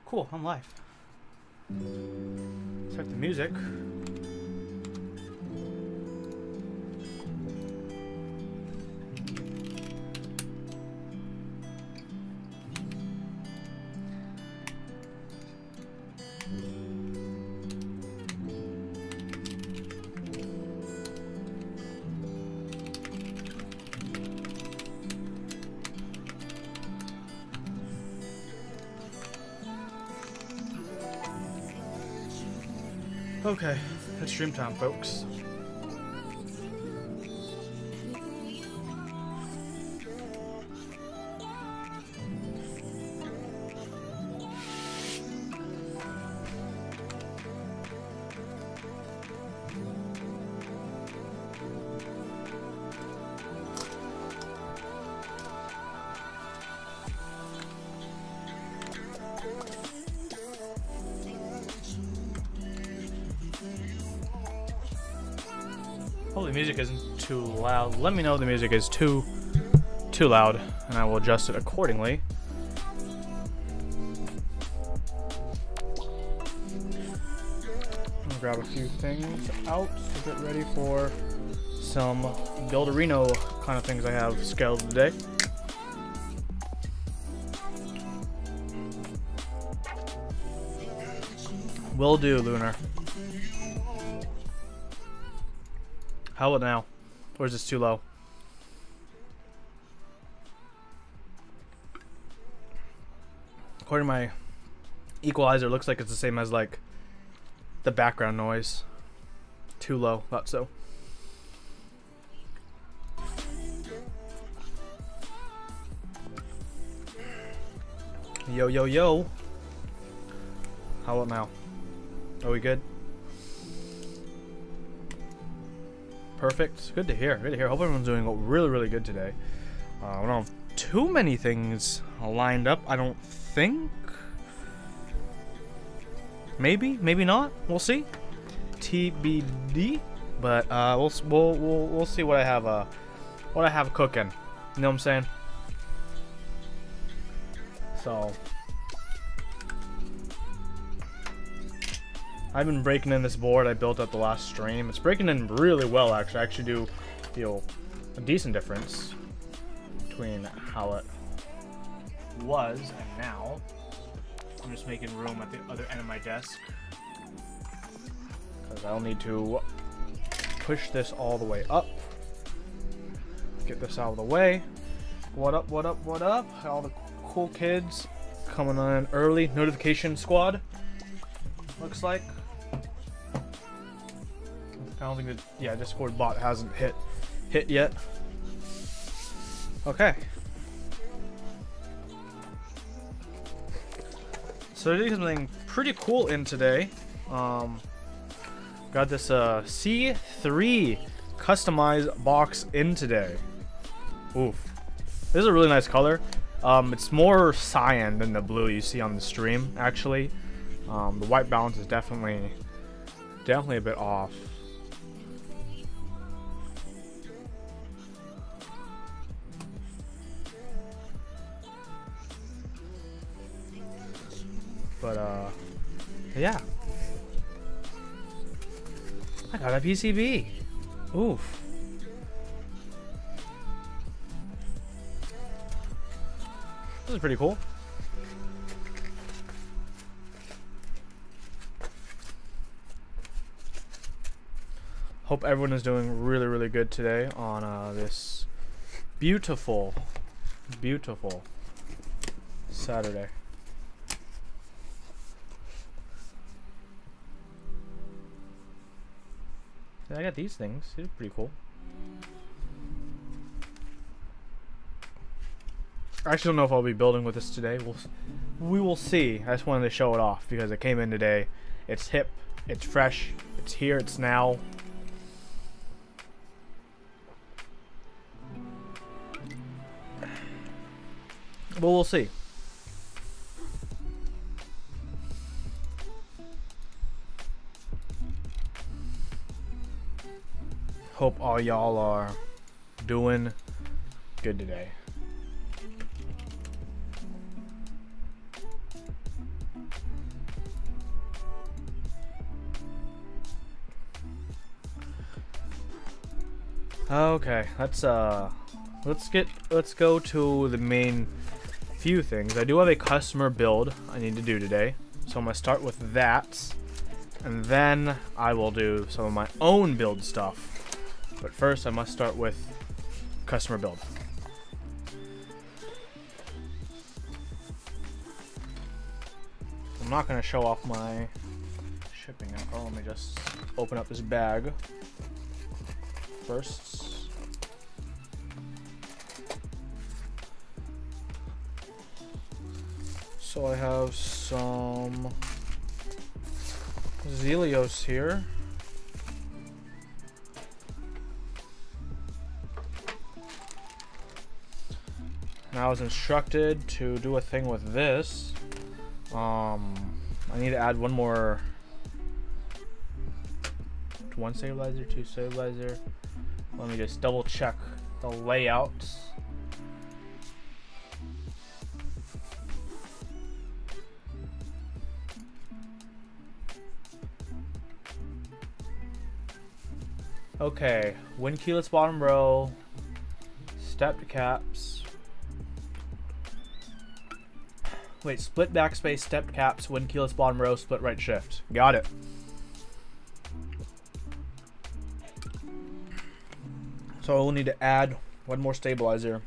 Cool, I'm live. Start the music. Okay, it's stream time, folks. Hopefully the music isn't too loud. Let me know if the music is too loud, and I will adjust it accordingly. I'm gonna grab a few things out to get ready for some Builderino kind of things I have scheduled today. Will do, Lunar. How about now? Or is this too low? According to my equalizer, it looks like it's the same as like the background noise. Too low, thought so. Yo, yo, yo. How about now? Are we good? Perfect. Good to hear. Good to hear. Hope everyone's doing really, really good today. We don't have too many things lined up, I don't think. Maybe, maybe not. We'll see. TBD. But we'll see what I have cooking. You know what I'm saying? So I've been breaking in this board I built up the last stream. It's breaking in really well, actually. I actually do feel a decent difference between how it was and now. I'm just making room at the other end of my desk because I'll need to push this all the way up. Get this out of the way. What up, what up, what up? All the cool kids coming on early. Notification squad, looks like. I don't think that, yeah, Discord bot hasn't hit yet. Okay. So there's something pretty cool in today. Got this C3 customized box in today. Oof. This is a really nice color. It's more cyan than the blue you see on the stream, actually. The white balance is definitely a bit off. But yeah, I got a PCB. Oof. This is pretty cool. Hope everyone is doing really, really good today on this beautiful, beautiful Saturday. I got these things. These are pretty cool. I actually don't know if I'll be building with this today. We will see. I just wanted to show it off because it came in today. It's hip. It's fresh. It's here. It's now. But we'll see. Hope all y'all are doing good today. Okay, let's go to the main few things. I do have a customer build I need to do today, so I'm gonna start with that, and then I will do some of my own build stuff. But first, I must start with customer build. I'm not gonna show off my shipping info. Let me just open up this bag first. So I have some Zelios here. And I was instructed to do a thing with this. I need to add one stabilizer, two stabilizer. Let me just double check the layout. Okay, wind keyless bottom row, stepped caps. Wait, split backspace, stepped caps, wind keyless bottom row, split right shift. Got it. So we'll need to add one more stabilizer,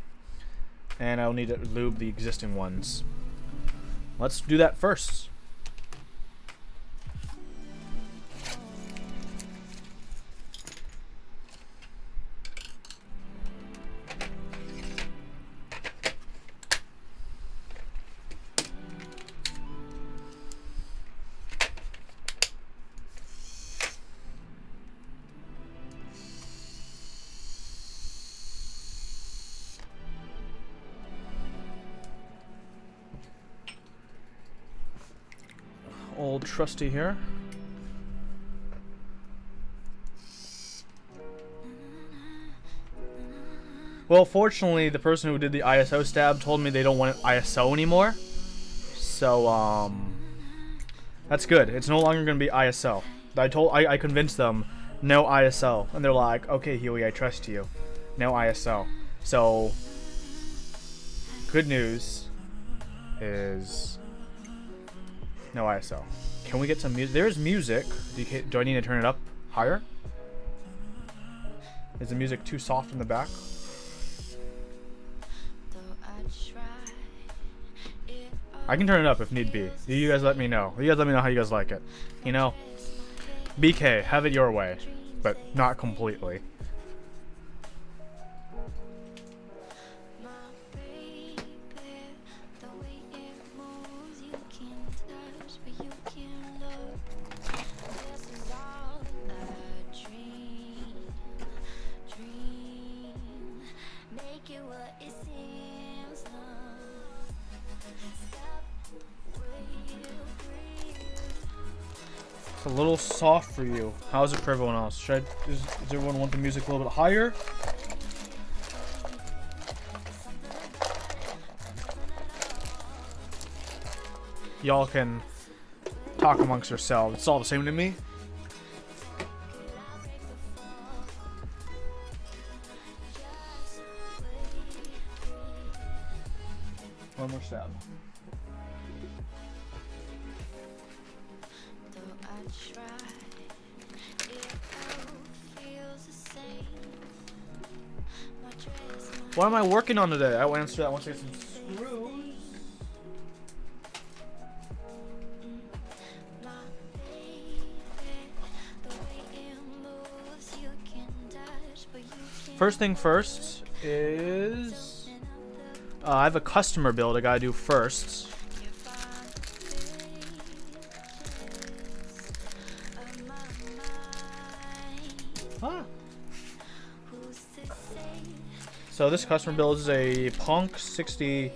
and I'll need to lube the existing ones. Let's do that first. Old trusty here. Well, fortunately, the person who did the ISO stab told me they don't want ISO anymore. So, that's good. It's no longer going to be ISO. I convinced them, no ISO. And they're like, okay, Huey, I trust you. No ISO. So, good news is no ISO. Can we get some music? There's music. Do I need to turn it up higher? Is the music too soft in the back? I can turn it up if need be. You guys let me know. You guys let me know how you guys like it. You know? BK, have it your way. But not completely. It's a little soft for you. How is it for everyone else? Does everyone want the music a little bit higher? Y'all can talk amongst yourselves. It's all the same to me. One more stab. What am I working on today? I will answer that once I get some screws. First thing first is I have a customer build I gotta do first. So this customer build is a Punk 60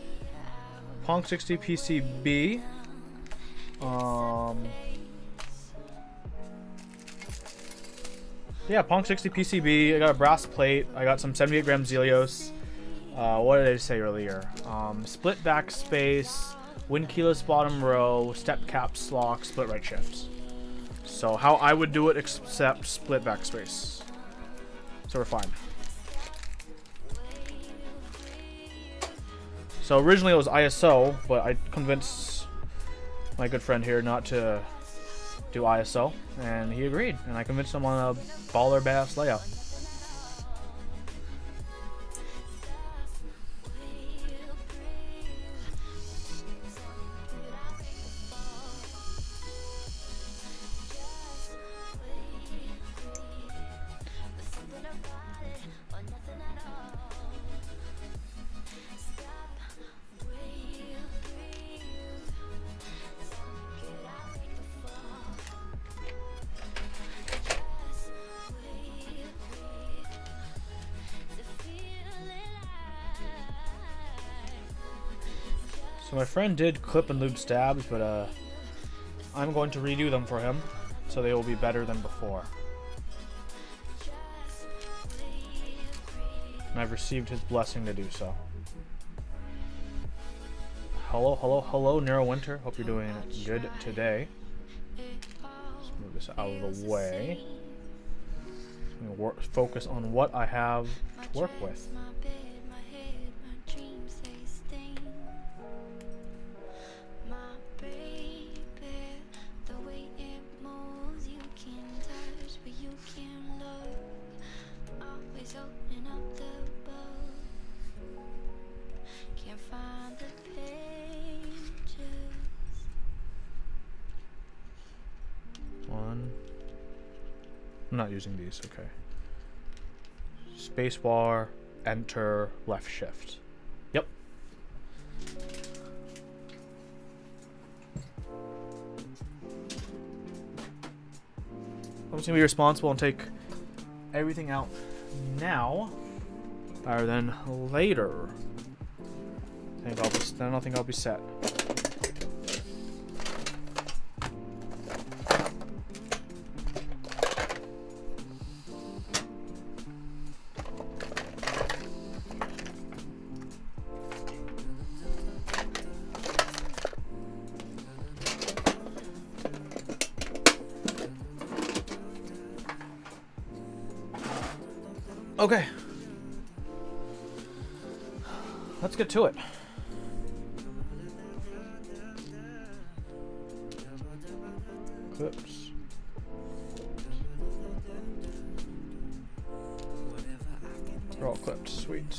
PCB. Yeah, Punk 60 PCB. I got a brass plate. I got some 78 gram Zelios. What did I say earlier? Split backspace, wind keyless bottom row, step caps, lock, split right shifts. So how I would do it except split backspace. So we're fine. So originally it was ISO, but I convinced my good friend here not to do ISO, and he agreed, and I convinced him on a baller badass layout. So my friend did clip and lube stabs, but I'm going to redo them for him, so they will be better than before. And I've received his blessing to do so. Hello, hello, hello, Neurowinter. Hope you're doing good today. Let's move this out of the way. I'm going to focus on what I have to work with. I'm not using these, okay. Spacebar, enter, left shift. Yep. I'm just gonna be responsible and take everything out now rather than later. I don't think I'll be set. Okay, let's get to it. Clips. They're all clipped, sweet.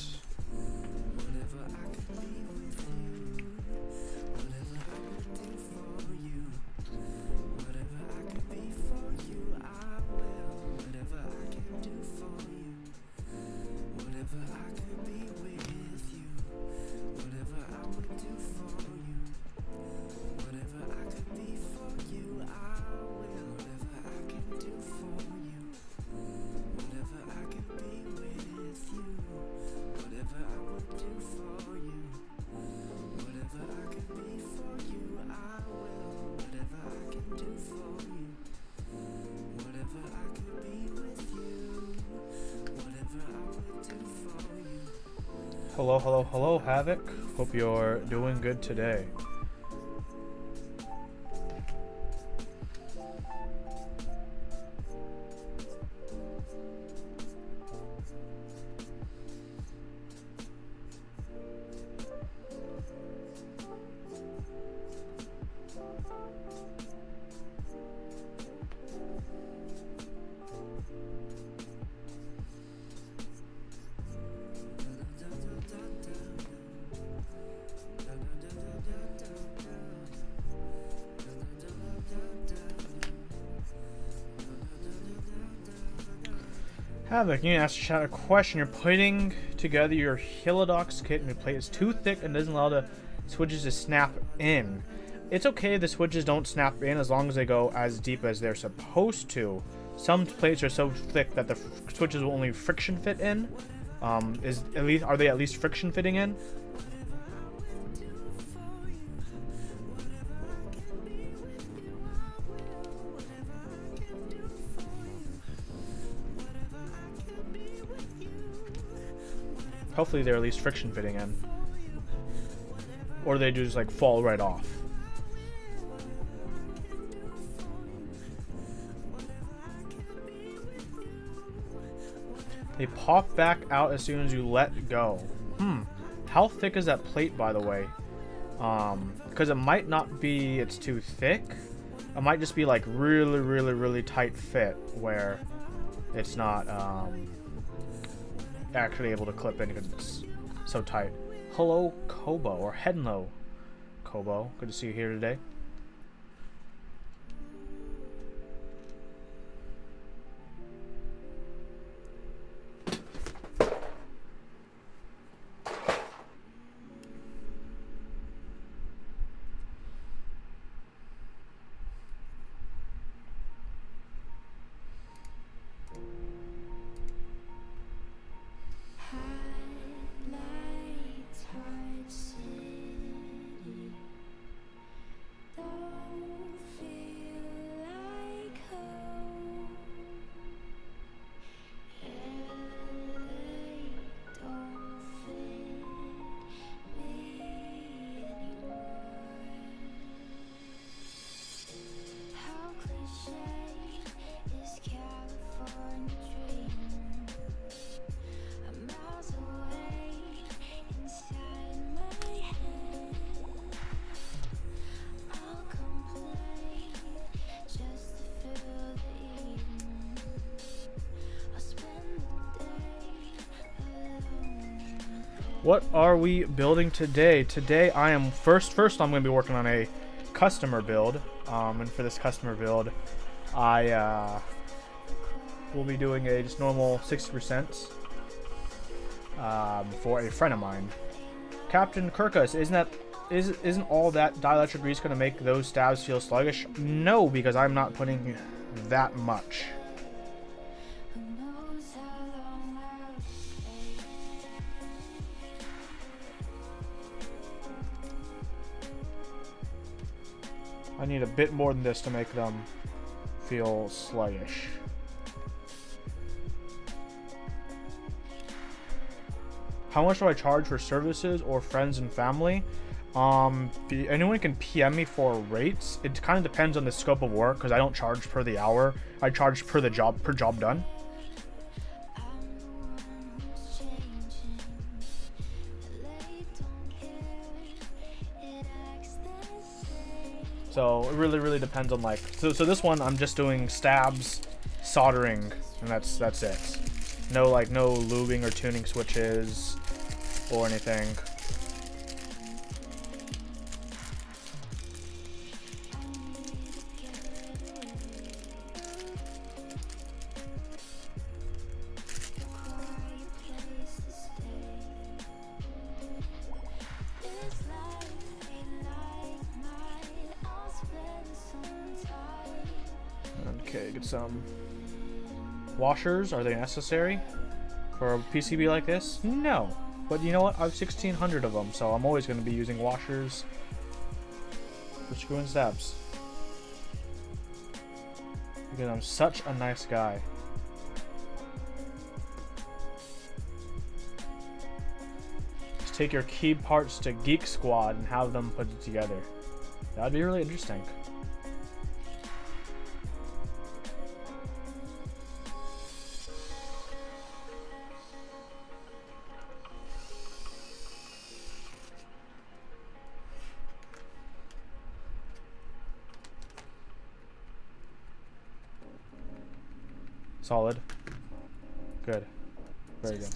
Hello, hello, hello, Havoc. Hope you're doing good today. Havoc, you need to ask chat a question. You're putting together your Helidox kit and your plate is too thick and doesn't allow the switches to snap in. It's okay if the switches don't snap in as long as they go as deep as they're supposed to. Some plates are so thick that the switches will only friction fit in. Are they at least friction fitting in? Hopefully they're at least friction fitting in. Or they just like fall right off. They pop back out as soon as you let go. How thick is that plate, by the way? Because it might not be it's too thick. It might just be like really tight fit where it's not actually able to clip in because it's so tight. Hello, Kobo, or Henlo, Kobo. Good to see you here today. What are we building today? Today I am first I'm going to be working on a customer build. And for this customer build, I will be doing a just normal 60% for a friend of mine. Captain Kirkus, isn't all that dielectric grease going to make those stabs feel sluggish? No, because I'm not putting that much. I need a bit more than this to make them feel sluggish. How much do I charge for services or friends and family? Anyone can PM me for rates. It kind of depends on the scope of work because I don't charge per the hour. I charge per job done. So it really depends on like so this one I'm just doing stabs, soldering, and that's it. No lubing or tuning switches or anything. Okay, get some washers. Are they necessary for a PCB like this? No. But you know what? I have 1,600 of them, so I'm always going to be using washers for screwing stabs. Because I'm such a nice guy. Just take your key parts to Geek Squad and have them put it together. That'd be really interesting. Solid. Good. Very good.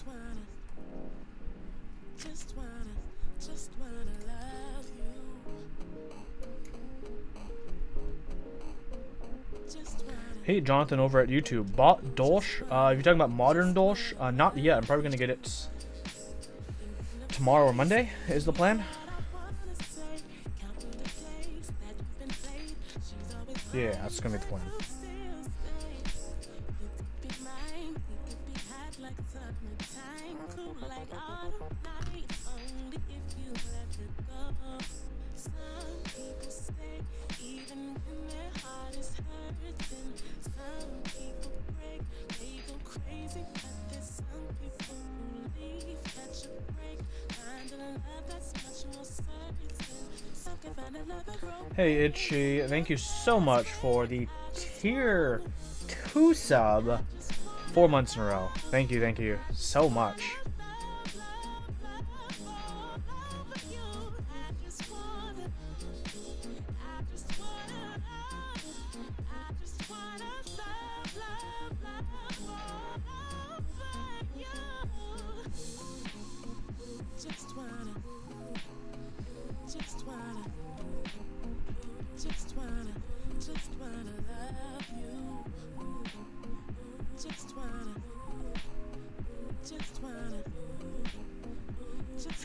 Hey, Jonathan over at YouTube. Bought Dolch? If you're talking about modern Dolch, not yet. I'm probably going to get it tomorrow or Monday is the plan. Yeah, that's going to be the plan. Hey Itchy, thank you so much for the tier 2 sub 4 months in a row. Thank you so much.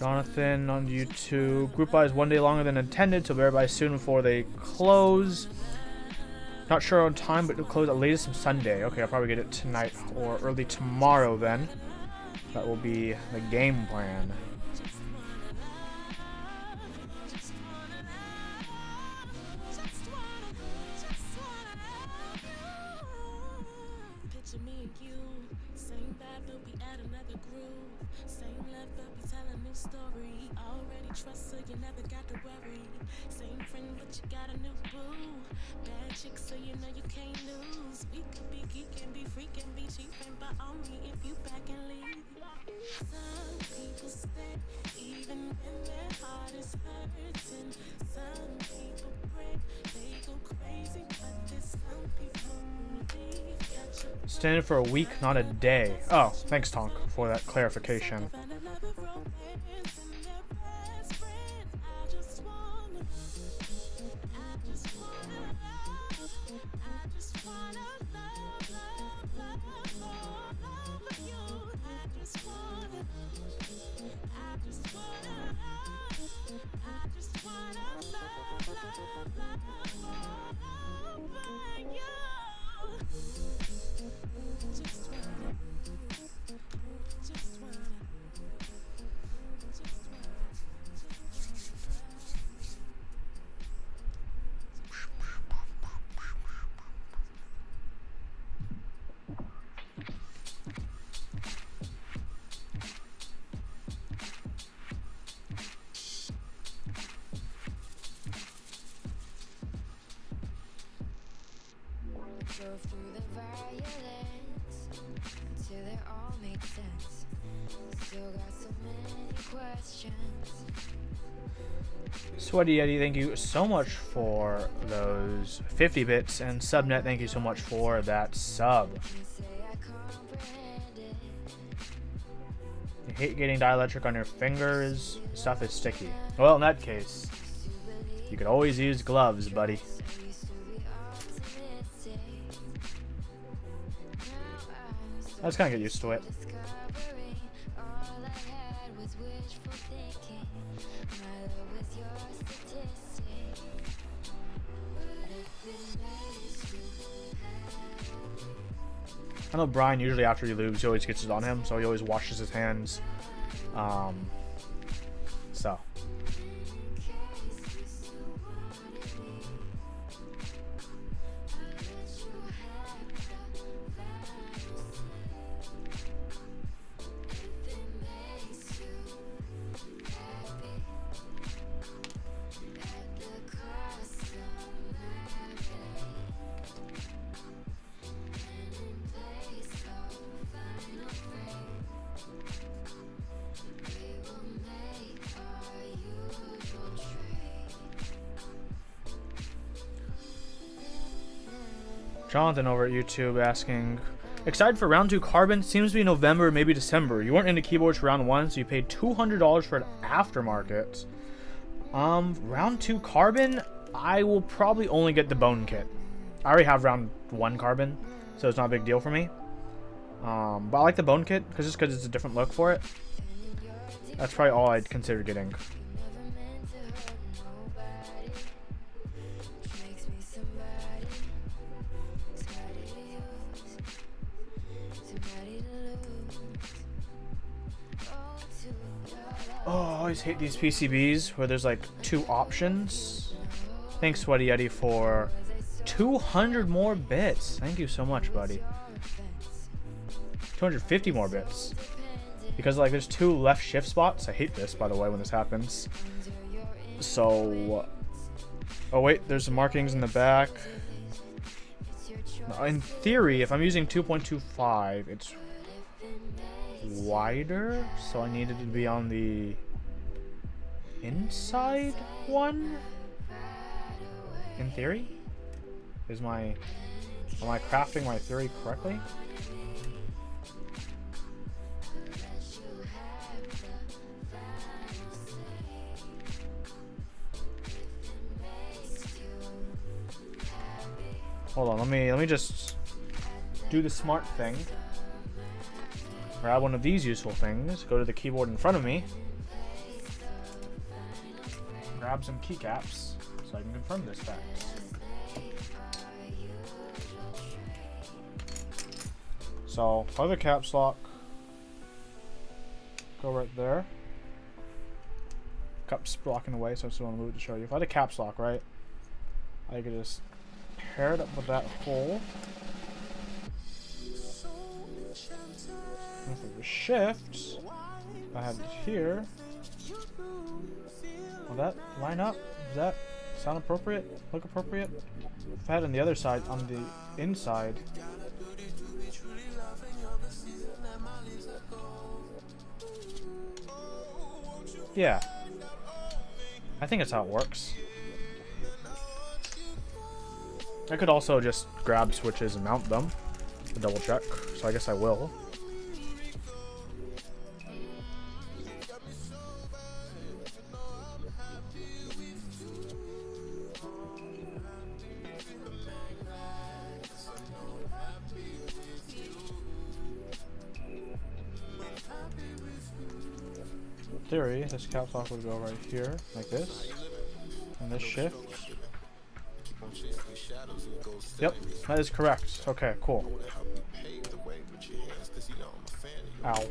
Jonathan on YouTube. Group buy is 1 day longer than intended, so better buy soon before they close. Not sure on time, but it'll close at latest on Sunday. Okay, I'll probably get it tonight or early tomorrow then. That will be the game plan. Standing for a week, not a day. Oh, thanks, Tonk, for that clarification. Go through the violence till it all makes sense. Still got so many questions. Sweaty Eddie, thank you so much for those 50 bits, and Subnet, thank you so much for that sub. You hate getting dielectric on your fingers. Stuff is sticky. Well, in that case, you could always use gloves, buddy. I just kind of get used to it. I know Brian usually after he loses, he always gets it on him, so he always washes his hands. So. Jonathan over at YouTube asking, excited for round 2 carbon? Seems to be November, maybe December. You weren't into keyboards for round 1, so you paid $200 for an aftermarket. Round 2 carbon, I will probably only get the bone kit. I already have round 1 carbon, so it's not a big deal for me. But I like the bone kit because it's a different look for it. That's probably all I'd consider getting. Oh, I always hate these PCBs where there's like 2 options. Thanks, Sweaty Eddie, for 200 more bits. Thank you so much, buddy. 250 more bits. Because like there's 2 left shift spots. I hate this, by the way, when this happens. So, oh wait, there's some markings in the back. Now, in theory, if I'm using 2.25, it's wider, so I needed to be on the inside one. In theory, am I crafting my theory correctly? Hold on, let me just do the smart thing. Grab one of these useful things, go to the keyboard in front of me, grab some keycaps so I can confirm this fact. So, if I have a caps lock, go right there. Cup's blocking the way, so I just want to move it to show you. If I had a caps lock, right, I could just pair it up with that hole. And if it was shift, I have it here. Will that line up? Does that sound appropriate? Look appropriate? If I had it on the other side, on the inside. Yeah. I think that's how it works. I could also just grab switches and mount them to double check, so I guess I will. In theory, this caps lock would go right here, like this, and this shift. Yep, that is correct. Okay, cool. Ow.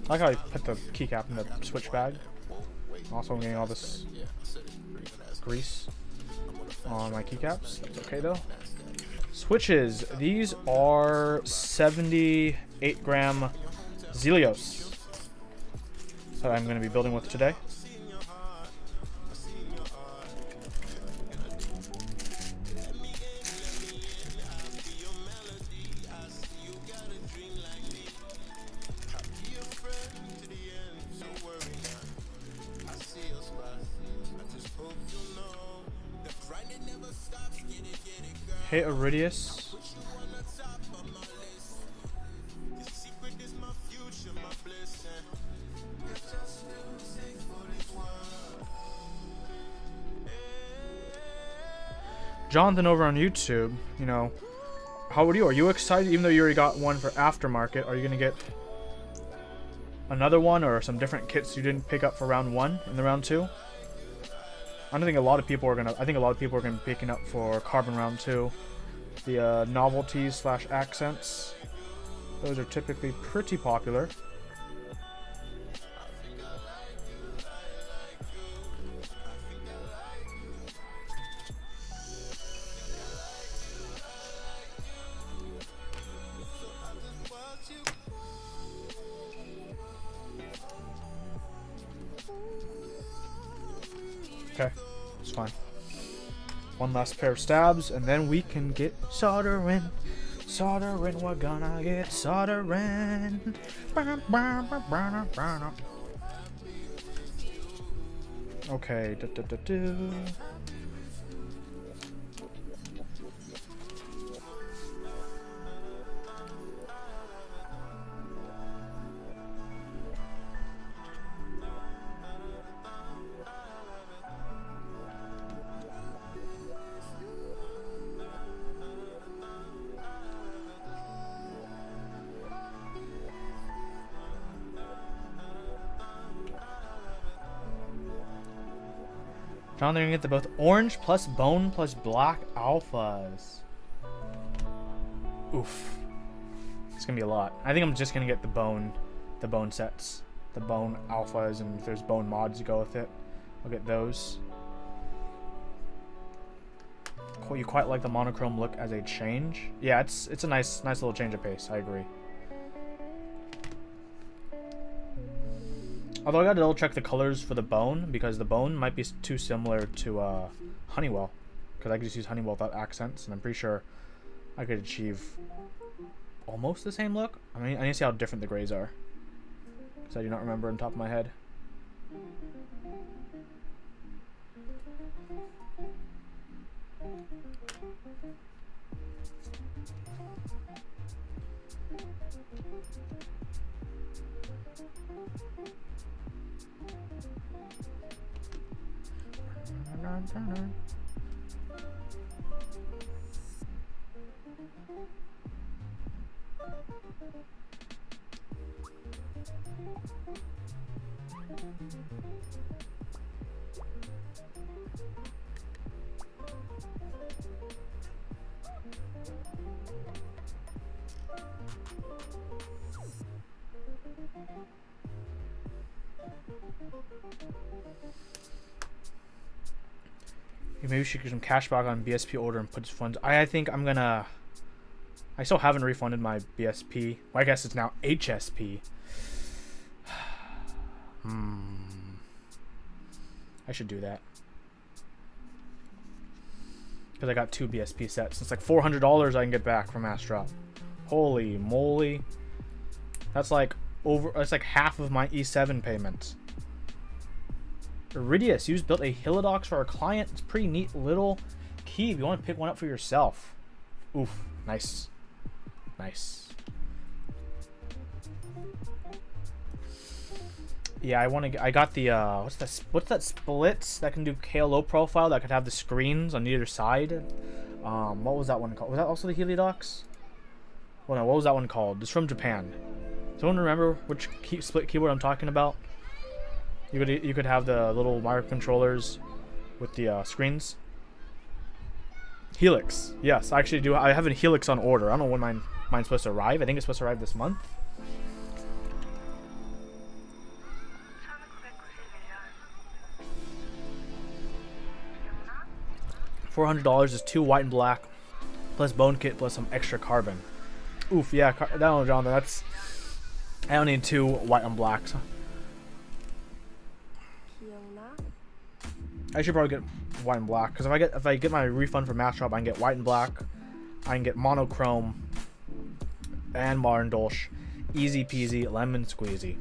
I like how I put the keycap in the switch bag. Also, I'm getting all this grease on my keycaps. That's okay though. Switches. These are 78-gram Zelios that I'm going to be building with today. Hey, Iridius. Jonathan over on YouTube, you know, how are you? Are you excited? Even though you already got one for aftermarket, are you gonna get another one or some different kits you didn't pick up for round 1 in the round 2? I don't think a lot of people are gonna. I think a lot of people are gonna be picking up for Carbon round 2. The novelties / accents. Those are typically pretty popular. Okay, it's fine. One last pair of stabs, and then we can get soldering. Soldering, we're gonna get soldering. Okay, Now they're gonna get the both orange plus bone plus black alphas. Oof. It's gonna be a lot. I think I'm just gonna get the bone sets. The bone alphas, and if there's bone mods to go with it, I'll get those. Cool, you quite like the monochrome look as a change? Yeah, it's a nice little change of pace, I agree. Although I gotta double check the colors for the bone, because the bone might be too similar to Honeywell. Because I could just use Honeywell without accents, and I'm pretty sure I could achieve almost the same look. I mean, I need to see how different the grays are, because I do not remember on top of my head. Maybe we should get some cash back on BSP order and put funds. I think I'm gonna. I still haven't refunded my BSP. Well, I guess it's now HSP. I should do that. Because I got 2 BSP sets. It's like $400 I can get back from Astrop. Holy moly. That's like half of my E7 payments. Iridius, you built a Helidox for our client. It's a pretty neat little key if you want to pick one up for yourself. Oof, nice. Nice. Yeah, I got the what's that splits that can do KLO profile that could have the screens on either side. What was that one called? Was that also the Helidox? Well, no, what was that one called? It's from Japan. Does anyone remember which split keyboard I'm talking about? You could have the little microcontrollers with the screens. Helix. Yes, I actually do. I have a Helix on order. I don't know when mine's supposed to arrive. I think it's supposed to arrive this month. $400 is 2 white and black, plus bone kit, plus some extra carbon. Oof, yeah, that one, Jonathan. That's. I don't need 2 white and blacks. I should probably get white and black because if I get my refund from Matchshop, I can get white and black. I can get monochrome and modern dolch. Easy peasy, lemon squeezy.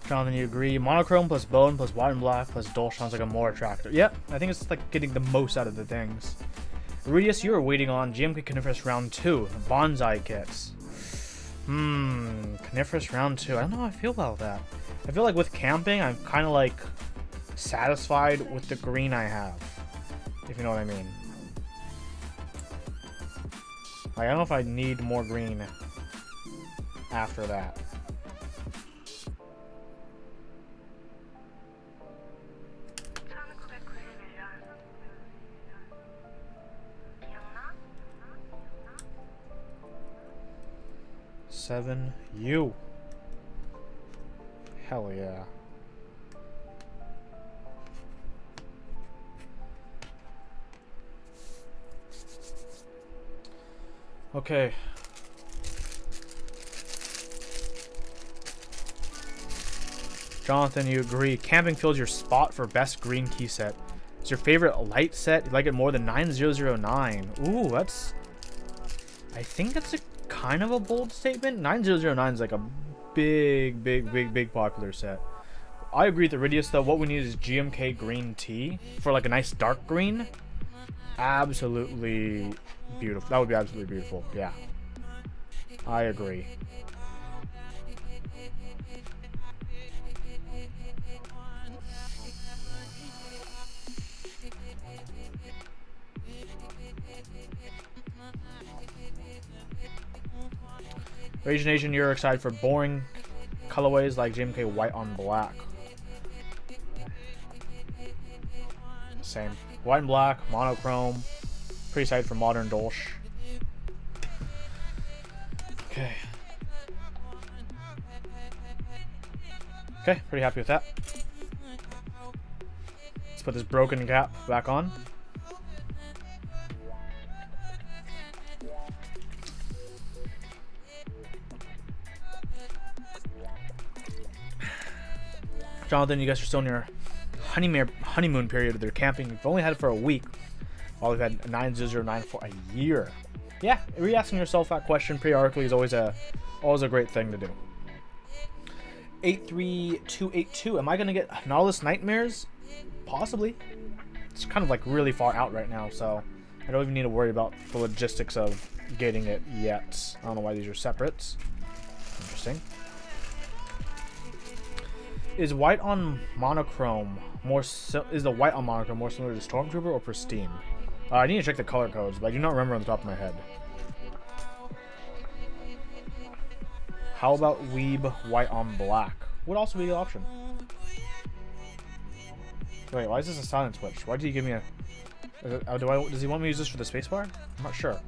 Jonathan, you agree? Monochrome plus bone plus white and black plus dolch sounds like a more attractive. Yep, I think it's like getting the most out of the things. Iridius, you are waiting on GMK Coniferous Round 2, Bonsai kits. Coniferous Round 2. I don't know how I feel about that. I feel like with camping, I'm kind of like satisfied with the green I have, if you know what I mean. Like, I don't know if I need more green after that. You. Hell yeah. Okay. Jonathan, you agree. Camping fills your spot for best green key set. Is your favorite light set? You like it more than 9009? Ooh, that's... I think that's a kind of a bold statement. 9009 is like a big popular set. I agree with Iridius though. What we need is GMK green tea for like a nice dark green. Absolutely beautiful. That would be absolutely beautiful. Yeah, I agree. Rage Nation, you're excited for boring colorways like JMK white on black. Same. White and black, monochrome. Pretty excited for modern Dolch. Okay. Okay, pretty happy with that. Let's put this broken cap back on. Jonathan, you guys are still in your honeymoon period of their camping. We've only had it for a week, while we've had a 9.009 for a year. Yeah, re-asking yourself that question periodically is always a great thing to do. 83282. Am I gonna get Nautilus Nightmares? Possibly. It's kind of like really far out right now, so I don't even need to worry about the logistics of getting it yet. I don't know why these are separate. Interesting. Is white on monochrome is the white on monochrome more similar to Stormtrooper or Pristine? I need to check the color codes, but I do not remember on the top of my head. How about Weeb white on black? Would also be the option. Wait, why is this a silent switch? Why did he give me a... does he want me to use this for the spacebar? I'm not sure.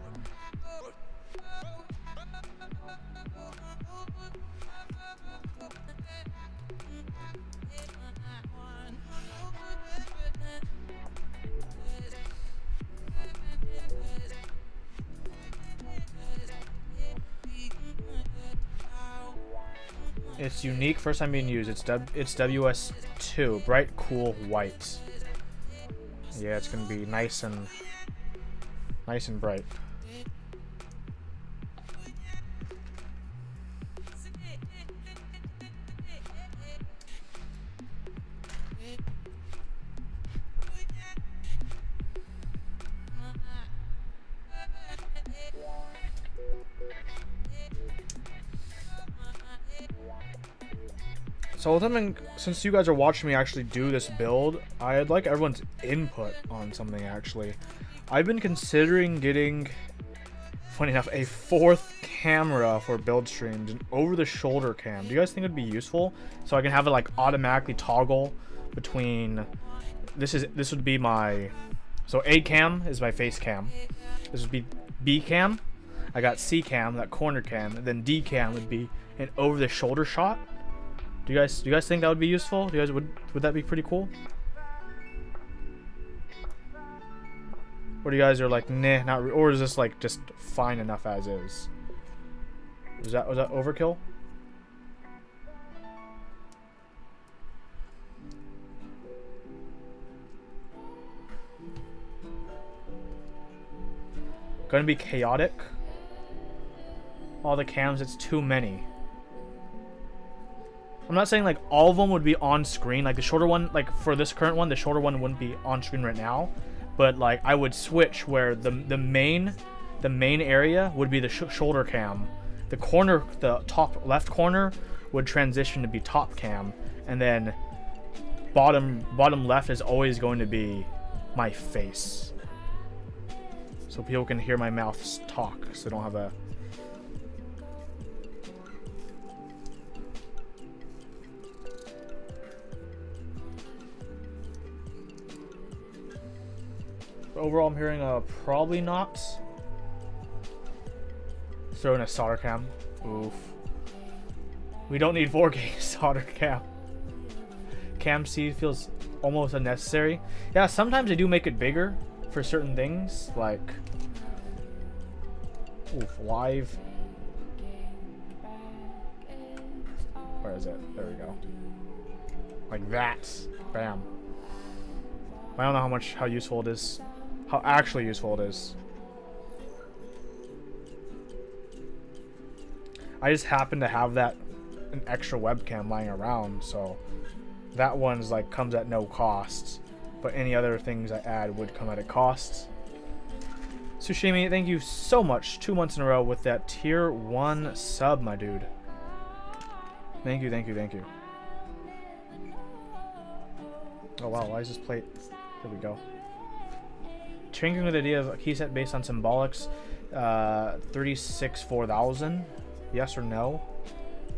It's unique, first time being used. It's WS2, bright, cool, white. Yeah, it's gonna be nice and bright. So since you guys are watching me actually do this build, I'd like everyone's input on something actually. I've been considering getting, funny enough, a 4th camera for build streams, an over-the-shoulder cam. Do you guys think it'd be useful? So I can have it like automatically toggle between, this would be my, so A cam is my face cam. This would be B cam. I got C cam, that corner cam, and then D cam would be an over-the-shoulder shot. Do you guys think that would be useful? Do you guys would that be pretty cool? Or do you guys are like, nah, not or is this like just fine enough as is? Was that overkill? Gonna be chaotic. All the cams, it's too many. I'm not saying like all of them would be on screen, like the shorter one, like for this current one, the shorter one wouldn't be on screen right now, but like I would switch where the main area would be the shoulder cam, the top left corner would transition to be top cam, and then bottom left is always going to be my face, so people can hear my mouth talk, so they don't have a... Overall, I'm hearing probably not. Throw in a solder cam. Oof. We don't need 4K solder cam. Cam C feels almost unnecessary. Yeah, sometimes I do make it bigger for certain things, like live. Where is it? There we go. Like that. Bam. I don't know how useful it is. How actually useful it is. I just happen to have an extra webcam lying around, so that one's like comes at no cost, but any other things I add would come at a cost. Sushimi, thank you so much, 2 months in a row with that tier 1 sub, my dude. Thank you, thank you, thank you. Oh wow, why is this plate? There we go. Tinkering with the idea of a key set based on symbolics, 36 4000. Yes or no?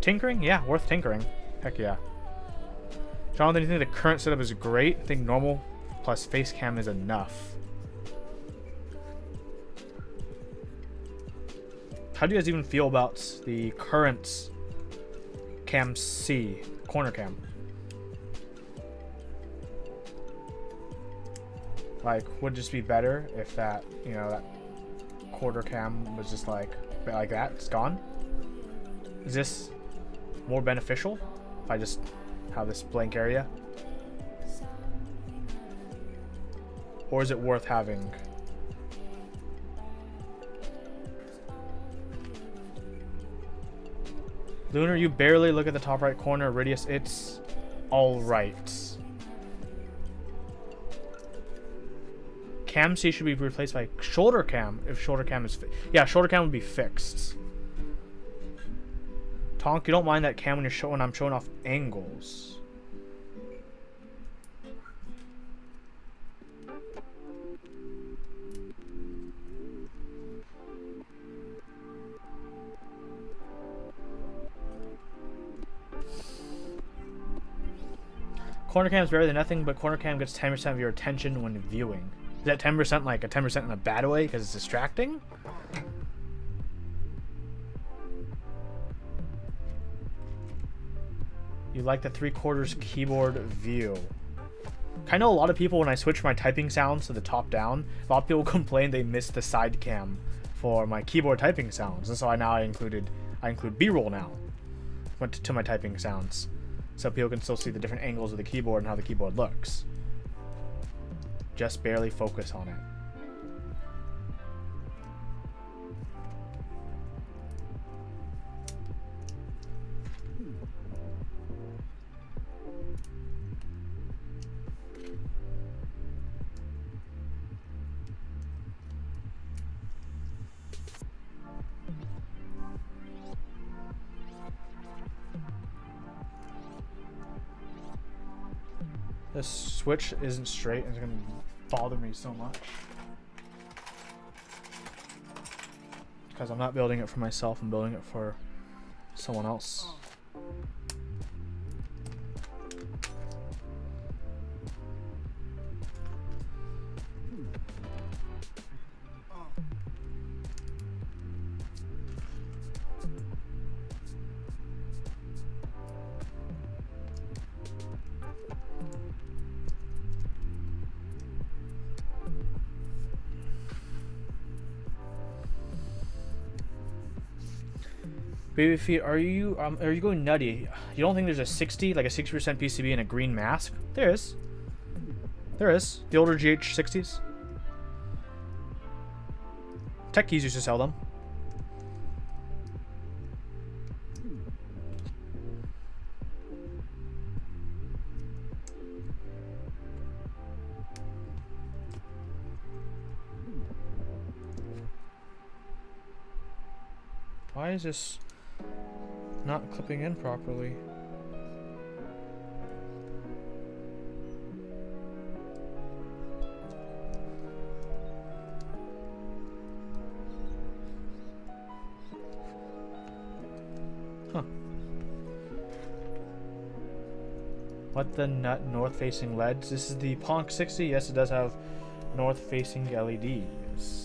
Tinkering? Yeah, worth tinkering. Heck yeah. Jonathan, you think the current setup is great? I think normal plus face cam is enough. How do you guys even feel about the current cam C, corner cam? Like, would it just be better if that, you know, that quarter cam was just like that? It's gone? Is this more beneficial if I just have this blank area? Or is it worth having? Lunar, you barely look at the top right corner. Radius, it's alright. Cam C should be replaced by shoulder cam if shoulder cam is yeah, shoulder cam would be fixed. Tonk, you don't mind that cam when I'm showing off angles. Corner cam is better than nothing, but corner cam gets 10% of your attention when viewing. Is that 10% like a 10% in a bad way because it's distracting? You like the 3/4 keyboard view. I know a lot of people, when I switch my typing sounds to the top down, a lot of people complain they miss the side cam for my keyboard typing sounds, and so I include B-roll now to my typing sounds, so people can still see the different angles of the keyboard and how the keyboard looks. Just barely focus on it. This switch isn't straight and it's gonna bother me so much. Because I'm not building it for myself, I'm building it for someone else. Baby feet, are you going nutty? You don't think there's a 60, like a 60% PCB and a green mask? There is. There is. The older GH60s. Tech Keys used to sell them. Why is this not clipping in properly? Huh. What the nut north-facing LEDs? This is the Ponk 60. Yes, it does have north-facing LEDs.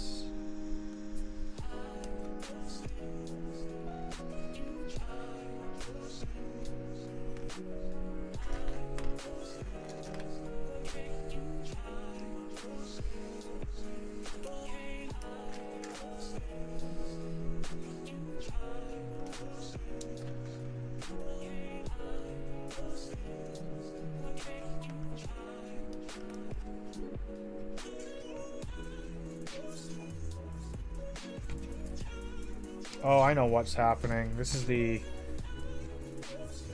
Oh, I know what's happening. This is the...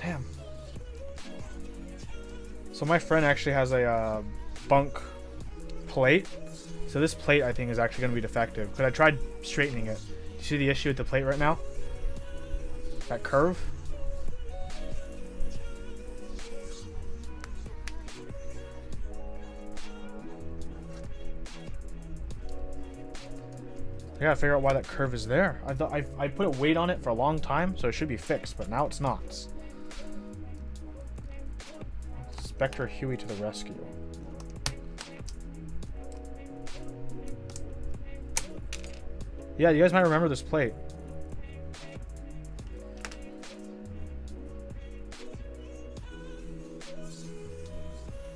Damn. So my friend actually has a bunk plate. So this plate, I think, is actually going to be defective. Because I tried straightening it. You see the issue with the plate right now? That curve? I gotta figure out why that curve is there. I thought I put a weight on it for a long time, so it should be fixed, but now it's not. Spectre Huey to the rescue. Yeah, you guys might remember this plate.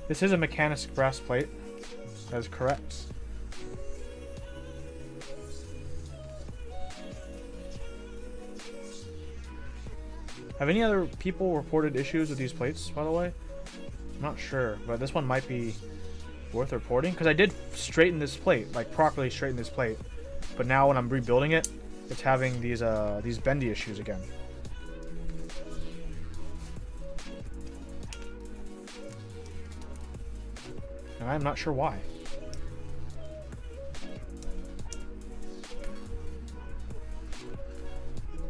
This is a mechanic's brass plate. That is correct. Have any other people reported issues with these plates, by the way? I'm not sure, but this one might be worth reporting, because I did straighten this plate, like properly straighten this plate. But now when I'm rebuilding it, it's having these bendy issues again. And I'm not sure why.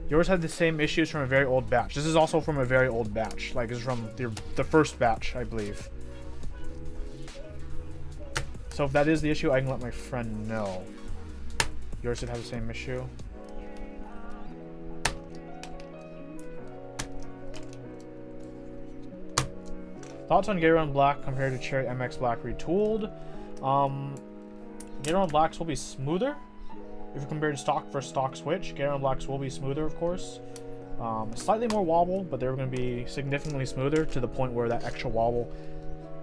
Yours had the same issues from a very old batch. This is also from a very old batch. Like, this is from the first batch, I believe. So if that is the issue, I can let my friend know. Yours did have the same issue. Thoughts on Gateron Black compared to Cherry MX Black retooled? Gateron Blacks will be smoother. If you compare to stock for stock switch, Gateron Blacks will be smoother, of course. Slightly more wobble, but they're going to be significantly smoother to the point where that extra wobble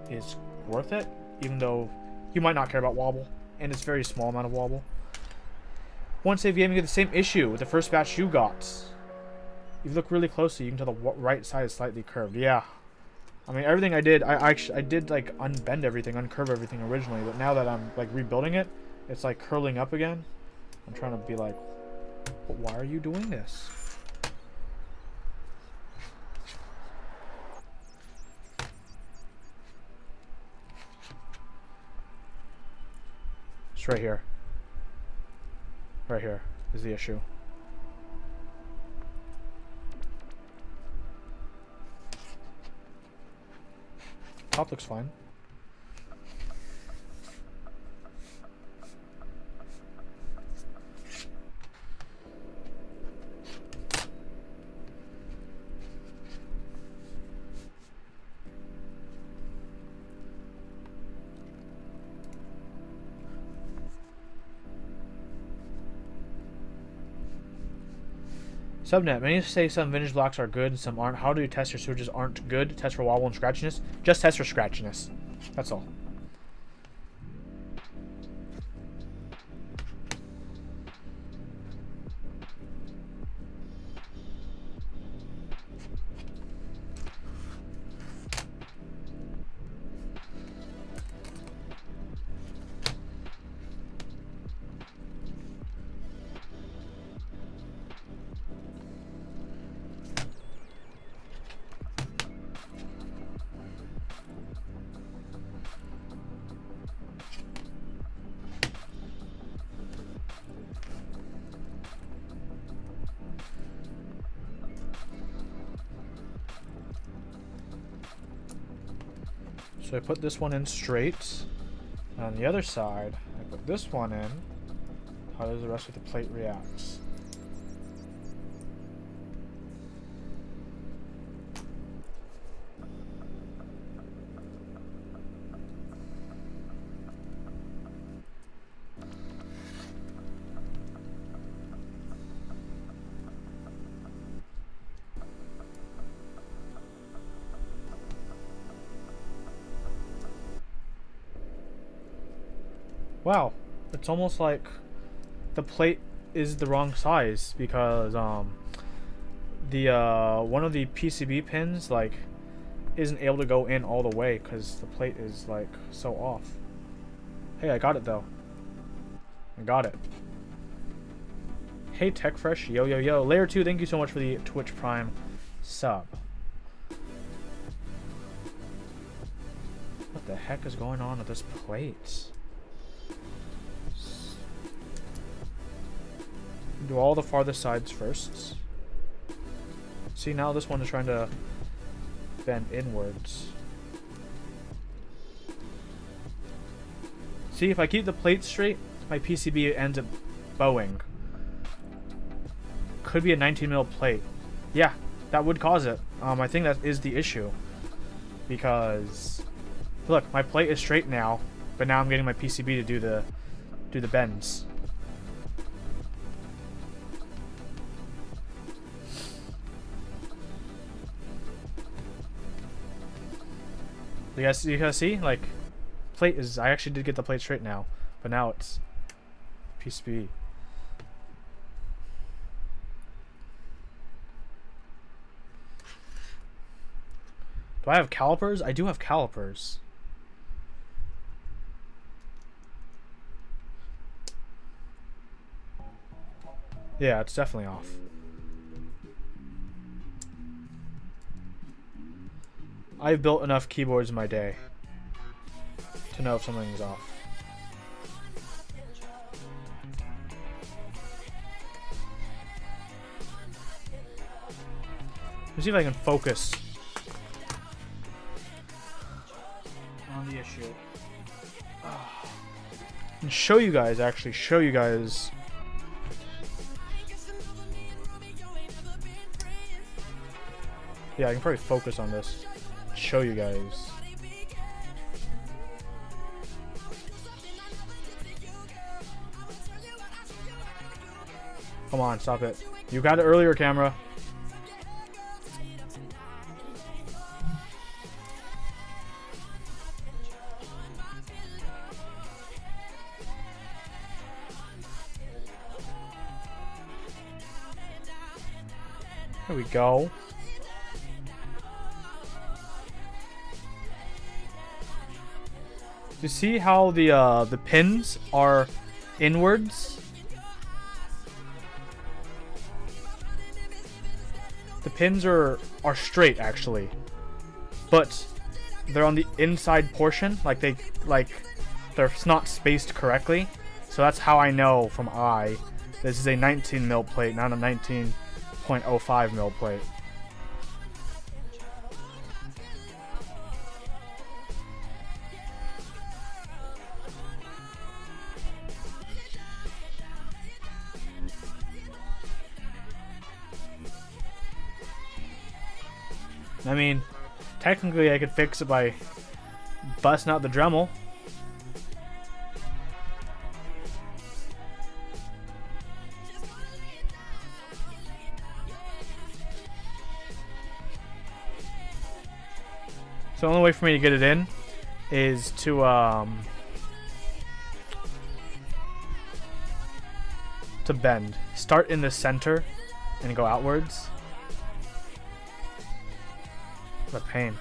is worth it, even though you might not care about wobble, and it's a very small amount of wobble. One Save Gaming had the same issue with the first batch you got. If you look really closely, you can tell the right side is slightly curved. Yeah. I mean, everything I did, I did like unbend everything, uncurve everything originally, but now that I'm like rebuilding it, it's like curling up again. I'm trying to be like, why are you doing this? It's right here. Right here is the issue. Top looks fine. Subnet, many say some vintage blocks are good, some aren't. How do you test your switches aren't good? Test for wobble and scratchiness? Just test for scratchiness. That's all. So I put this one in straight. On the other side, I put this one in. How does the rest of the plate react? Wow, it's almost like the plate is the wrong size because the one of the PCB pins like isn't able to go in all the way because the plate is like so off. Hey, I got it though. I got it. Hey TechFresh, yo yo yo. Layer 2, thank you so much for the Twitch Prime sub. What the heck is going on with this plate? Do all the farthest sides first. See, now this one is trying to bend inwards. See, if I keep the plate straight, my PCB ends up bowing. Could be a 19 mil plate. Yeah, that would cause it. I think that is the issue. Because, look, my plate is straight now, but now I'm getting my PCB to do the bends. You guys see? Like, plate is... I actually did get the plate straight now, but now it's PCB. Do I have calipers? I do have calipers. Yeah, it's definitely off. I've built enough keyboards in my day to know if something's off. Let's see if I can focus on the issue. And show you guys, actually, show you guys. Yeah, I can probably focus on this. Show you guys. Come on, stop it. You got it earlier, camera. There we go. You see how the pins are inwards? The pins are straight actually, but they're on the inside portion, like they're not spaced correctly. So that's how I know from eye this is a 19 mil plate, not a 19.05 mil plate. I mean, technically I could fix it by busting out the Dremel. So the only way for me to get it in is to bend. Start in the center and go outwards. What a pain.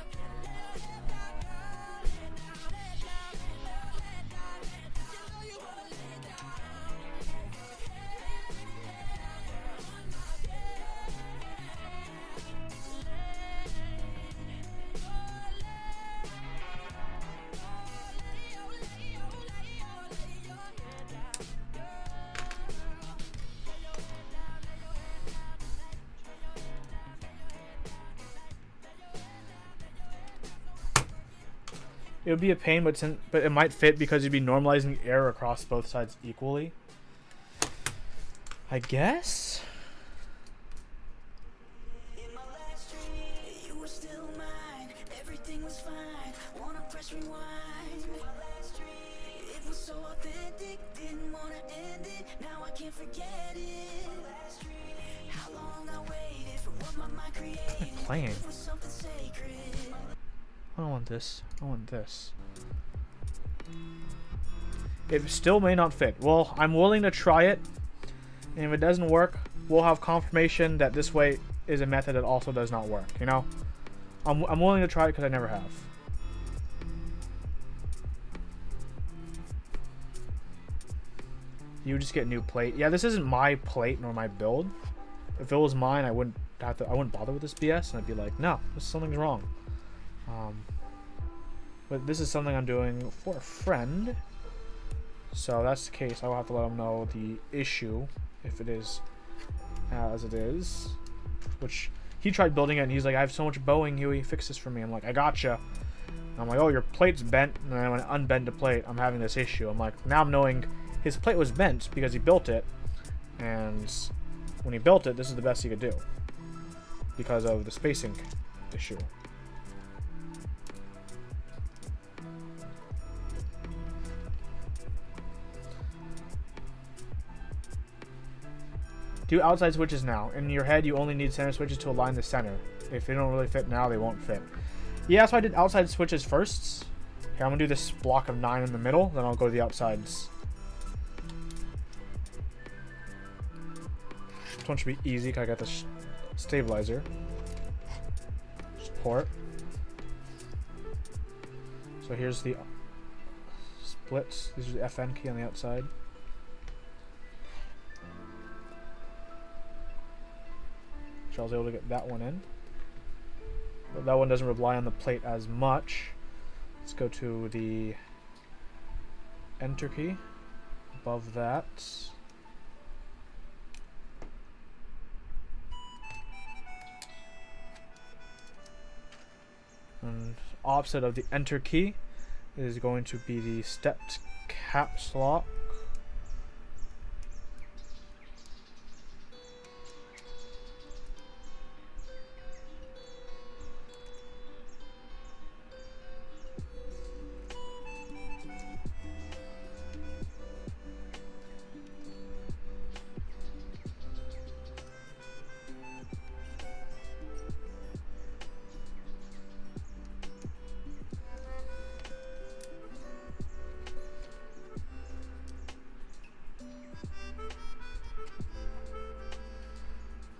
It would be a pain, but it might fit because you'd be normalizing air across both sides equally. I guess? I'm playing. I don't want this. I want this. It still may not fit. Well, I'm willing to try it. And if it doesn't work, we'll have confirmation that this way is a method that also does not work. You know? I'm willing to try it because I never have. You just get a new plate. Yeah, this isn't my plate nor my build. If it was mine, I wouldn't bother with this BS, and I'd be like, no, something's wrong. But this is something I'm doing for a friend. So that's the case. I will have to let him know the issue, if it is as it is. Which, he tried building it, and he's like, I have so much bowing, Huey, fix this for me. I'm like, I gotcha. And I'm like, oh, your plate's bent. And then when I unbend the plate, I'm having this issue. I'm like, now I'm knowing his plate was bent because he built it. And when he built it, this is the best he could do because of the spacing issue. Do outside switches now. In your head, you only need center switches to align the center. If they don't really fit now, they won't fit. Yeah, so I did outside switches first. Here, I'm going to do this block of 9 in the middle, then I'll go to the outsides. This one should be easy because I got the stabilizer. Support. So here's the splits. This is the FN key on the outside. I was able to get that one in. But that one doesn't rely on the plate as much. Let's go to the enter key. Above that. And opposite of the enter key is going to be the stepped caps lock.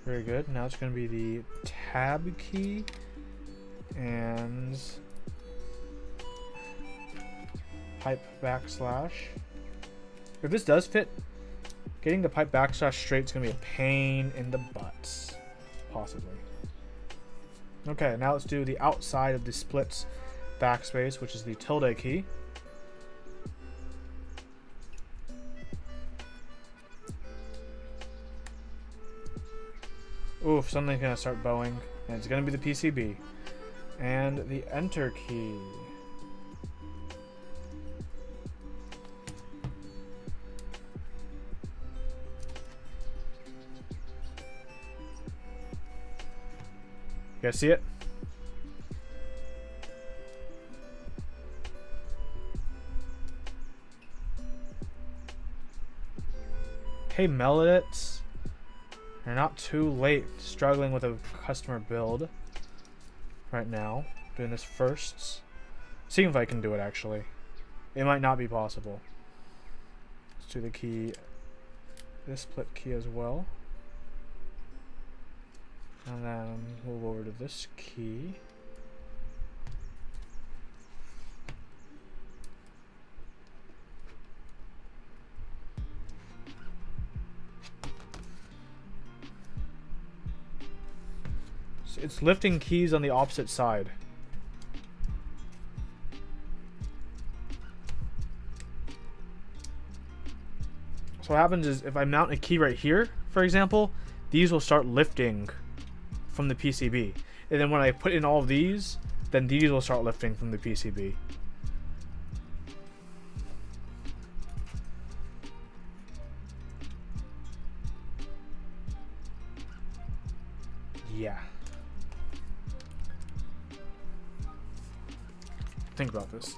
Very good. Now it's going to be the tab key and pipe backslash. If this does fit, getting the pipe backslash straight is going to be a pain in the butt, possibly. Okay, now let's do the outside of the splits backspace, which is the tilde key. Oof, something's gonna start bowing, and it's gonna be the PCB. And the enter key. You guys see it? Hey, Melodits. You're not too late. Struggling with a customer build right now. Doing this first. Seeing if I can do it, actually. It might not be possible. Let's do the key. This split key as well. And then move over to this key. It's lifting keys on the opposite side. So what happens is if I mount a key right here, for example, these will start lifting from the PCB. And then when I put in all of these, then these will start lifting from the PCB. Yeah. Think about this.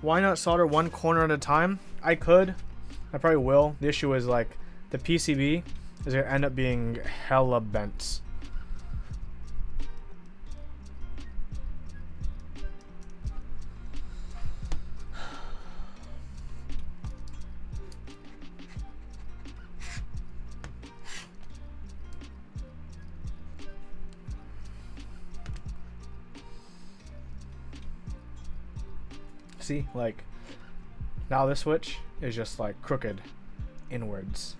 Why not solder one corner at a time? I could. I probably will. The issue is like the PCB is going to end up being hella bent. See, like, now this switch is just like crooked inwards.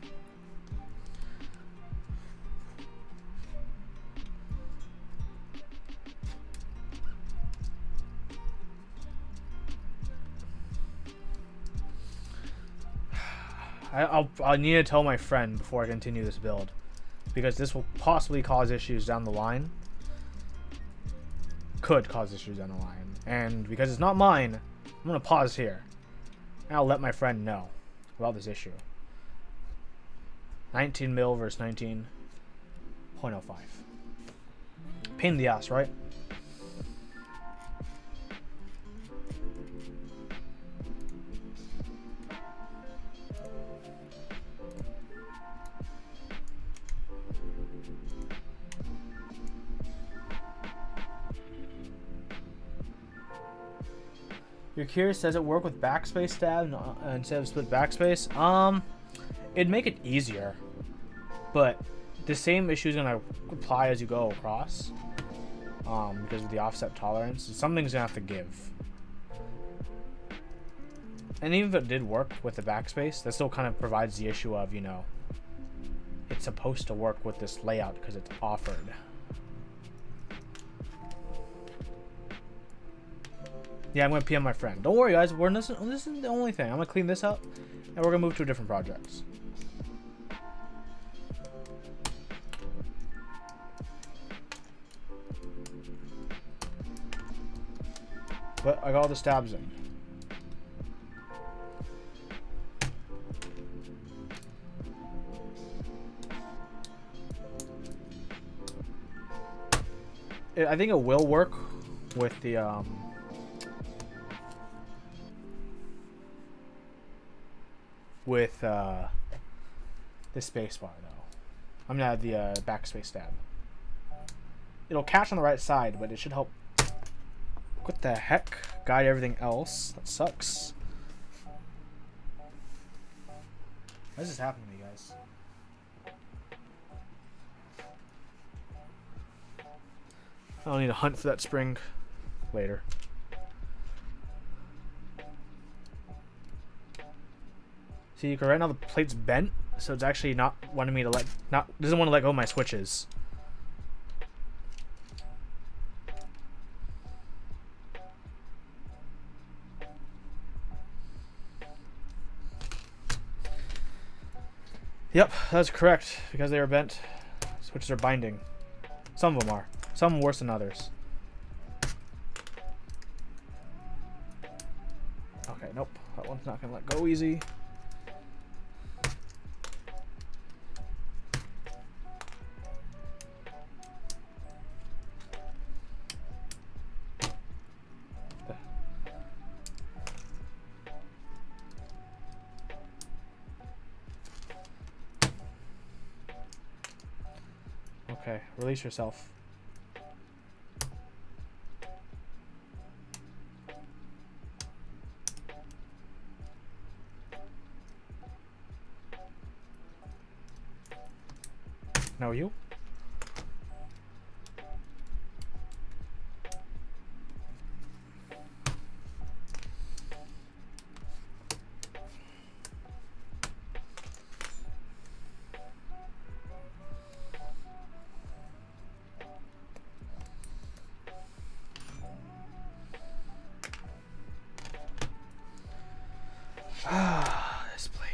I need to tell my friend before I continue this build, because this will possibly cause issues down the line. Could cause issues down the line. And because it's not mine, I'm gonna pause here. And I'll let my friend know about this issue. 19 mil versus 19.05. Pain in the ass, right? You're curious, does it work with backspace stab instead of split backspace? It'd make it easier, but the same issue is gonna apply as you go across, because of the offset tolerance. Something's gonna have to give. And even if it did work with the backspace, that still kind of provides the issue of, you know, it's supposed to work with this layout because it's offered. Yeah, I'm gonna PM my friend. Don't worry, guys. This isn't the only thing. I'm gonna clean this up, and we're gonna move to different projects. But I got all the stabs in. I think it will work with the the space bar though. I'm gonna have the backspace stab. It'll catch on the right side, but it should help. What the heck? Guide everything else. That sucks. Why is this happening to me, guys? I'll need to hunt for that spring later. See, right now the plate's bent, so it's actually not wanting me to doesn't want to let go of my switches. Yep, that's correct, because they are bent. Switches are binding. Some of them are. Some worse than others. Okay, nope. That one's not gonna let go easy. Okay, release yourself. No, you? Ah, this plate.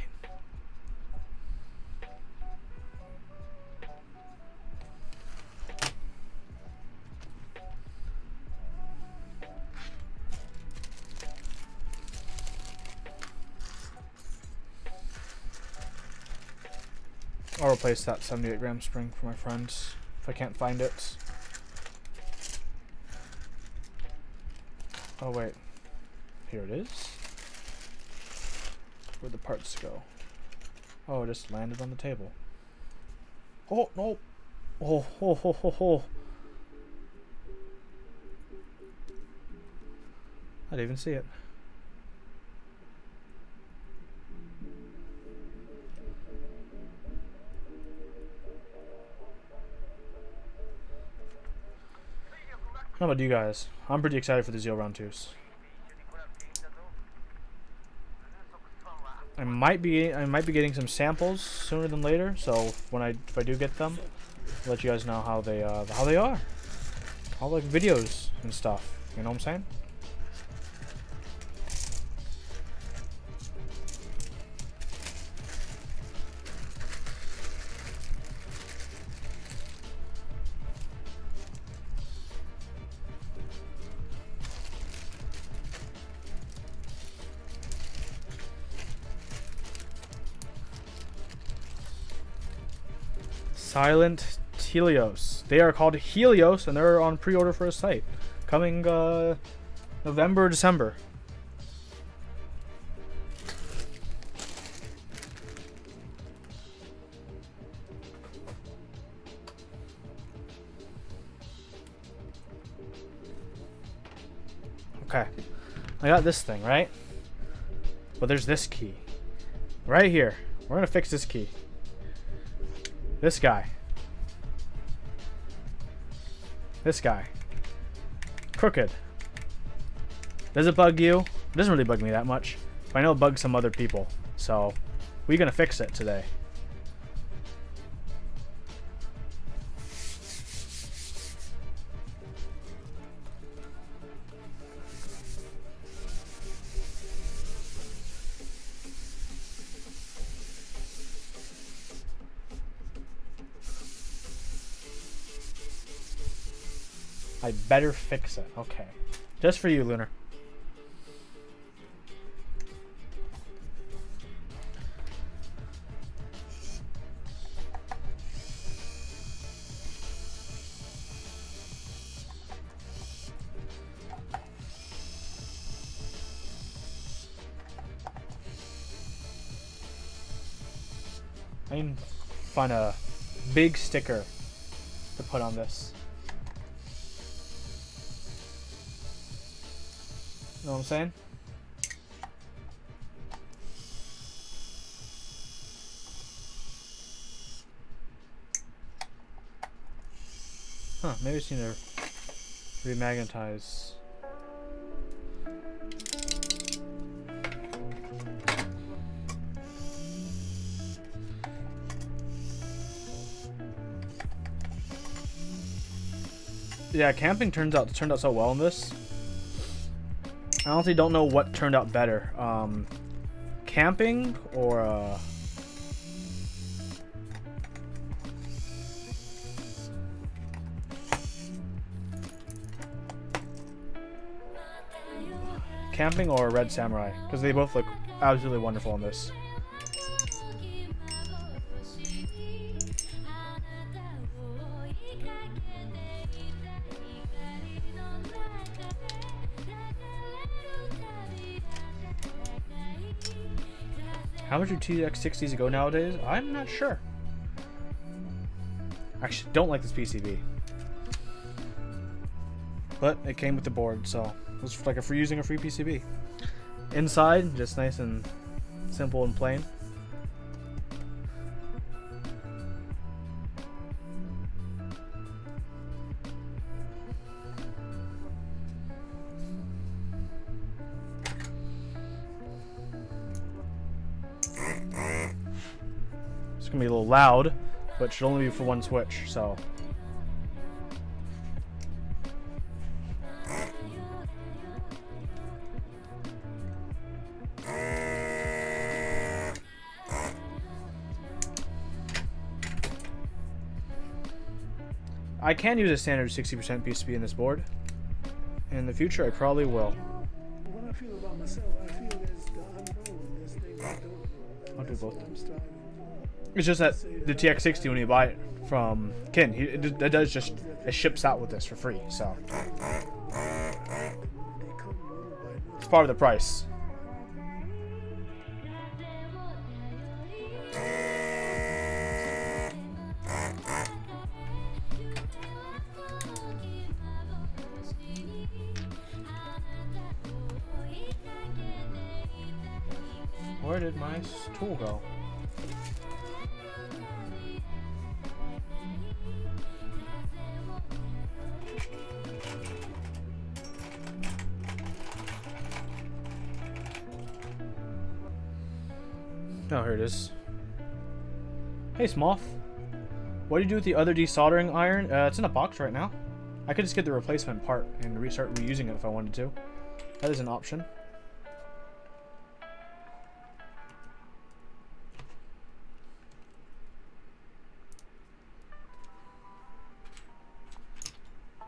I'll replace that 78-gram spring for my friends if I can't find it. Oh wait, here it is. Where'd the parts go? Oh, it just landed on the table. Oh no! Oh ho ho ho ho! I didn't even see it. How about you guys? I'm pretty excited for the Zeal round 2s. I might be getting some samples sooner than later, so if I do get them, I'll let you guys know how they are. All like videos and stuff. You know what I'm saying? Silent Telios. They are called Helios, and they're on pre-order for a site. Coming November, December. Okay. I got this thing, right? But there's this key. Right here. We're gonna fix this key. This guy. This guy. Crooked. Does it bug you? It doesn't really bug me that much. But I know it bugs some other people. So, we're gonna fix it today. I better fix it. Okay. Just for you, Lunar. I can find a big sticker to put on this. You know what I'm saying? Huh, maybe I just need to remagnetize. Yeah, camping turned out so well in this. I honestly don't know what turned out better. Camping or Camping or Red Samurai, because they both look absolutely wonderful in this. How much do TX60s go nowadays? I'm not sure. Actually, don't like this PCB. But it came with the board, so it was like using a free PCB. Inside, just nice and simple and plain. It's gonna be a little loud, but should only be for one switch, so. I can use a standard 60% PCB in this board. In the future, I probably will. What I feel about myself, I feel there's the unknown, there's things I don't know. I'll do both. I'm striving for. It's just that the TX60, when you buy it from Kin, it does just, it ships out with this for free, so. It's part of the price. Where did my tool go? Oh, here it is. Hey, Smoth. What do you do with the other desoldering iron? It's in a box right now. I could just get the replacement part and restart reusing it if I wanted to. That is an option.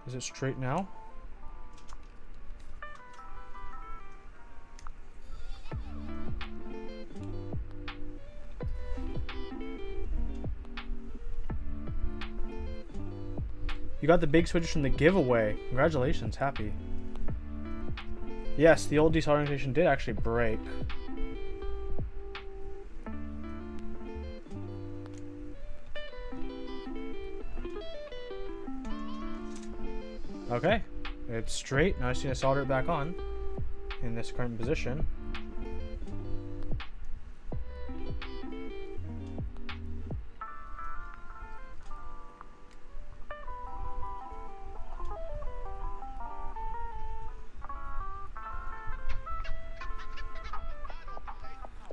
Is it straight now? You got the big switches from the giveaway. Congratulations, happy. Yes, the old desoldering station did actually break. Okay, it's straight. Now I just need to solder it back on in this current position.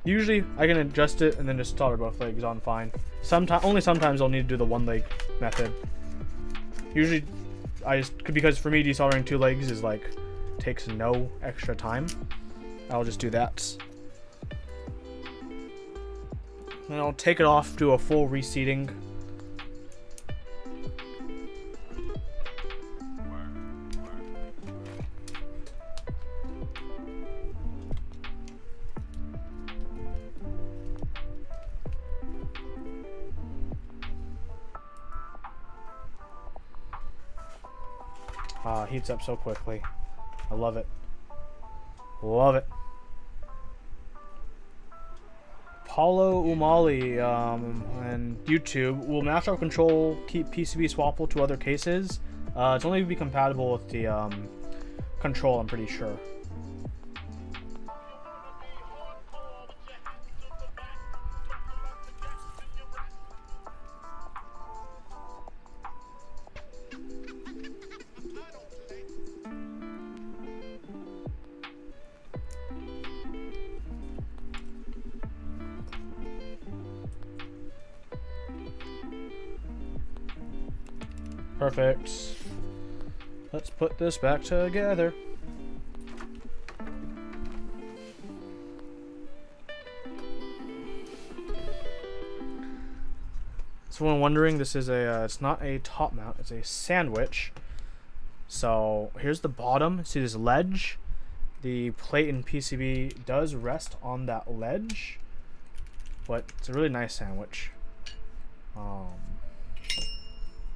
Usually I can adjust it and then just solder both legs on fine. Only sometimes I'll need to do the one leg method. Usually because for me desoldering 2 legs is like takes no extra time. I'll just do that. Then I'll take it off, do a full reseating. Heats up so quickly. I love it. Love it. Paulo Umali and YouTube, will Master Control keep PCB swappable to other cases? It's only be compatible with the control, I'm pretty sure. Perfect. Let's put this back together. Someone wondering, this is a, it's not a top mount, it's a sandwich. So here's the bottom. See this ledge? The plate in PCB does rest on that ledge, but it's a really nice sandwich.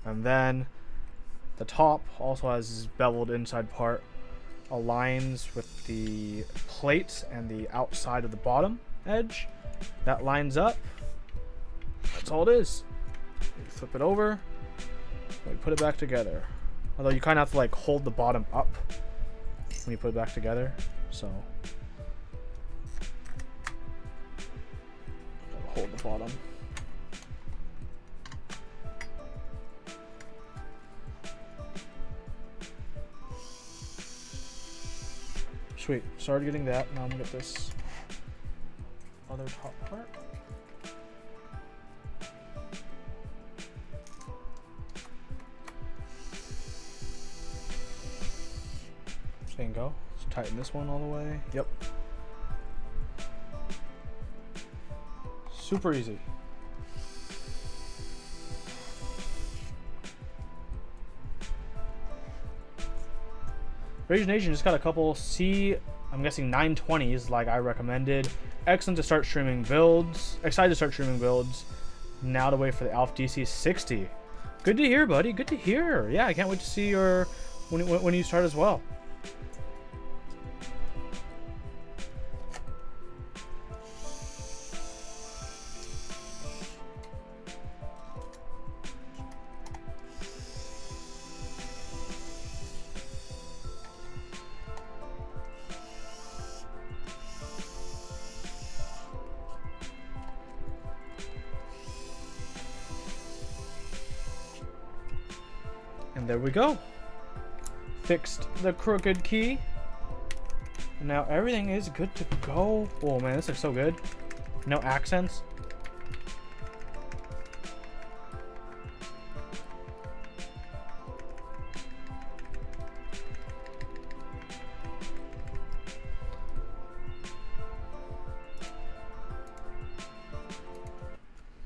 And then the top also has this beveled inside part, aligns with the plate and the outside of the bottom edge. That lines up. That's all it is. You flip it over, we put it back together. Although you kind of have to like hold the bottom up when you put it back together. So hold the bottom. Sweet, started getting that. Now I'm gonna get this other top part. There you go. Let's tighten this one all the way. Yep. Super easy. Rage Nation just got a couple I'm guessing 920s like I recommended. Excellent to start streaming builds. Excited to start streaming builds. Now to wait for the Alpha DC60. Good to hear, buddy. Good to hear. Yeah, I can't wait to see your when you start as well. And there we go. Fixed the crooked key. And now everything is good to go. Oh man, this looks so good. No accents.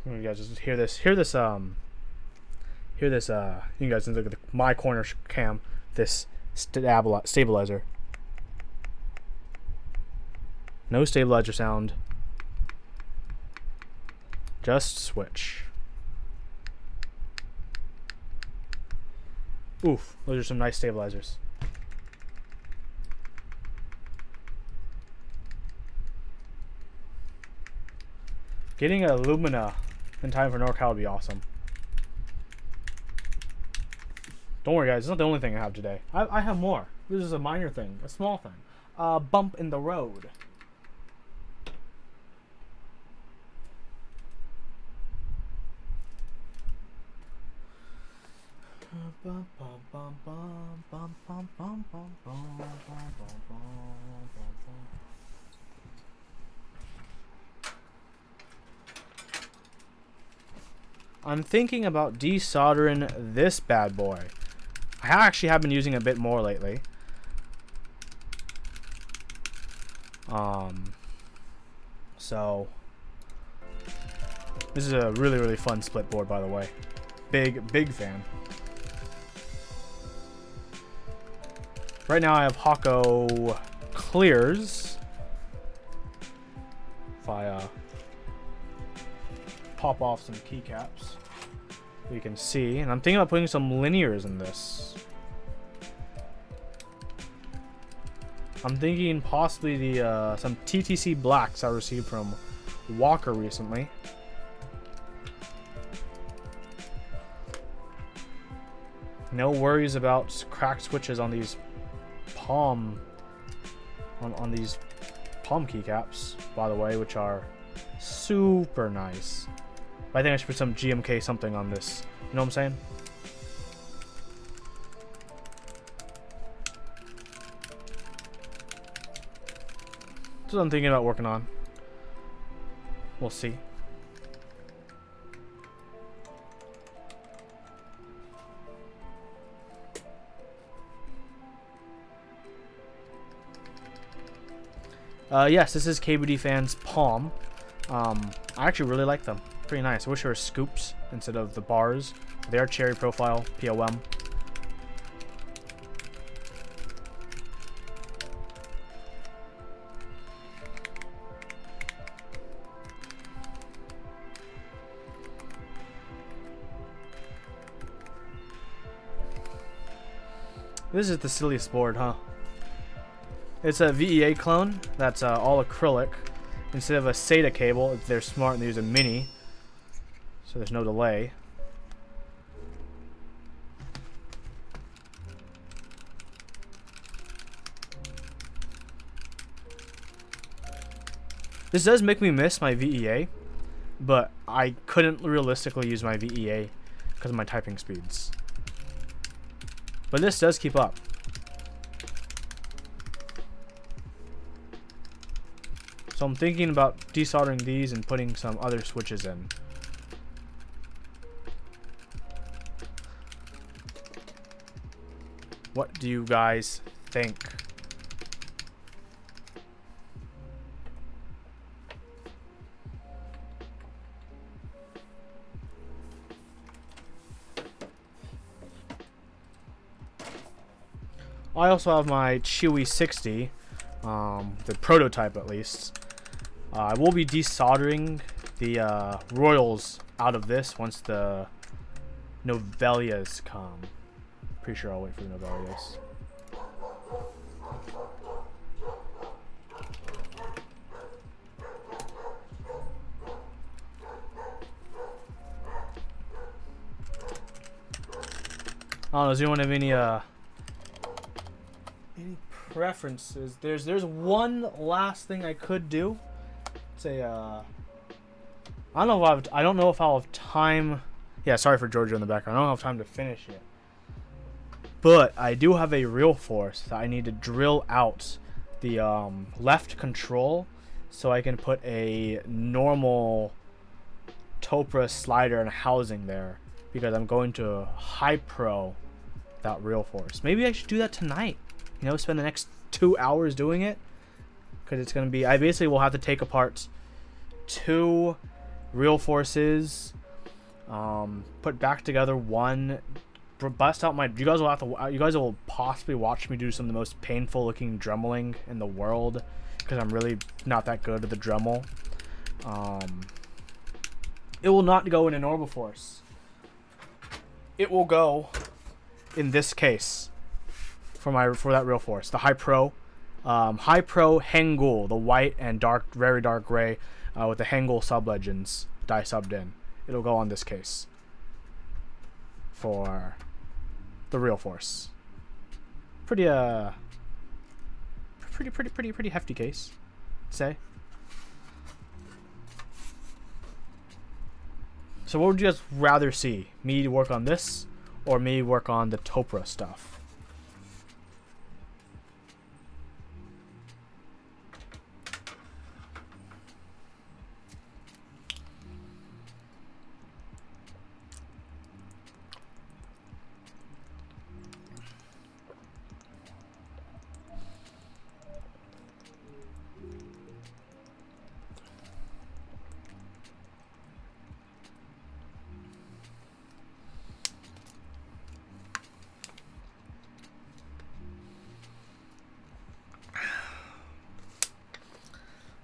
You guys just hear this. Hear this. You guys can look at my corner cam. This stabilizer. No stabilizer sound. Just switch. Oof, those are some nice stabilizers. Getting a Lumina in time for NorCal would be awesome. Don't worry, guys. It's not the only thing I have today. I have more. This is a minor thing. A small thing. Bump in the road. I'm thinking about desoldering this bad boy. I actually have been using it a bit more lately. So this is a really fun split board, by the way. Big fan. Right now I have Hako clears. If I pop off some keycaps, you can see, and I'm thinking about putting some linears in this. I'm thinking possibly the some TTC blacks I received from Walker recently. No worries about cracked switches on these palm on these palm keycaps, by the way, which are super nice. But I think I should put some GMK something on this. You know what I'm saying? That's what I'm thinking about working on. We'll see. Yes, this is KBD Fan's palm. I actually really like them. Pretty nice. I wish there were scoops instead of the bars. They are cherry profile, POM. This is the silliest board, huh? It's a VEA clone that's all acrylic. Instead of a SATA cable, if they're smart and they use a mini, so there's no delay. This does make me miss my VEA, but I couldn't realistically use my VEA because of my typing speeds. But this does keep up. So I'm thinking about desoldering these and putting some other switches in. What do you guys think? I also have my Chewy 60, the prototype at least. I will be desoldering the Royals out of this once the Novelias come. Pretty sure I'll wait for the Novelias. I don't know, does anyone have any preferences? There's one last thing I could do. Say I don't know if I'll have time. Yeah, sorry for Georgia in the background. I don't have time to finish it. But I do have a real force that I need to drill out the left control so I can put a normal Topra slider and housing there, because I'm going to high pro that real force. Maybe I should do that tonight. You know, spend the next 2 hours doing it, because it's going to be, I basically will have to take apart 2 real forces, put back together one, bust out my, you guys will possibly watch me do some of the most painful looking dremeling in the world, because I'm really not that good at the Dremel. It will not go in a normal force. It will go in this case for that real force. The High Pro Hangul, the white and dark, very dark gray, with the Hangul sub legends die subbed in. It'll go on this case for the real force. Pretty hefty case, I'd say. So what would you guys rather see? Me work on this or me work on the Topra stuff?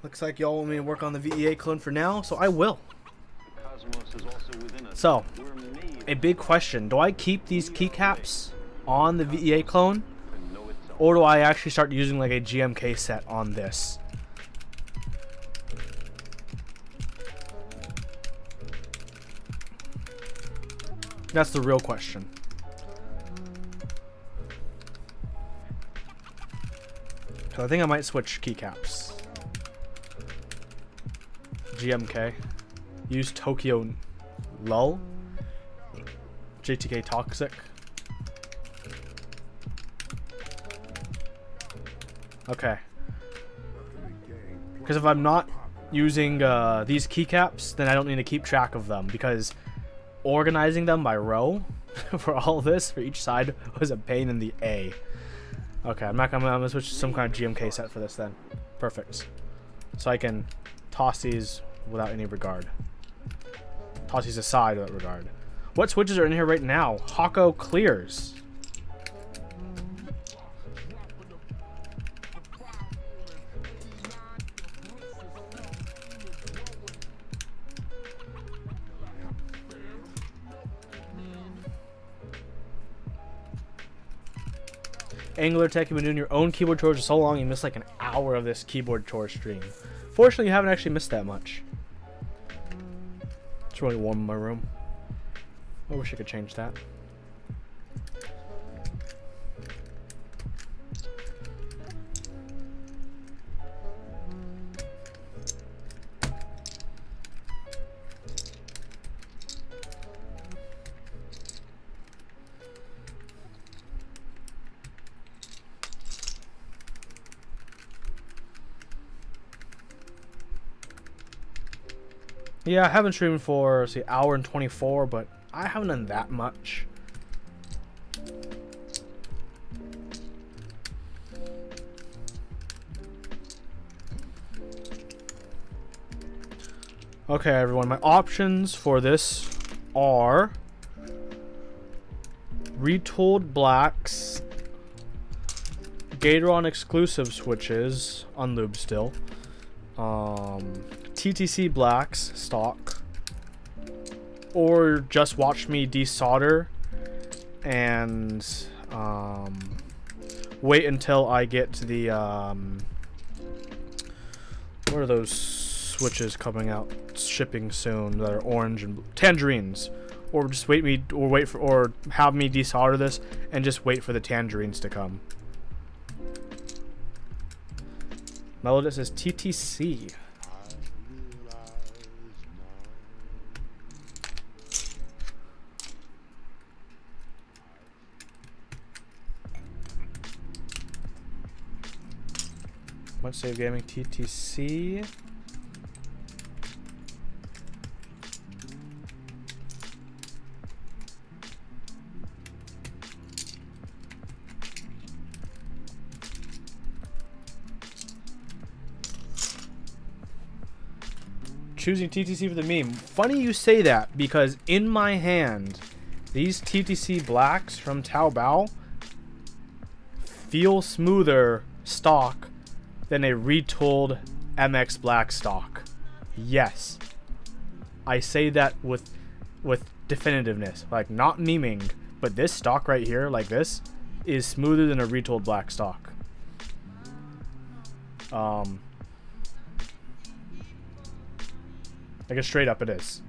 Looks like y'all want me to work on the VEA clone for now, so I will. So, a big question. Do I keep these keycaps on the VEA clone? Or do I actually start using like a GMK set on this? That's the real question. So I think I might switch keycaps. GMK. Use Tokyo Lull. JTK Toxic. Okay. Because if I'm not using these keycaps, then I don't need to keep track of them, because organizing them by row for all this, for each side, was a pain in the A. Okay, I'm gonna switch to some kind of GMK set for this then. Perfect. So I can toss these without any regard. Toss these aside without regard. What switches are in here right now? Hako clears. Angular Tech, you've been doing your own keyboard chores for so long, you missed like an hour of this keyboard chore stream. Fortunately, you haven't actually missed that much. It's really warm in my room. I wish I could change that. Yeah, I haven't streamed for, say, hour and 24, but I haven't done that much. Okay, everyone, my options for this are retooled blacks, Gatoron exclusive switches, unlubed still, TTC blacks stock, or just watch me desolder and wait until I get to the what are those switches coming out shipping soon that are orange and tangerines, or just have me desolder this and just wait for the tangerines to come. Melodis says TTC. Let's save gaming TTC. Choosing TTC for the meme. Funny you say that, because in my hand, these TTC blacks from Taobao feel smoother stock than a retooled MX black stock. Yes, I say that with definitiveness, like not memeing, but this stock right here, like this, is smoother than a retooled black stock. Like, straight up it is.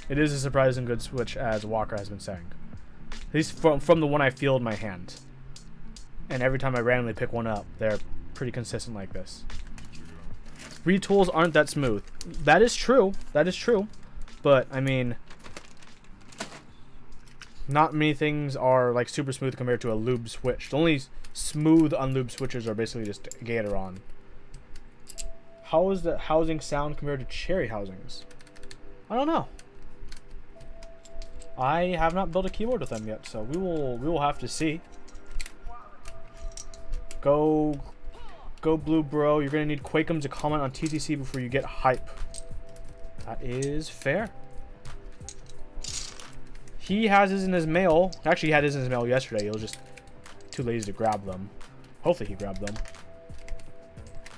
It is a surprising good switch, as Walker has been saying. At least from the one I feel in my hand. And every time I randomly pick one up, they're pretty consistent like this. Retools aren't that smooth. That is true. That is true. But, I mean, not many things are like super smooth compared to a lube switch. The only smooth unlubed switches are basically just Gatoron. How is the housing sound compared to cherry housings? I don't know. I have not built a keyboard with them yet, so we will have to see. Go blue, bro. You're gonna need Quakem to comment on TTC before you get hype. That is fair. He has his in his mail. Actually, he had his in his mail yesterday. He was just too lazy to grab them. Hopefully he grabbed them.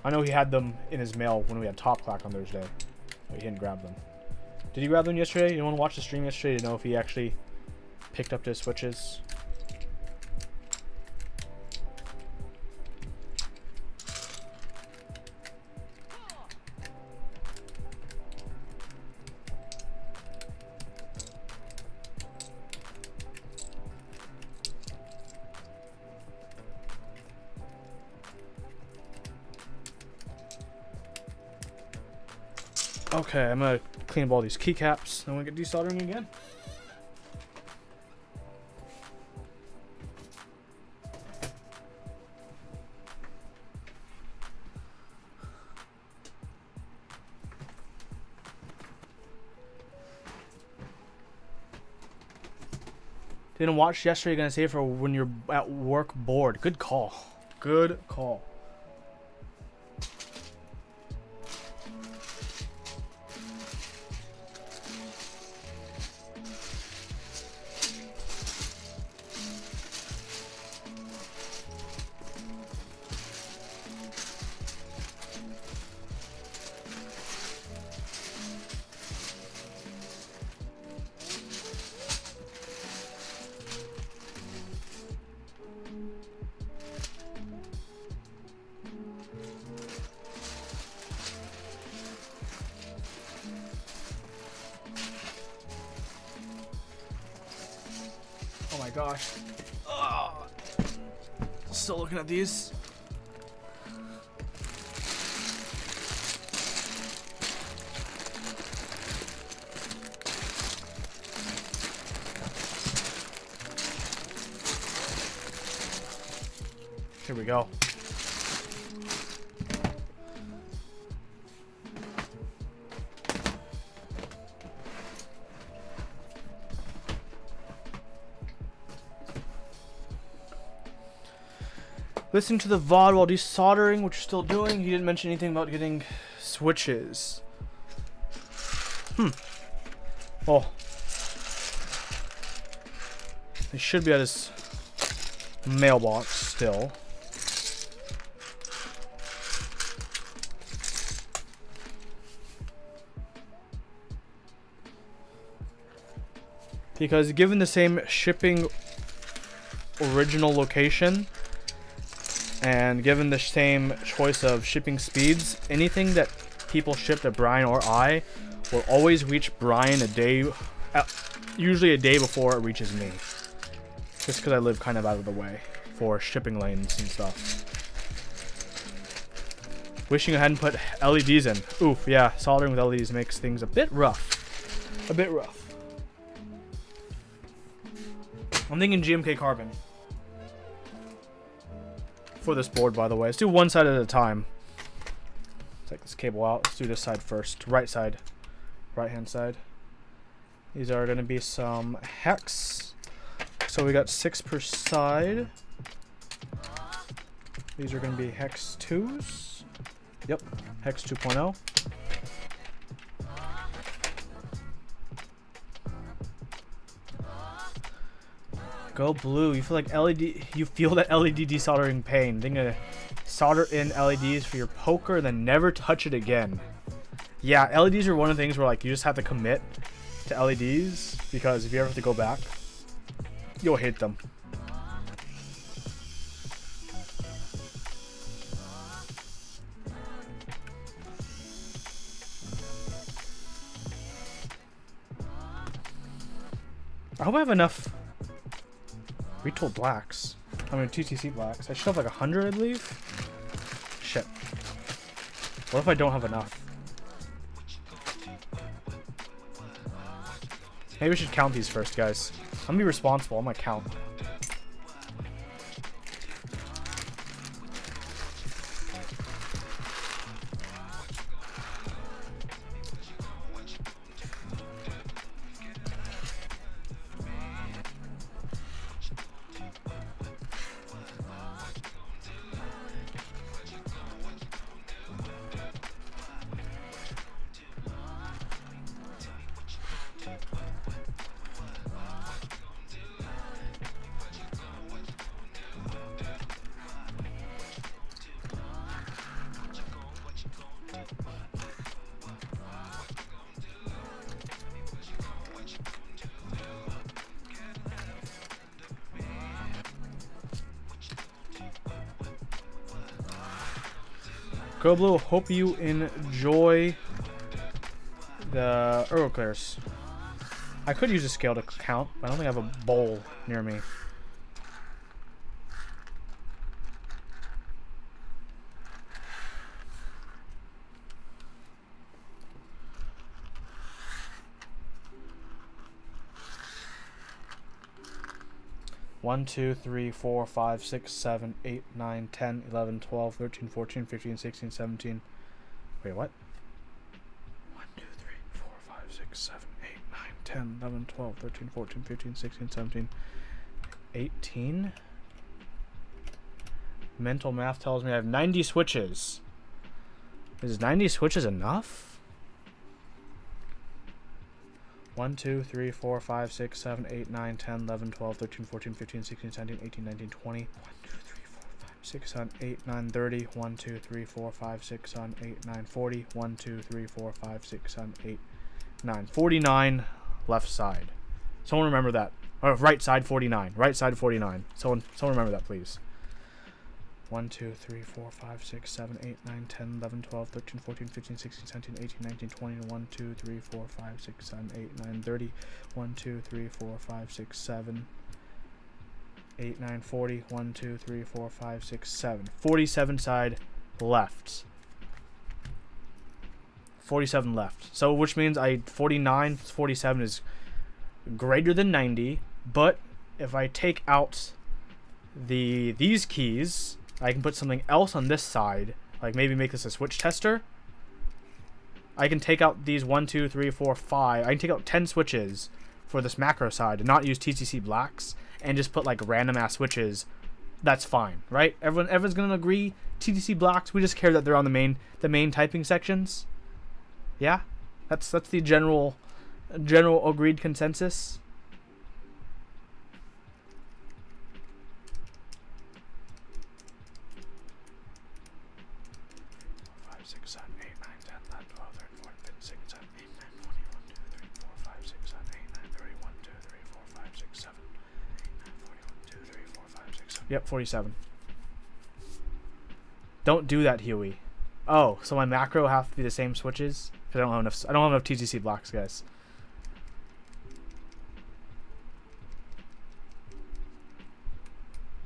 I know he had them in his mail when we had Top Clack on Thursday, but he didn't grab them. Did he grab them yesterday? You want to watch the stream yesterday to know if he actually picked up his switches? Okay, I'm gonna clean up all these keycaps. Then we get desoldering again. Didn't watch yesterday. Gonna save for when you're at work bored. Good call. Good call. Oh my gosh. Oh. Still looking at these. Here we go. Listen to the VOD while desoldering, which you're still doing. He didn't mention anything about getting switches. Oh. They should be at his mailbox still. Because given the same shipping original location, and given the same choice of shipping speeds, anything that people ship to Brian or I will always reach Brian usually a day before it reaches me. Just because I live kind of out of the way for shipping lanes and stuff. Wishing I hadn't put LEDs in. Oof, yeah, soldering with LEDs makes things a bit rough. A bit rough. I'm thinking GMK carbon. For this board, by the way. Let's do one side at a time. Take this cable out. Let's do this side first. Right side. Right hand side. These are going to be some hex. So we got 6 per side. These are going to be hex 2s. Yep. Hex 2.0. Go blue. You feel like you feel that LED desoldering pain. Then gonna solder in LEDs for your poker, then never touch it again. Yeah, LEDs are one of the things where like you just have to commit to LEDs because if you ever have to go back, you'll hate them. I hope I have enough retooled blacks. I mean, TTC blacks. I should have like 100, I believe. Shit. What if I don't have enough? Maybe we should count these first, guys. I'm gonna be responsible. I'm gonna count. Go Blue, hope you enjoy the Earl Clears. I could use a scale to count, but I don't think I have a bowl near me. One, 2, 3, 4, 5, 6, 7, 8, 9, 10, 11, 12, 13, 14, 15, 16, 17. Wait, what? 1, 2, 3, 4, 5, 6, 7, 8, 9, 10, 11, 12, 13, 14, 15, 16, 17, 18. Mental math tells me I have 90 switches. Is 90 switches enough? 1, 2, 3, 4, 5, 6, 7, 8, 9, 10, 11, 12, 13, 14, 15, 16, 17, 18, 19, 20. 1, 2, 3, 4, 5, 6, 7, 8, 9, 30. 1, 2, 3, 4, 5, 6, 7, 8, 9, 40. 1, 2, 3, 4, 5, 6, 7, 8, 9. 49 left side. Someone remember that. Or right side 49. Right side 49. Someone remember that, please. 1, 2, 3, 4, 5, 6, 7, 8, 9, 10, 11, 12, 13, 14, 15, 16, 17, 18, 19, 20. 1, 2, 3, 4, 5, 6, 7, 8, 9, 30. 1, 2, 3, 4, 5, 6, 7, 8, 9, 40. 1, 2, 3, 4, 5, 6, 7. 47 side left. 47 left. So which means 49 plus 47 is greater than 90. But if I take out these keys, I can put something else on this side, like maybe make this a switch tester. I can take out these 1, 2, 3, 4, 5. I can take out 10 switches for this macro side and not use TCC blacks and just put like random ass switches. That's fine, right? Everyone's gonna agree. TCC blacks. We just care that they're on the main typing sections. Yeah, that's the general agreed consensus. 6, 7, 8, 9, 10, 11, 12, 13, 14, 15, 16, 17, 18, 19, 20, 1, 2, 3, 4, 5, 6, 7, 8, 9, 30, 1, 2, 3, 4, 5, 6, 7, 8, 9, 40, 1, 2, 3, 4, 5, 6, 7. Yep, 47. Don't do that, Huey. Oh, so my macro have to be the same switches? Because I don't have enough TCC blocks, guys.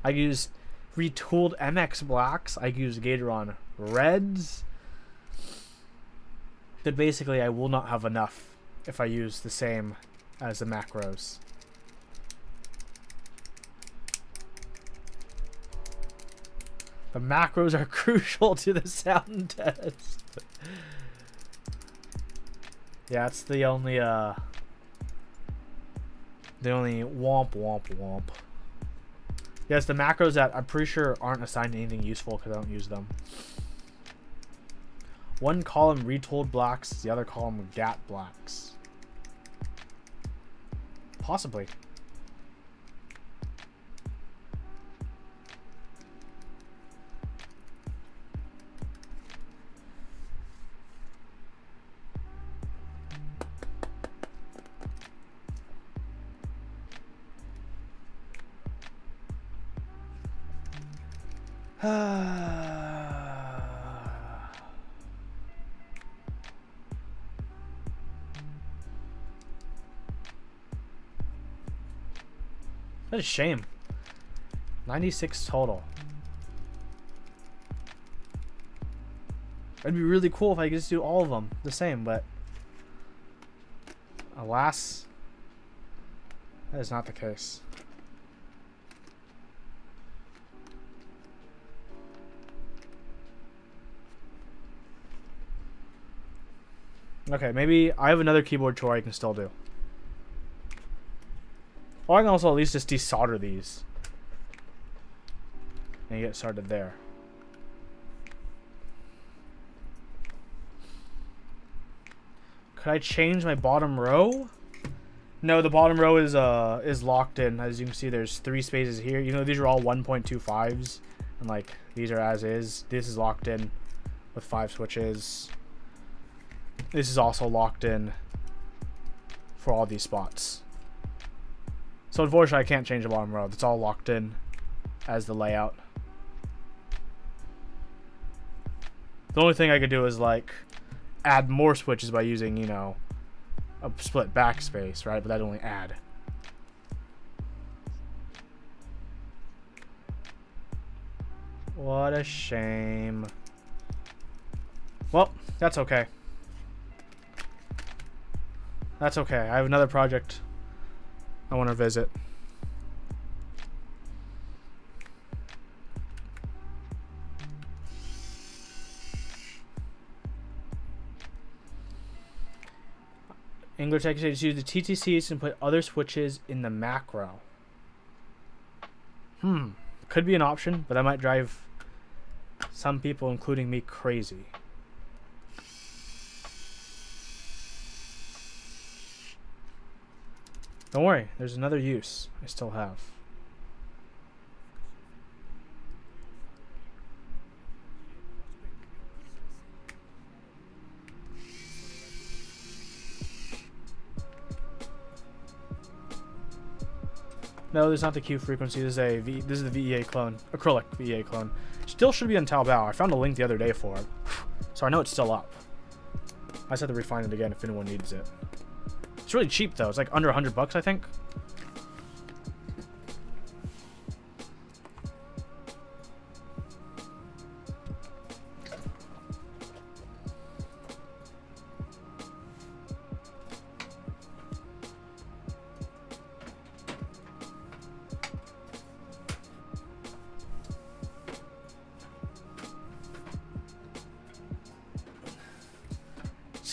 I use retooled MX blacks. I use Gatoron reds. But basically, I will not have enough if I use the same as the macros. The macros are crucial to the sound test. Yeah, it's the only womp womp womp. Yes, the macros that I'm pretty sure aren't assigned to anything useful because I don't use them. One column retooled blacks, the other column GAT blacks. Possibly. What a shame. 96 total. It'd be really cool if I could just do all of them the same, but alas, that is not the case. Okay, maybe I have another keyboard chore I can still do. Or I can also at least just desolder these. And get started there. Could I change my bottom row? No, the bottom row is locked in. As you can see, there's 3 spaces here. You know, these are all 1.25s. And like, these are as is. This is locked in with 5 switches. This is also locked in for all these spots. So unfortunately, I can't change the bottom row. It's all locked in as the layout. The only thing I could do is like add more switches by using, you know, a split backspace, right? But that'd only add. What a shame. Well, that's okay. That's okay. I have another project I want to visit. Angular Tech says use the TTCs and put other switches in the macro. Could be an option, but that might drive some people, including me, crazy. Don't worry, there's another use I still have. No, this is not the Q frequency. This is the VEA clone, acrylic VEA clone. Still should be on Taobao. I found a link the other day for it, so I know it's still up. I just have to refine it again if anyone needs it. It's really cheap though. It's like under $100, I think.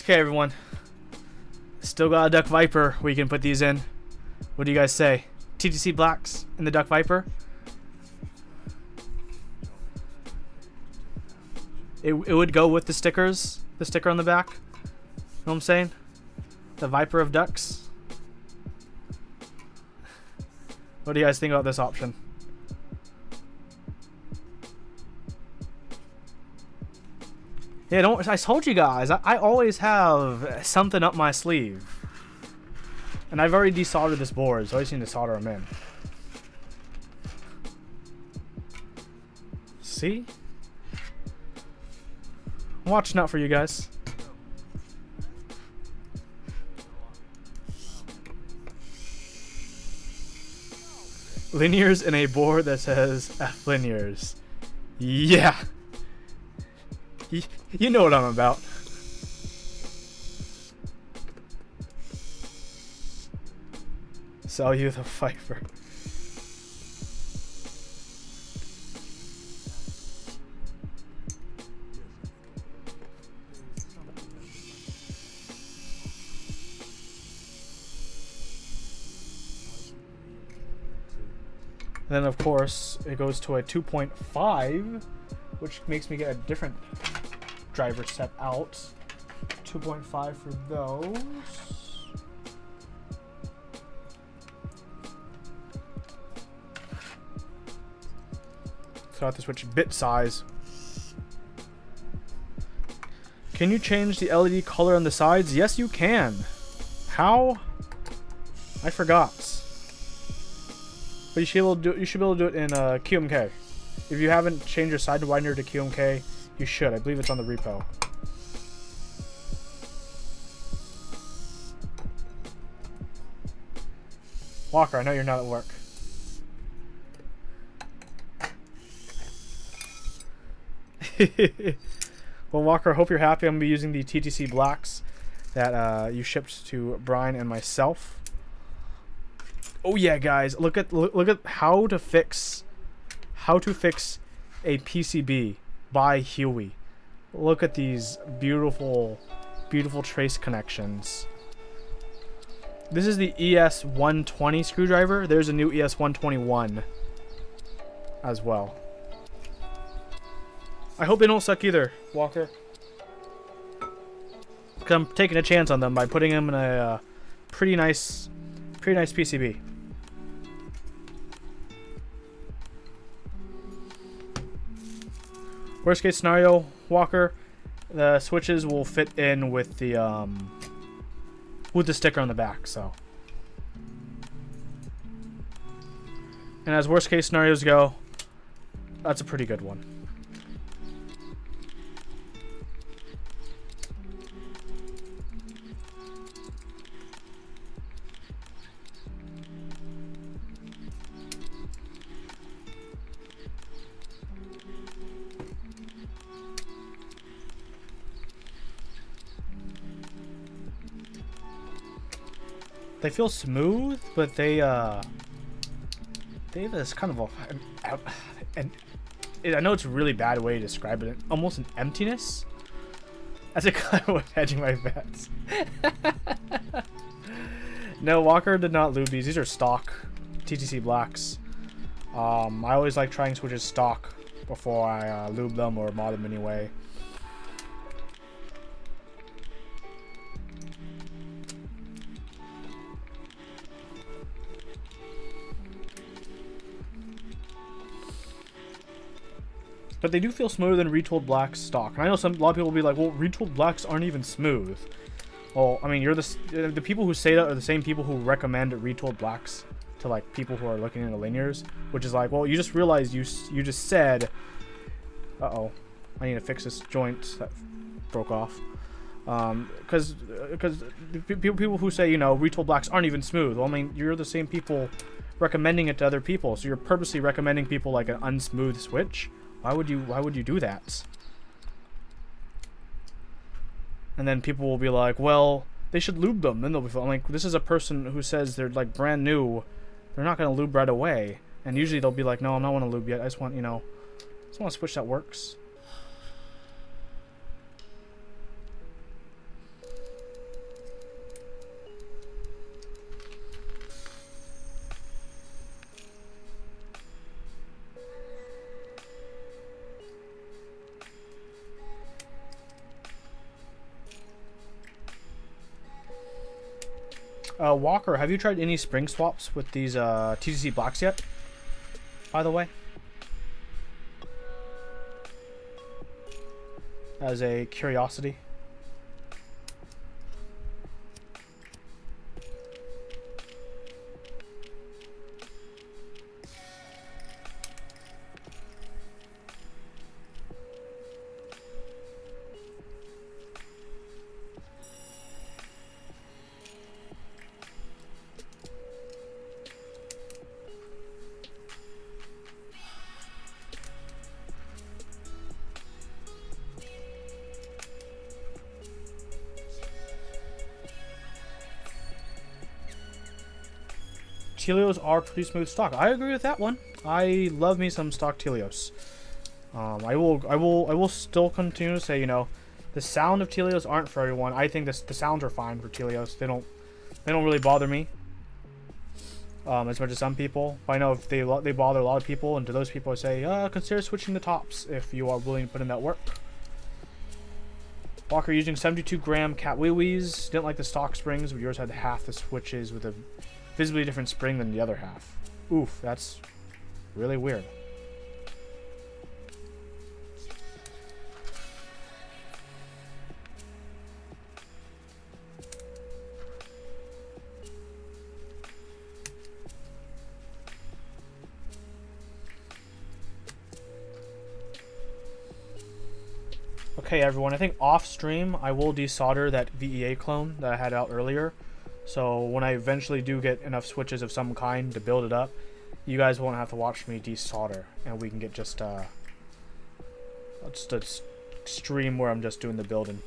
Okay, everyone. Still got a Duck Viper we can put these in. What do you guys say? TTC blacks in the Duck Viper? It would go with the stickers. The sticker on the back. You know what I'm saying? The Viper of Ducks. What do you guys think about this option? Yeah, I told you guys, I always have something up my sleeve. And I've already desoldered this board, so I just need to solder them in. See? I'm watching out for you guys. Linears in a board that says F linears. Yeah. You know what I'm about. Sell you the Viper. And then of course it goes to a 2.5, which makes me get a different driver set out. 2.5 for those. So I have to switch bit size. Can you change the LED color on the sides? Yes, you can. How? I forgot. But you should be able to do it in QMK. If you haven't changed your side winder to QMK, you should. I believe it's on the repo. Walker, I know you're not at work. Well, Walker, I hope you're happy. I'm going to be using the TTC blacks that you shipped to Brian and myself. Oh yeah, guys, look at how to fix a PCB by Huey. Look at these beautiful trace connections. This is the ES120 screwdriver. There's a new ES121 as well. I hope they don't suck either, Walker. 'Cause I'm taking a chance on them by putting them in a pretty nice PCB. Worst case scenario, Walker, the switches will fit in with the sticker on the back. So, and as worst case scenarios go, that's a pretty good one. They feel smooth, but they have this kind of I know it's a really bad way to describe it, almost an emptiness. That's a kind of hedging my bets. No, Walker did not lube these. These are stock TTC blacks. I always like trying switches stock before I lube them or mod them anyway. But they do feel smoother than retooled blacks stock. And I know a lot of people will be like, well, retooled blacks aren't even smooth. Well, I mean, the people who say that are the same people who recommend retooled blacks to like people who are looking into linears, which is like, well, you just realized you just said, uh-oh, I need to fix this joint that broke off. Because people who say, you know, retooled blacks aren't even smooth. Well, I mean, you're the same people recommending it to other people, so you're purposely recommending people like an unsmooth switch. Why would you do that? And then people will be like, well, they should lube them, then they'll be fine. I'm like, this is a person who says they're like brand new. They're not gonna lube right away. And usually they'll be like, no, I'm not want to lube yet. I just want, you know, just want a switch that works. Walker, have you tried any spring swaps with these TTC blocks yet? By the way, as a curiosity. Telios are pretty smooth stock. I agree with that one. I love me some stock Telios. I will still continue to say, you know, the sound of Telios aren't for everyone. I think the sounds are fine for Telios. They don't really bother me as much as some people. But I know if they bother a lot of people, and to those people I say, consider switching the tops if you are willing to put in that work. Walker using 72-gram cat wee wees. Didn't like the stock springs, but yours had half the switches with a visibly different spring than the other half. Oof, that's really weird. Okay, everyone, I think off stream I will desolder that VEA clone that I had out earlier. So when I eventually do get enough switches of some kind to build it up, you guys won't have to watch me desolder, and we can get just a stream where I'm just doing the building.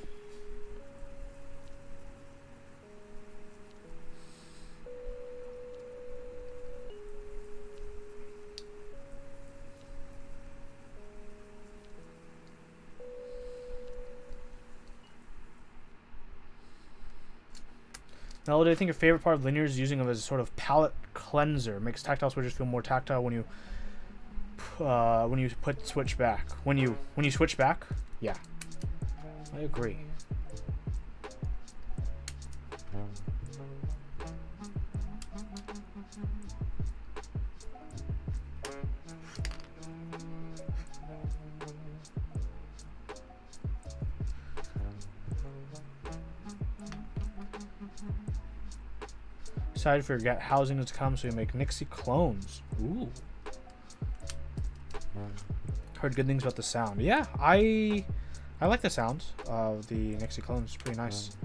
Melody, I think your favorite part of linear is using them as a sort of palette cleanser. Makes tactile switches feel more tactile when you put switch back. When you switch back, yeah, I agree. Excited for your housing to come, so you make Nixie clones. Ooh. Heard good things about the sound. Yeah, I like the sounds of the Nixie clones. It's pretty nice.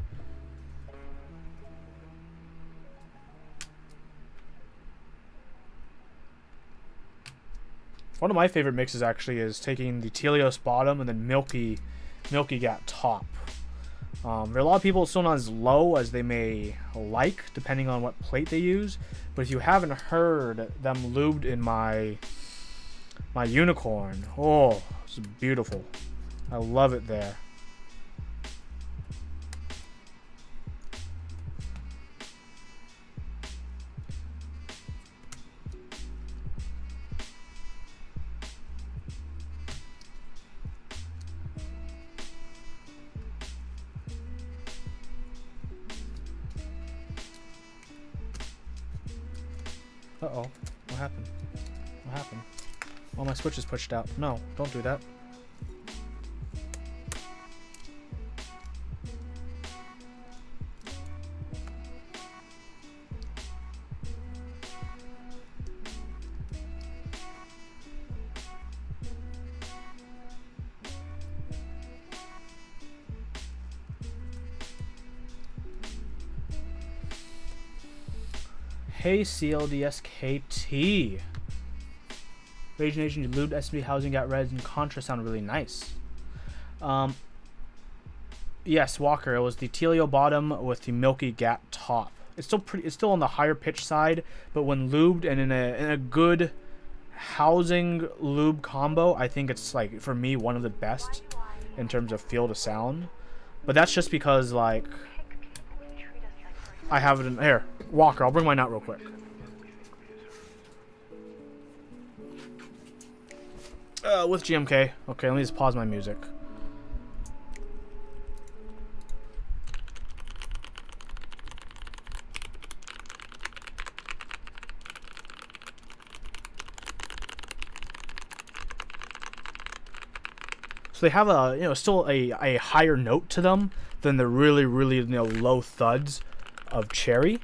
One of my favorite mixes actually is taking the Telios bottom and then Milky Gat top. There are a lot of people still not as low as they may like, depending on what plate they use. But if you haven't heard them lubed in my unicorn, oh, it's beautiful. I love it there. Uh-oh. What happened? What happened? Oh, my switch is pushed out. No, don't do that. Hey CLDSKT. Rage Nation, you lubed SMB housing, got reds, and Contra sound really nice. Yes, Walker, it was the Telio bottom with the Milky Gat top. It's still on the higher pitch side, but when lubed and in a good housing lube combo, I think it's, like, for me, one of the best in terms of feel to sound. But that's just because, like, I have it in here. Walker, I'll bring mine out real quick. With GMK. Okay, let me just pause my music. So they have a, still a higher note to them than the really, really, low thuds of Cherry.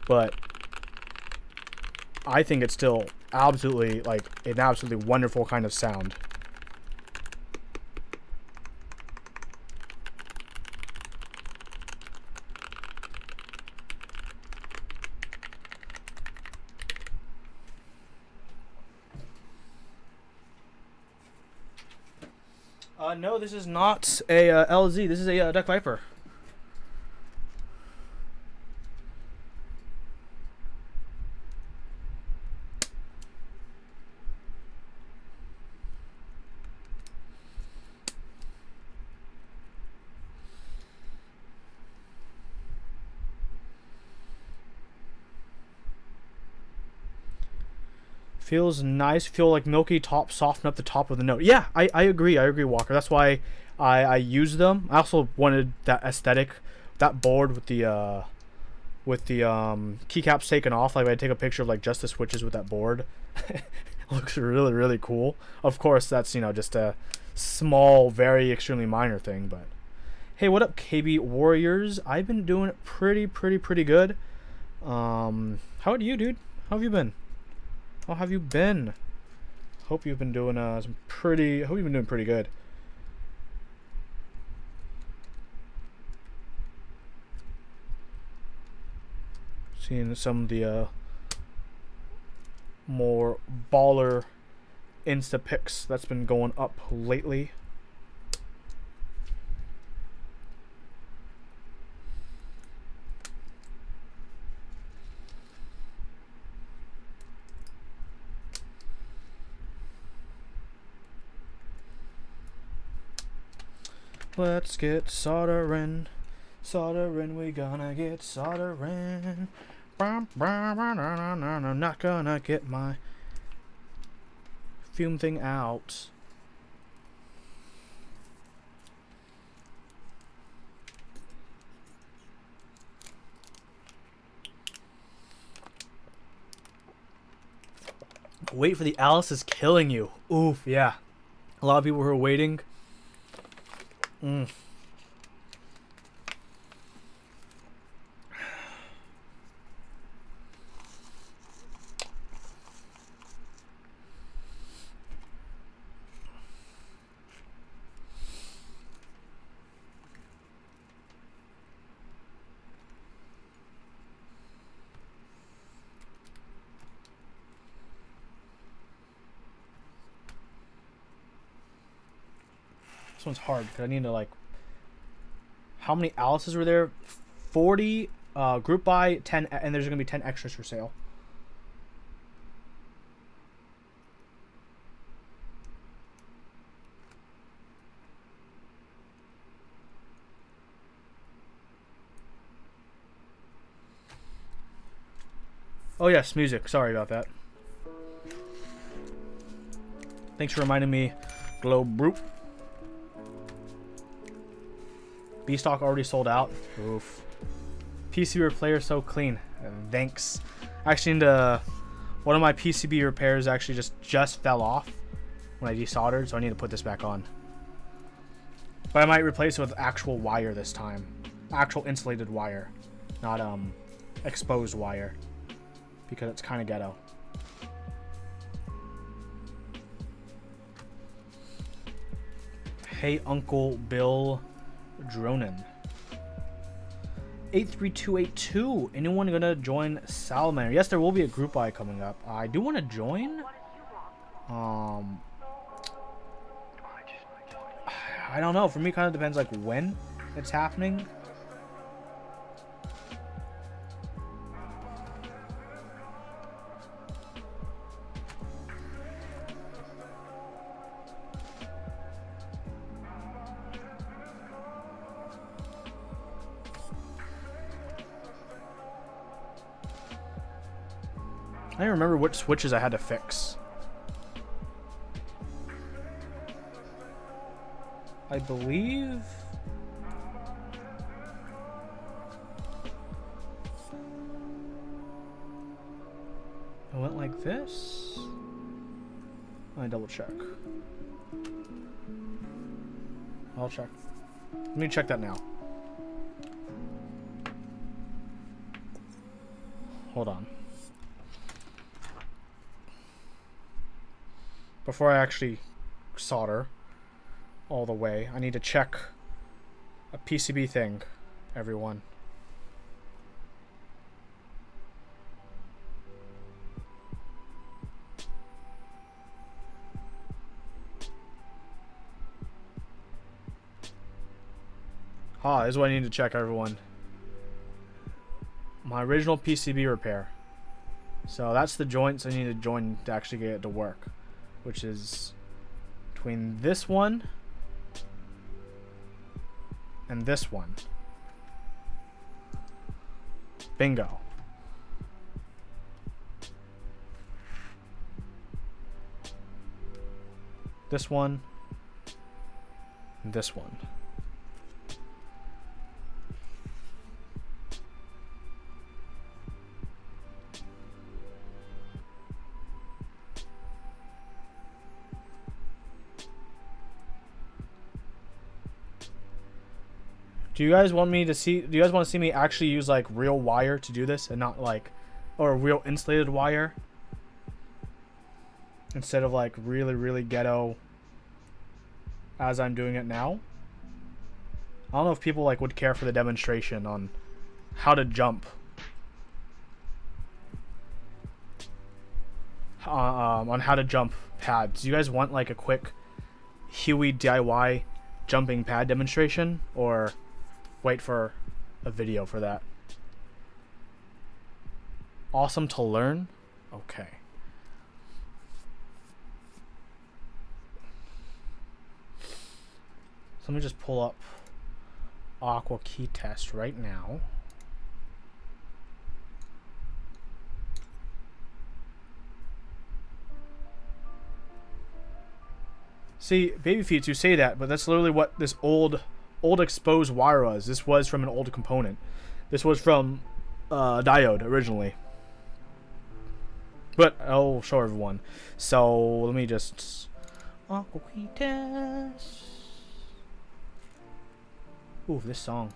But I think it's still absolutely, like, an absolutely wonderful kind of sound. No, this is not a LZ. This is a Duck Viper. Feels nice. Feel like Milky top, soften up the top of the note. Yeah, I agree. I agree, Walker. That's why I use them. I also wanted that aesthetic, that board with the keycaps taken off. Like, I take a picture of, like, just the switches with that board. Looks really, really cool. Of course, that's, just a small, very extremely minor thing. But hey, what up, KB Warriors? I've been doing pretty good. How about you, dude? How have you been? How have you been? Hope you've been doing hope you've been doing pretty good. Seeing some of the more baller Insta pics that's been going up lately. Let's get soldering. Soldering, we gonna get soldering. I'm not gonna get my fume thing out. Wait for the Alice is killing you. Oof, yeah. A lot of people who are waiting. This one's hard because I need to like. How many Alice's were there? 40 group buy, 10, and there's gonna be 10 extras for sale. Oh yes, music. Sorry about that. Thanks for reminding me, Globe Group. B-stock already sold out. Oof. PCB repair so clean. Thanks. Actually, one of my PCB repairs actually just fell off when I desoldered, so I need to put this back on. But I might replace it with actual wire this time. Actual insulated wire, not exposed wire, because it's kind of ghetto. Hey, Uncle Bill Dronin. 83282. Anyone gonna join Salamander? Yes, there will be a group buy coming up. I do want to join. I don't know. For me, kind of depends like when it's happening. I don't remember which switches I had to fix. I believe... I went like this. Let me double check. I'll check. Let me check that now. Hold on. Before I actually solder all the way, I need to check a PCB thing, everyone. This is what I need to check, everyone. My original PCB repair. So that's the joints I need to join to actually get it to work, which is between this one and this one. Bingo. This one and this one. Do you guys want to see me actually use like real wire to do this and not like, or real insulated wire instead of like really ghetto as I'm doing it now? I don't know if people like would care for the demonstration on how to jump on how to jump pads. Do you guys want like a quick Huey DIY jumping pad demonstration, or wait for a video for that? Awesome to learn? Okay. So let me just pull up Aqua Key Test right now. See, baby feet, you say that, but that's literally what this old exposed wire was. This was from an old component. This was from diode originally. But I'll show everyone. So let me just Aqua Key Test. Ooh, this song.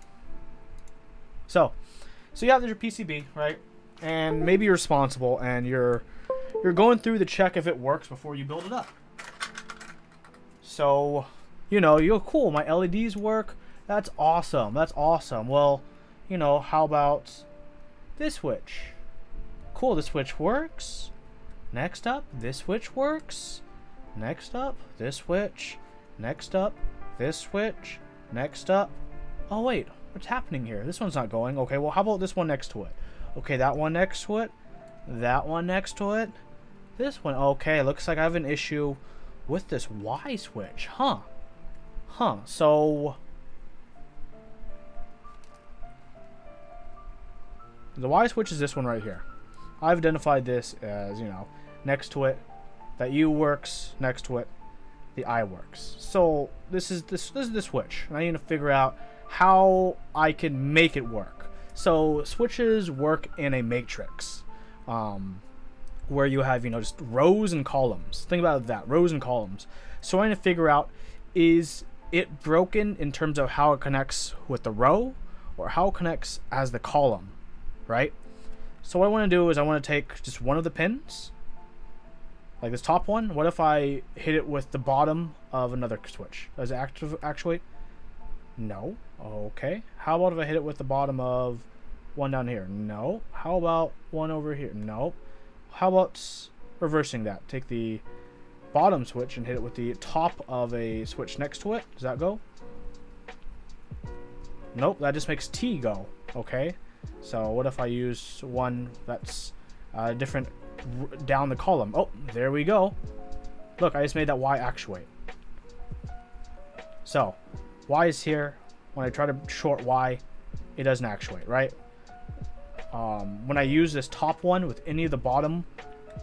So you have your PCB, right? And maybe you're responsible and you're going through to check if it works before you build it up. So, you know, you're cool. My LEDs work. That's awesome. That's awesome. Well, you know, how about this switch? Cool, this switch works. Next up, this switch works. Next up, this switch. Next up, this switch. Next up. Oh, wait. What's happening here? This one's not going. Okay, well, how about this one next to it? Okay, that one next to it. That one next to it. This one. Okay, looks like I have an issue with this Y switch. Huh. So the Y switch is this one right here. I've identified this as, you know, next to it, that U works, next to it, the I works. So this is the switch. And I need to figure out how I can make it work. So switches work in a matrix, where you have, you know, just rows and columns. Think about that, rows and columns. So I need to figure out, is it broken in terms of how it connects with the row, or how it connects as the column, right? So what I want to do is I want to take just one of the pins, like this top one. What if I hit it with the bottom of another switch? Does it actuate? No. Okay. How about if I hit it with the bottom of one down here? No. How about one over here? No. How about reversing that? Take the bottom switch and hit it with the top of a switch next to it. Does that go? Nope, that just makes T go. Okay. So what if I use one that's different down the column? Oh, there we go. Look, I just made that Y actuate. So Y is here. When I try to short Y, it doesn't actuate, right? When I use this top one with any of the bottom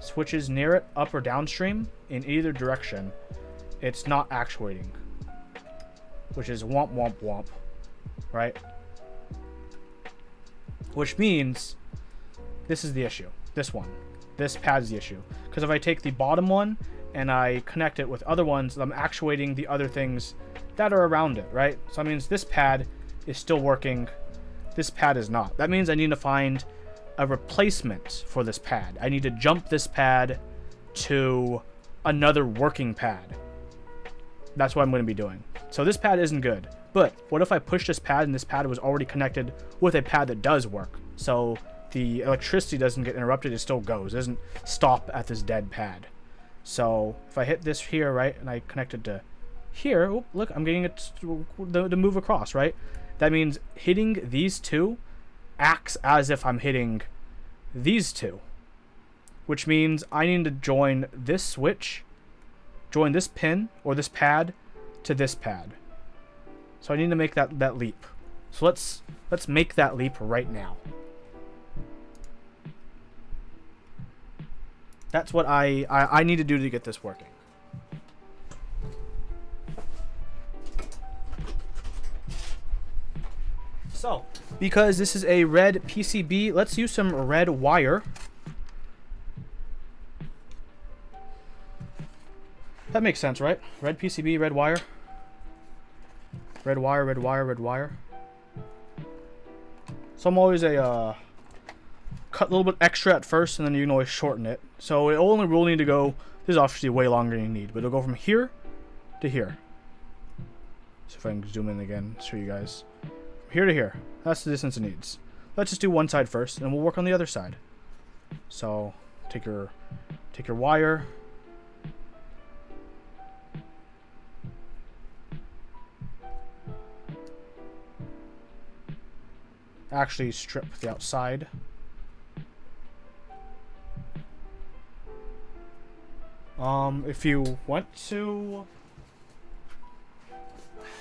switches near it, up or downstream, in either direction, it's not actuating, which is womp womp womp, right? Which means this is the issue. This one, this pad is the issue, because if I take the bottom one and I connect it with other ones, I'm actuating the other things that are around it, right? So that means this pad is still working, this pad is not. That means I need to find a replacement for this pad. I need to jump this pad to another working pad. That's what I'm going to be doing. So this pad isn't good, but what if I push this pad and this pad was already connected with a pad that does work? So the electricity doesn't get interrupted, it still goes. It doesn't stop at this dead pad. So if I hit this here, right, and I connect it to here, oh, look, I'm getting it to move across, right? That means hitting these two acts as if I'm hitting these two, which means I need to join this switch, join this pin or this pad to this pad. So I need to make that leap. So let's make that leap right now. That's what I need to do to get this working. So, because this is a red PCB, let's use some red wire. That makes sense, right? Red PCB, red wire. Red wire, red wire, red wire. So I'm always a cut a little bit extra at first, and then you can always shorten it. So it only will need to go, this is obviously way longer than you need, but it'll go from here to here. So if I can zoom in again, show you guys. Here to here. That's the distance it needs. Let's just do one side first, and we'll work on the other side. So take your wire. Actually strip the outside. If you want to,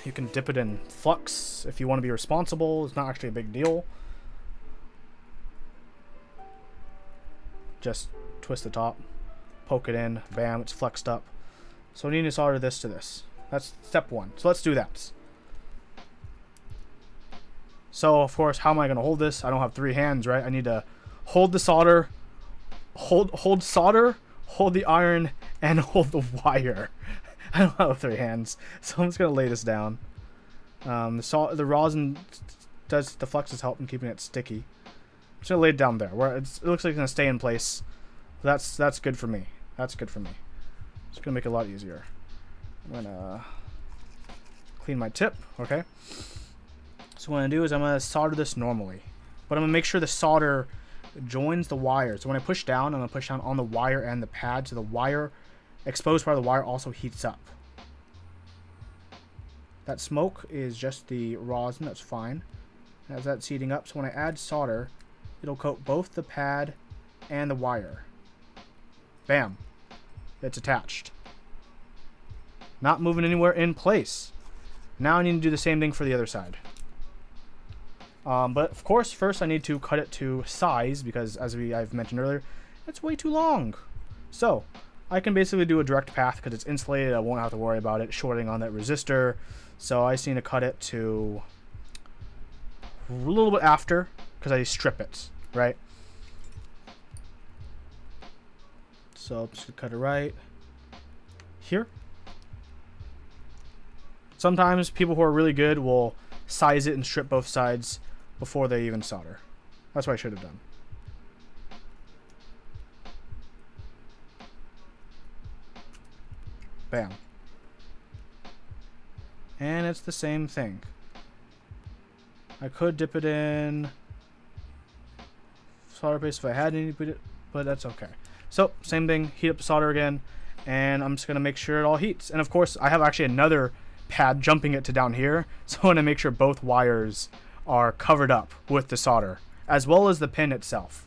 you can dip it in flux if you want to be responsible. It's not actually a big deal. Just twist the top, poke it in, bam, it's flexed up. So we need to solder this to this. That's step one. So let's do that. So of course, how am I going to hold this? I don't have 3 hands, right? I need to hold the solder, hold solder, hold the iron, and hold the wire. I don't have 3 hands, so I'm just going to lay this down. The rosin does the fluxes help in keeping it sticky. I'm just going to lay it down there where it looks like it's going to stay in place. That's good for me. That's good for me. It's going to make it a lot easier. I'm going to clean my tip, okay? So what I'm going to do is I'm going to solder this normally. But I'm going to make sure the solder joins the wire. So when I push down, I'm going to push down on the wire and the pad. So the wire, exposed part of the wire also heats up. That smoke is just the rosin. That's fine. As that's heating up, so when I add solder, it'll coat both the pad and the wire. Bam. It's attached. Not moving anywhere in place. Now I need to do the same thing for the other side. But of course, first I need to cut it to size because, as I've mentioned earlier, it's way too long. So I can basically do a direct path because it's insulated. I won't have to worry about it shorting on that resistor. So I just need to cut it to a little bit after because I strip it, right? So I'm just gonna cut it right here. Sometimes people who are really good will size it and strip both sides before they even solder. That's what I should have done. Bam. And it's the same thing. I could dip it in solder paste if I had any, but that's okay. So same thing, heat up the solder again, and I'm just gonna make sure it all heats. And of course, I have actually another pad jumping it to down here, so I want to make sure both wires are covered up with the solder, as well as the pin itself.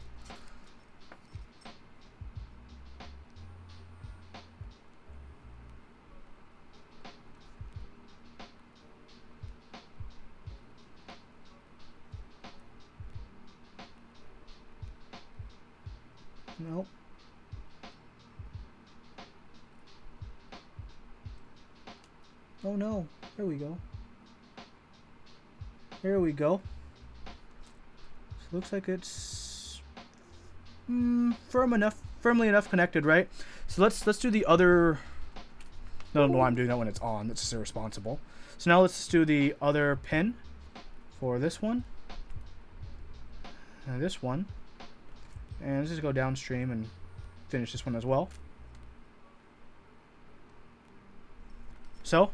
Nope. Oh no, there we go. There we go. So it looks like it's firmly enough connected, right? So let's do the other. I don't know why I'm doing that when it's on. That's just irresponsible. So now let's do the other pin for this one and this one, and let's just go downstream and finish this one as well. So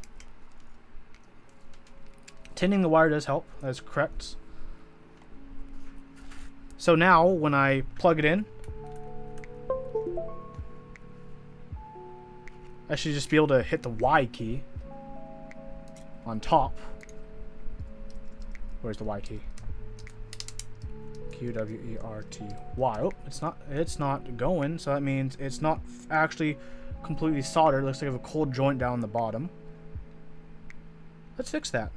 tinning the wire does help. That's correct. So now when I plug it in, I should just be able to hit the Y key on top. Where's the Y key? Q-W-E-R-T-Y. Oh, it's not going, so that means it's not actually completely soldered. It looks like I have a cold joint down the bottom. Let's fix that.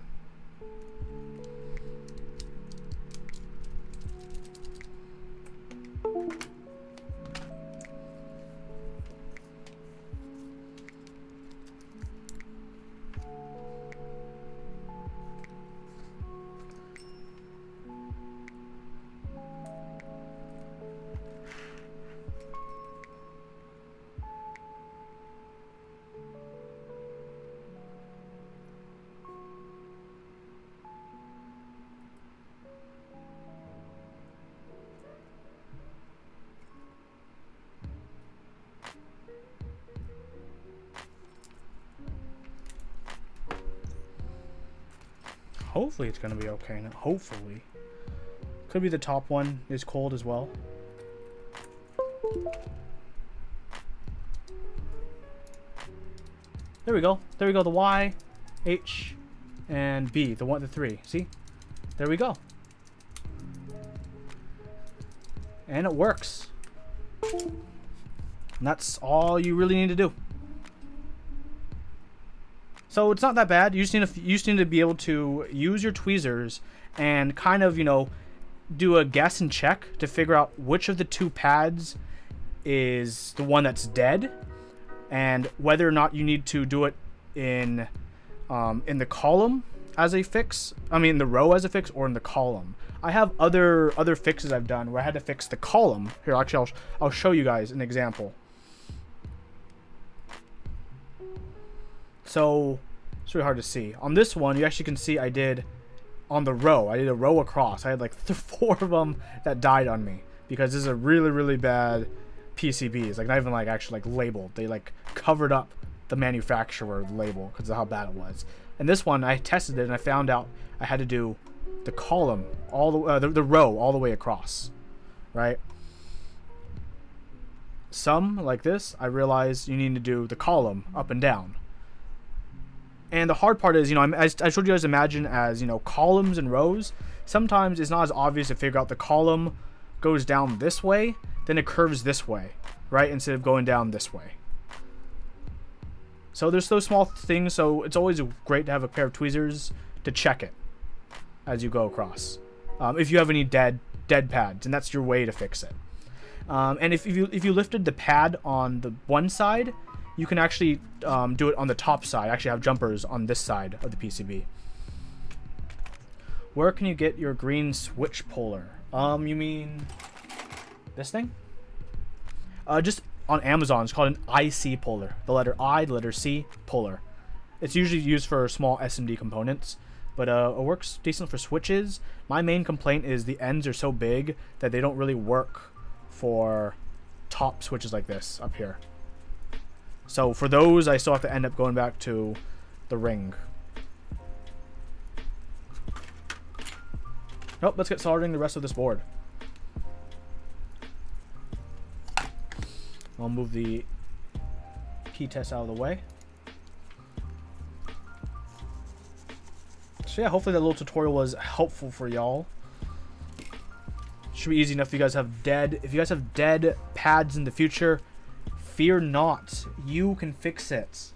Hopefully it's going to be okay now. Hopefully. Could be the top one is cold as well. There we go. There we go. The Y, H, and B. The 3. See? There we go. And it works. And that's all you really need to do. So it's not that bad. You just need to be able to use your tweezers and kind of, you know, do a guess and check to figure out which of the two pads is the one that's dead, and whether or not you need to do it in the column as a fix. I mean, the row as a fix, or in the column. I have other fixes I've done where I had to fix the column. Here, actually, I'll show you guys an example. So it's really hard to see. On this one, you actually can see I did on the row. I did a row across. I had like 4 of them that died on me because this is a really, really bad PCB. It's like not even like actually like labeled. They like covered up the manufacturer label because of how bad it was. And this one, I tested it and I found out I had to do the column all the row all the way across, right? Some like this, I realized you need to do the column up and down. And the hard part is, you know, I showed you guys imagine as, you know, columns and rows. Sometimes it's not as obvious to figure out the column goes down this way, then it curves this way, right? Instead of going down this way. So there's those small things. So it's always great to have a pair of tweezers to check it as you go across. If you have any dead pads, and that's your way to fix it. And if you lifted the pad on the one side, you can actually do it on the top side. Actually have jumpers on this side of the PCB. Where can you get your green switch puller? You mean this thing? Just on Amazon. It's called an IC puller. The letter I, the letter C, puller. It's usually used for small SMD components, but it works decent for switches. My main complaint is the ends are so big that they don't really work for top switches like this up here. So for those, I still have to end up going back to the ring. Oh, let's get soldering the rest of this board. I'll move the key test out of the way. So yeah, hopefully that little tutorial was helpful for y'all. Should be easy enough if you guys have dead pads in the future. Fear not, you can fix it.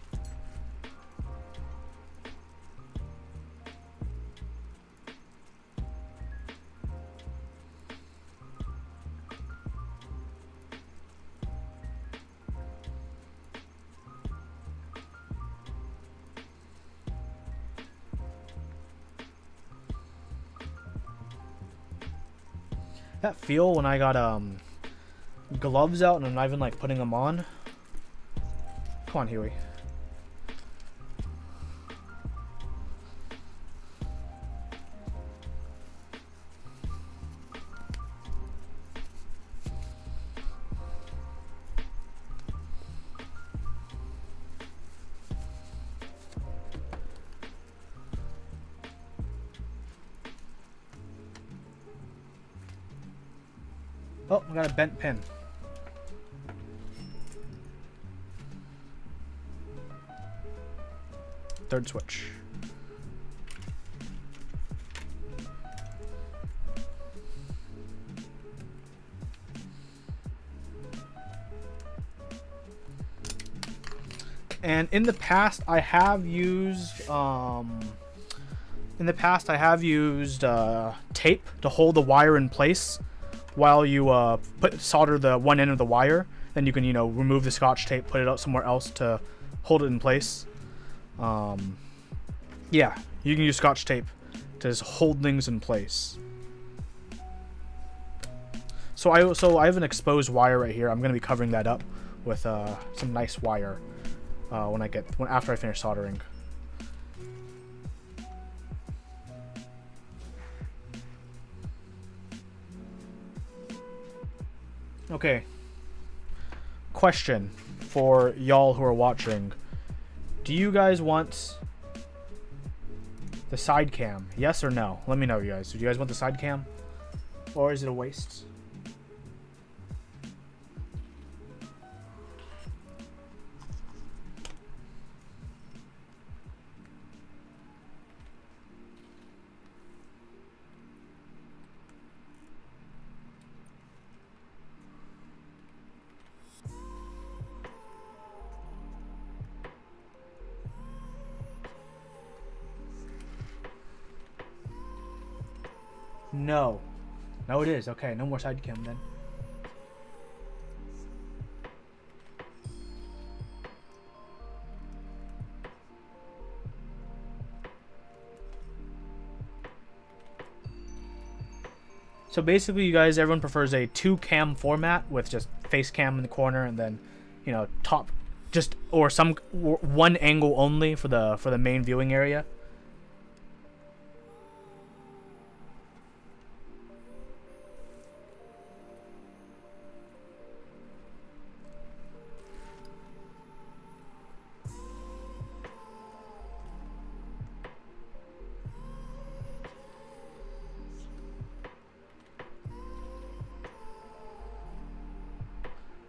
That feel when I got gloves out and I'm not even like putting them on. Come on, Huey. Oh, I got a bent pin. Third switch. And in the past, I have used tape to hold the wire in place while you solder the one end of the wire. Then you can, you know, remove the Scotch tape, put it out somewhere else to hold it in place. Yeah, you can use Scotch tape to just hold things in place. So I have an exposed wire right here. I'm gonna be covering that up with some nice wire after I finish soldering. Okay. Question for y'all who are watching. Do you guys want the side cam? Yes or no? Let me know, you guys. Do you guys want the side cam? Or is it a waste? No. No, it is. Okay, no more side cam then. So basically, you guys, everyone prefers a 2-cam format with just face cam in the corner and then, you know, top, just or some one angle only for the main viewing area.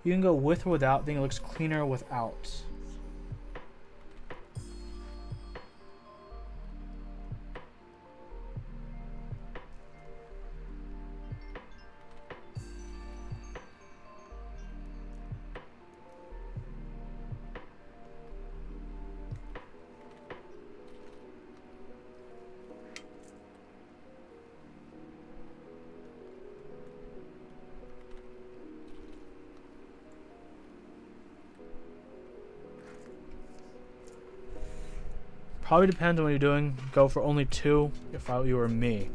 You can go with or without. I think it looks cleaner without. Probably depends on what you're doing. Go for only 2 if you were me.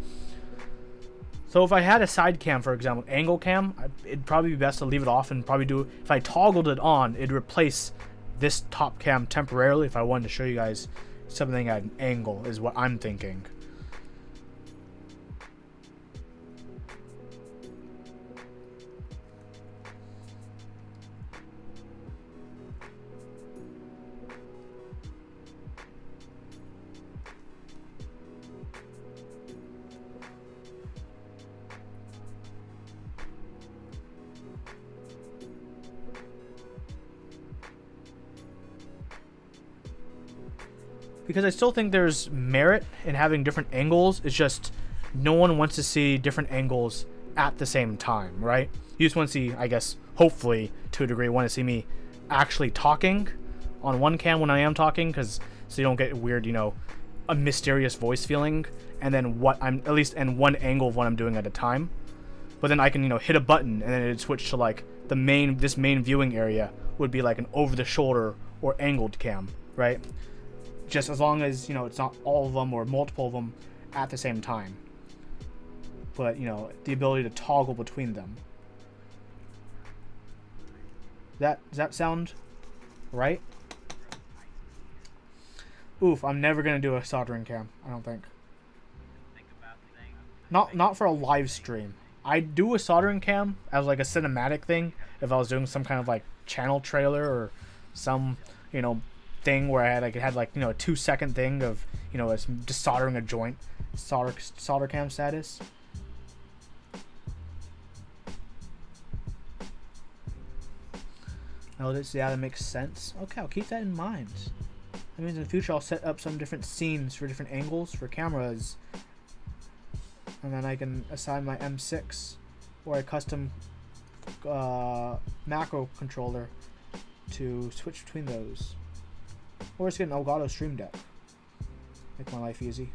So if I had a side cam, for example, angle cam, it'd probably be best to leave it off and probably do, if I toggled it on, it'd replace this top cam temporarily if I wanted to show you guys something at an angle, is what I'm thinking. Because I still think there's merit in having different angles. It's just no one wants to see different angles at the same time, right? You just want to see, I guess, hopefully, to a degree, want to see me actually talking on one cam when I am talking, because so you don't get weird, you know, a mysterious voice feeling, and then what I'm, at least in one angle of what I'm doing at a time. But then I can, you know, hit a button, and then it'd switch to, like, this main viewing area would be like an over-the-shoulder or angled cam, right? Just as long as, you know, it's not all of them or multiple of them at the same time. But, you know, the ability to toggle between them. Does that sound right? Oof, I'm never going to do a soldering cam, I don't think. Not for a live stream. I'd do a soldering cam as like a cinematic thing if I was doing some kind of like channel trailer or some, you know, thing where I had like, you know, a 2-second thing of, you know, just soldering a joint, solder cam status. Oh, yeah, that makes sense. Okay, I'll keep that in mind. That means in the future I'll set up some different scenes for different angles for cameras, and then I can assign my M6 or a custom macro controller to switch between those. Or just get an Elgato Stream Deck. Make my life easy.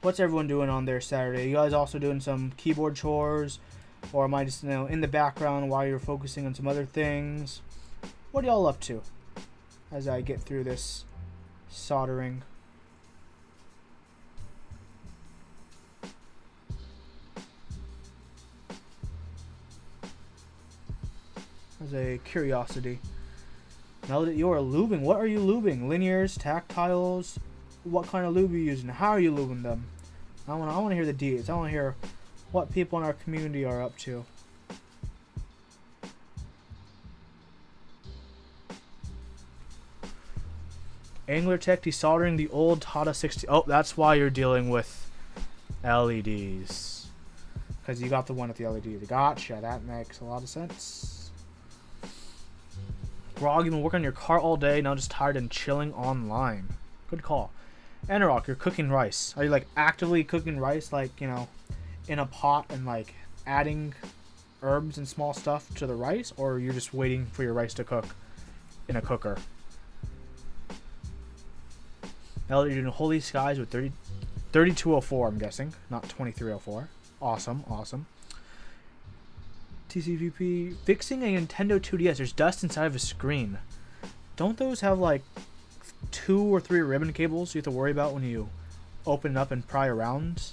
What's everyone doing on their Saturday? You guys also doing some keyboard chores? Or am I just, you know, in the background while you're focusing on some other things? What are y'all up to as I get through this soldering? As a curiosity. Now that you're lubing, what are you lubing? Linears, tactiles? What kind of lube are you using? How are you lubing them? I want to hear the deeds. I want to hear what people in our community are up to. Angler Tech desoldering the old Tata 60. Oh, that's why you're dealing with LEDs. Because you got the one with the LEDs. Gotcha. That makes a lot of sense. Grog, you've been working on your car all day. Now just tired and chilling online. Good call. Enerok, you're cooking rice. Are you like actively cooking rice, like, you know, in a pot and like adding herbs and small stuff to the rice, or you're just waiting for your rice to cook in a cooker? Now you're doing Holy Skies with 3204, I'm guessing, not 2304. Awesome, awesome. TCVP, fixing a Nintendo 2DS. There's dust inside of a screen. Don't those have like 2 or 3 ribbon cables you have to worry about when you open it up and pry around?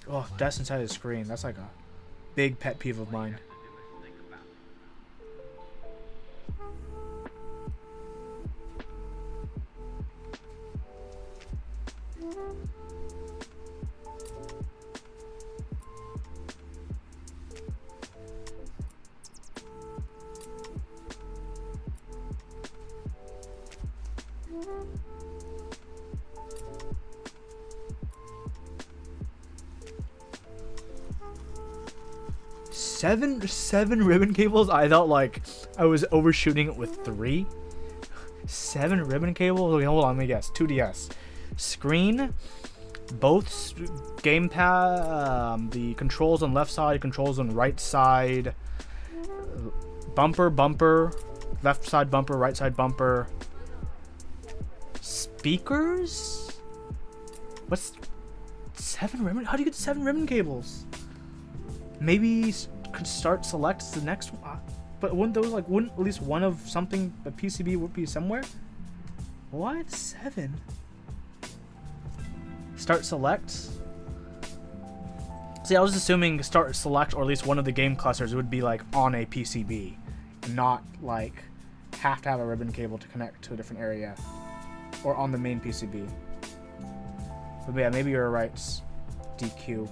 Oh, dust inside the screen. That's like a big pet peeve of mine. Seven ribbon cables? I thought like I was overshooting it with 3. 7 ribbon cables? Okay, hold on, let me guess. 2DS. Screen, both gamepad, the controls on left side, controls on right side, bumper, left side bumper, right side bumper, speakers? What's 7 ribbon? How do you get 7 ribbon cables? Maybe could start select the next one, but wouldn't at least one of something, a PCB would be somewhere? What? 7? Start select? See, I was assuming start select, or at least one of the game clusters would be like on a PCB, not like have to have a ribbon cable to connect to a different area, or on the main PCB. But yeah, maybe you're right, DQ.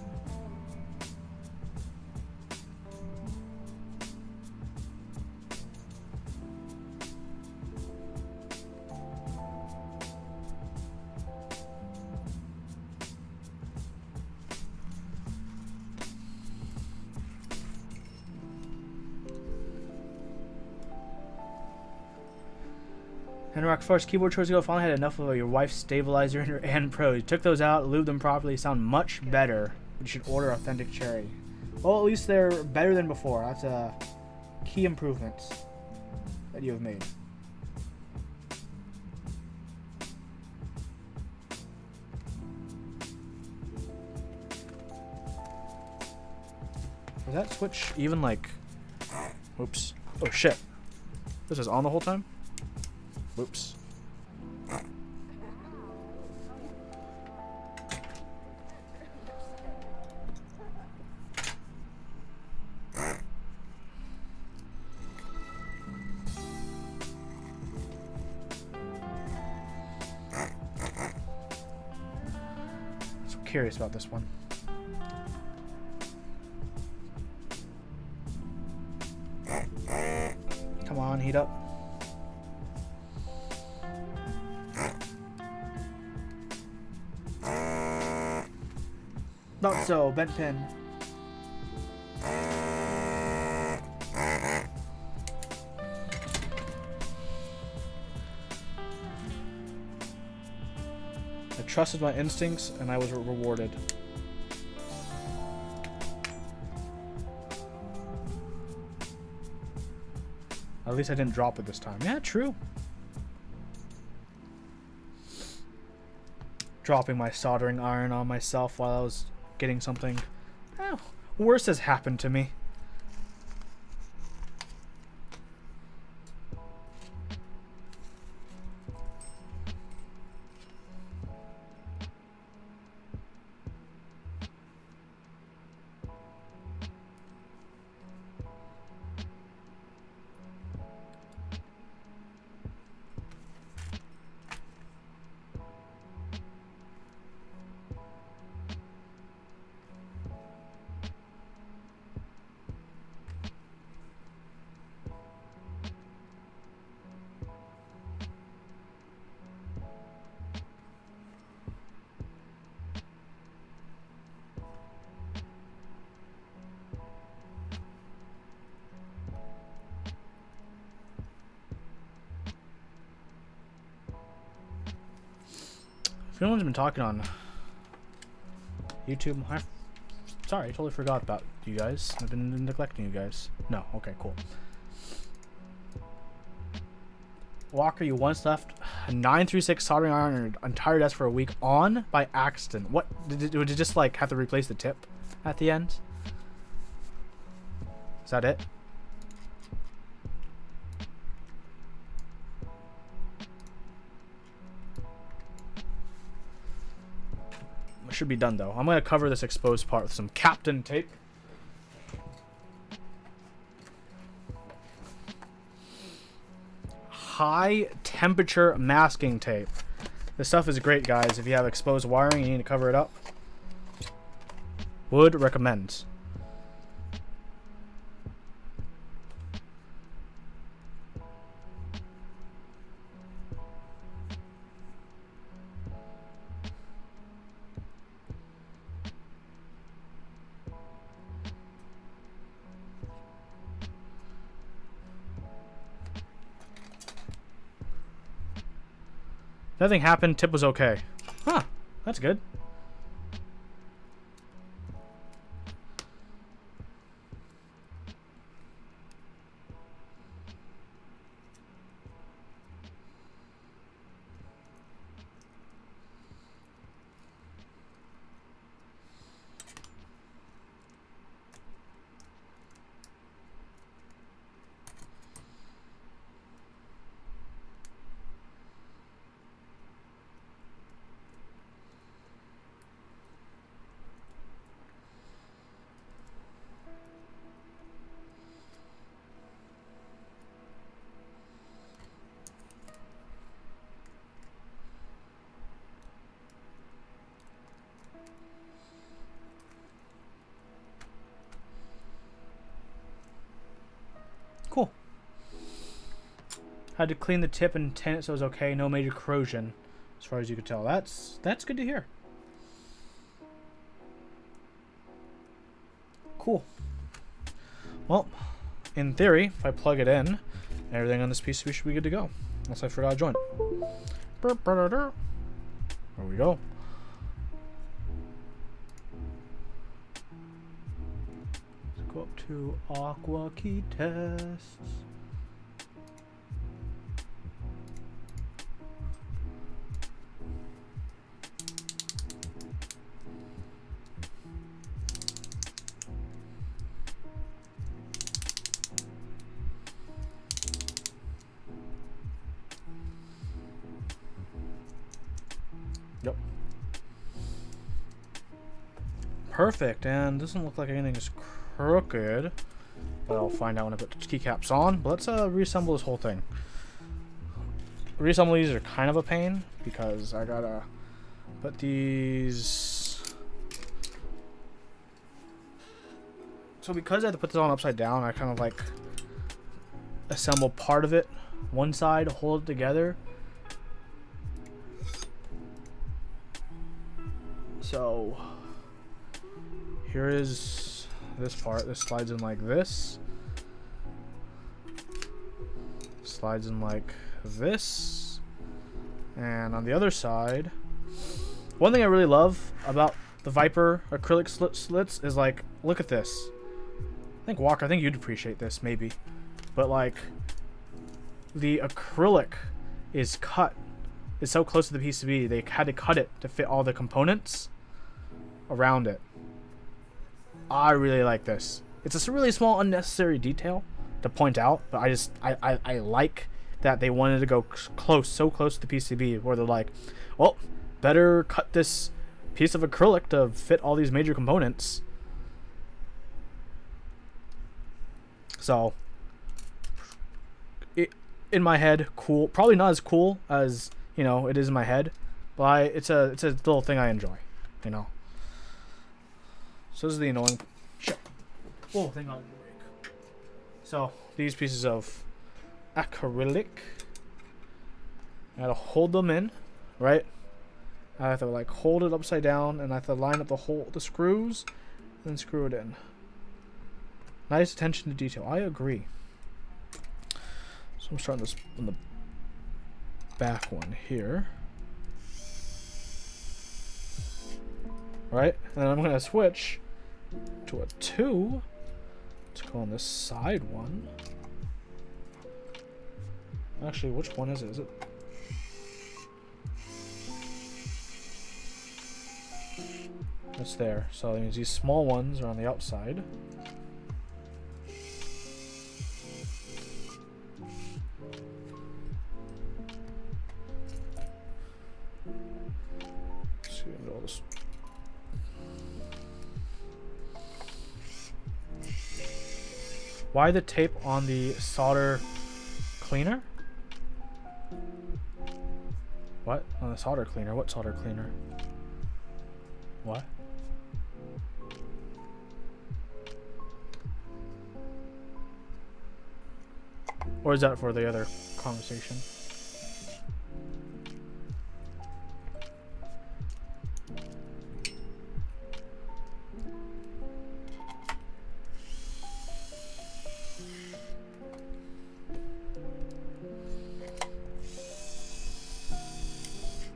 Henrock, first keyboard choice ago, finally had enough of your wife's stabilizer and Pro. You took those out, lubed them properly, sound much better. You should order authentic cherry. Well, at least they're better than before. That's a key improvement that you have made. Was that switch even like... Oops. Oh shit. This was on the whole time? Whoops. So curious about this one. Come on, heat up. Not so, bent pin. I trusted my instincts and I was rewarded. At least I didn't drop it this time. Yeah, true. Dropping my soldering iron on myself while I was getting something. Oh, worse has happened to me. no one's been talking on YouTube, sorry, I totally forgot about you guys. I've been neglecting you guys. No, okay, cool. Walker, you once left a 936 soldering iron on your entire desk for a week on by accident. What? Did you just like have to replace the tip at the end? Is that it? It should be done though. I'm going to cover this exposed part with some Captain tape. High temperature masking tape. This stuff is great, guys. If you have exposed wiring, you need to cover it up. Would recommend. Nothing happened. Tip was okay. Huh. That's good. Cool. Had to clean the tip and tin it so it was okay. No major corrosion, as far as you could tell. That's good to hear. Cool. Well, in theory, if I plug it in, everything on this PCB should be good to go. Unless I forgot a joint. There we go. Go up to Aqua Key Tests. Yep. Perfect, and doesn't look like anything is crooked, but I'll find out when I put the keycaps on. But let's reassemble this whole thing. Reassemble these are kind of a pain because I gotta put these. So because I have to put this on upside down, I kind of like assemble part of it, one side, hold it together. So here is this part. This slides in like this. Slides in like this. And on the other side, one thing I really love about the Viper acrylic slits is like, look at this. I think Walker, I think you'd appreciate this maybe. But like the acrylic is cut. It's so close to the PCB, they had to cut it to fit all the components around it. I really like this. It's a really small unnecessary detail to point out, but I like that they wanted to go close, so close to the PCB where they're like, well, better cut this piece of acrylic to fit all these major components. So in my head, cool. Probably not as cool as, you know, it is in my head, but it's a little thing I enjoy, you know. So this is the annoying shit. Oh, thing on break. So these pieces of acrylic, I gotta hold them in, right? I have to like hold it upside down, and I have to line up the screws, and then screw it in. Nice attention to detail. I agree. So I'm starting this on the back one here. right? And then I'm gonna switch to a 2 to go on this side one. Actually, which one is it? Is it? It's there. So that means these small ones are on the outside. Let's see all this. Why the tape on the solder cleaner? What? On the solder cleaner? What solder cleaner? What? Or is that for the other conversation?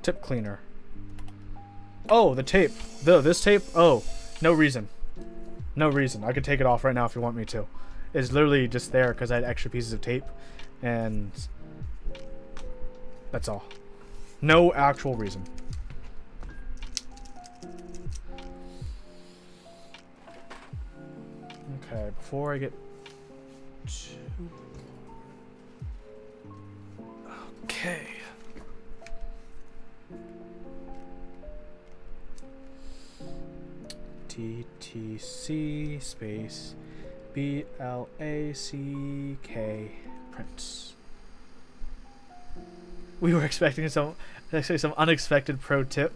Tip cleaner. Oh, the tape. This tape? Oh, no reason. No reason. I could take it off right now if you want me to. It's literally just there because I had extra pieces of tape. And that's all. No actual reason. Okay, before I get too... Okay. TTC space BLACK prints. We were expecting some unexpected pro tip.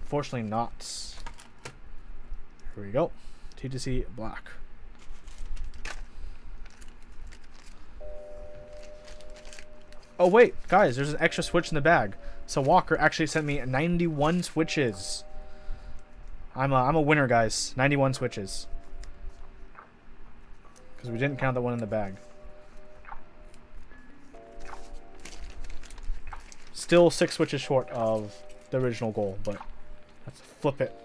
Fortunately not. Here we go. TTC black. Oh wait, guys, there's an extra switch in the bag. So Walker actually sent me 91 switches. I'm a winner, guys. 91 switches. Because we didn't count the one in the bag. Still 6 switches short of the original goal, but let's flip it.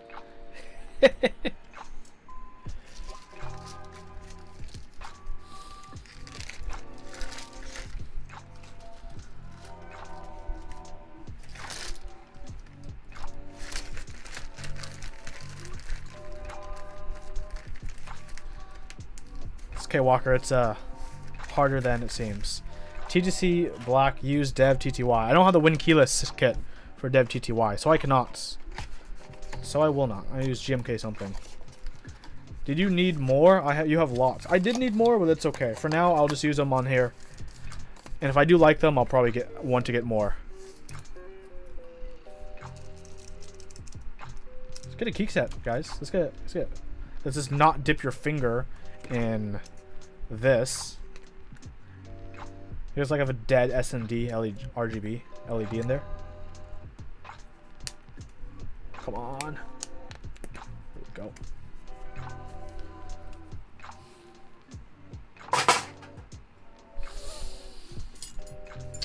Okay, Walker, it's harder than it seems. TTC black use dev TTY. I don't have the win keyless kit for dev TTY, so I cannot. So I will not. I use GMK something. Did you need more? You have lots. I did need more, but it's okay. For now, I'll just use them on here. And if I do like them, I'll probably want to get more. Let's get a key set, guys. Let's get it. Let's get it. Let's just not dip your finger in this. Here's like I have a dead SMD LED RGB LED in there. Come on. There we go.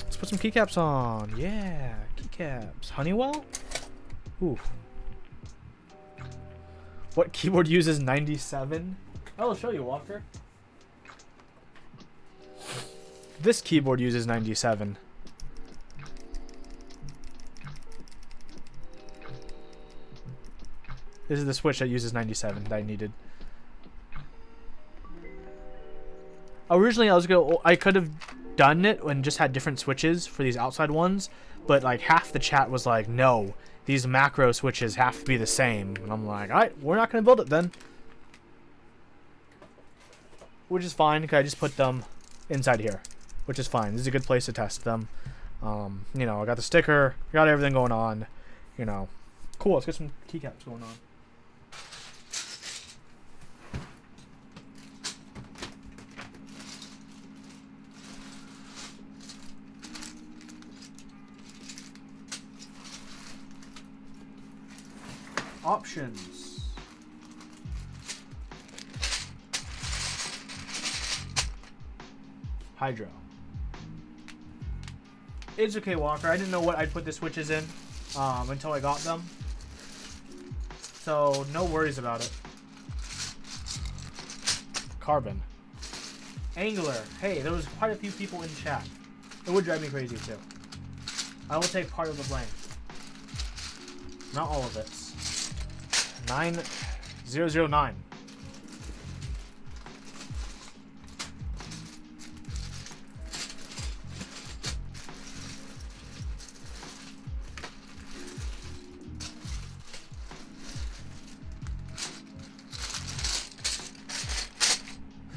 Let's put some keycaps on. Yeah, keycaps. Honeywell? Ooh. What keyboard uses 97? I'll show you, Walker. This keyboard uses 97. This is the switch that uses 97 that I needed. Originally, I could have done it and just had different switches for these outside ones, but like half the chat was like, no, these macro switches have to be the same. And I'm like, all right, we're not going to build it then. Which is fine, because I just put them inside here, which is fine. This is a good place to test them. You know, I got the sticker, got everything going on, you know. Cool, let's get some keycaps going on. Options. Hydro. It's okay, Walker. I didn't know what I'd put the switches in. until I got them. So no worries about it. Carbon. Angular. Hey, there was quite a few people in chat. It would drive me crazy too. I will take part of the blame. Not all of it. 9009.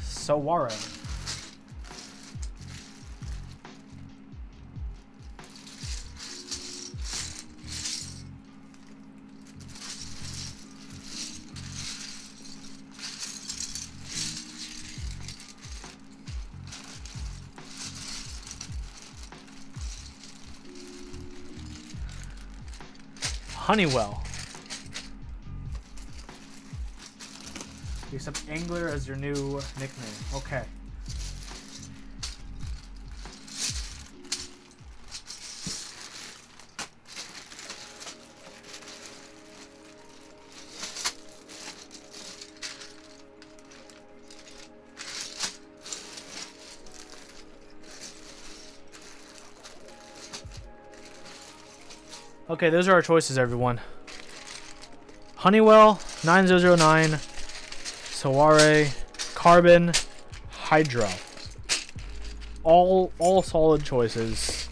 Sawara. Honeywell. You accept Angler as your new nickname. Okay. Okay, those are our choices, everyone. Honeywell, 9009, Saware, Carbon, Hydro. All solid choices.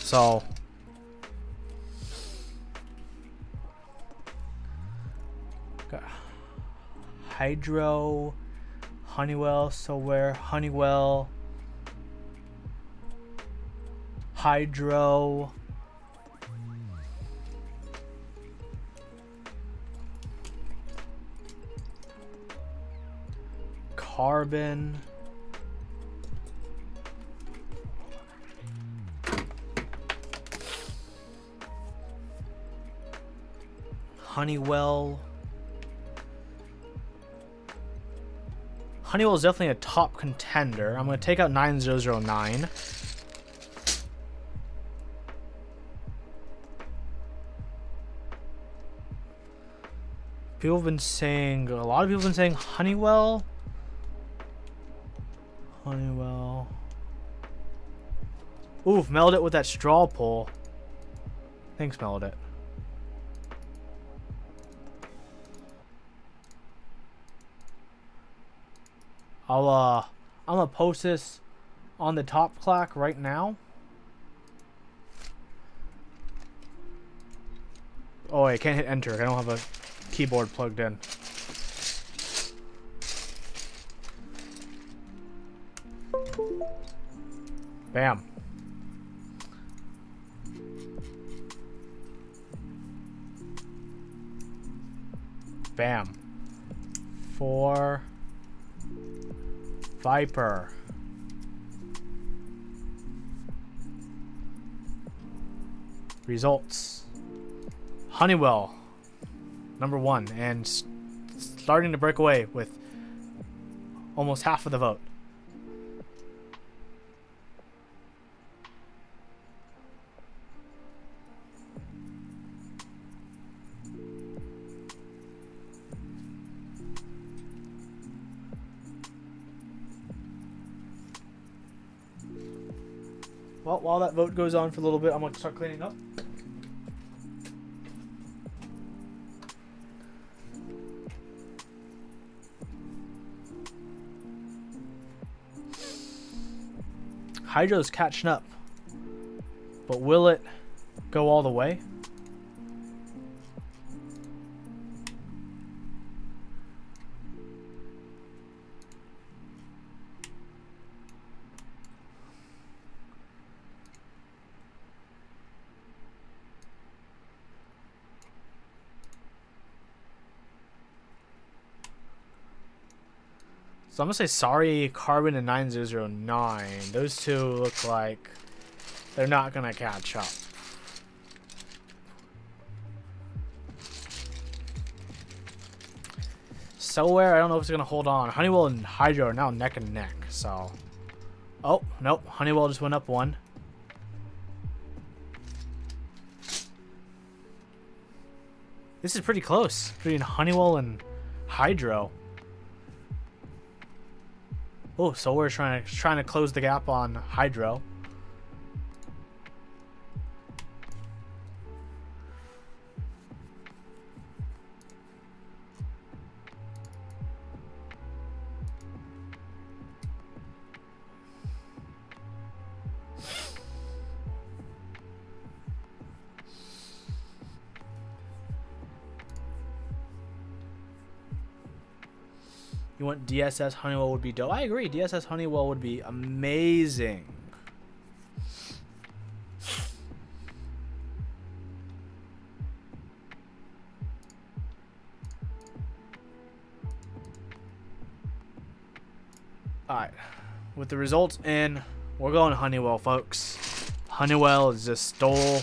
So got Hydro, Honeywell, Saware, Honeywell, Hydro. Carbon. Honeywell. Honeywell is definitely a top contender. I'm going to take out 9009. People have been saying, a lot of people have been saying Honeywell. Honeywell. Oof, melled it with that straw pull. Thanks, melled it. I'm gonna post this on the top Clack right now. Oh, I can't hit enter. I don't have a keyboard plugged in. Bam. Bam. 4 Viper. Results. Honeywell, number 1, and starting to break away with almost half of the vote. Well, while that vote goes on for a little bit, I'm going to start cleaning up. Hydro's catching up, but will it go all the way? So I'm gonna say sorry, Carbon and 9009. Those two look like they're not gonna catch up. Saware, I don't know if it's gonna hold on. Honeywell and Hydro are now neck and neck, so. Oh, nope. Honeywell just went up 1. This is pretty close between Honeywell and Hydro. Oh, so we're trying to close the gap on Hydro. You want DSS Honeywell would be dope. I agree. DSS Honeywell would be amazing. Alright. With the results in, we're going Honeywell, folks. Honeywell just stole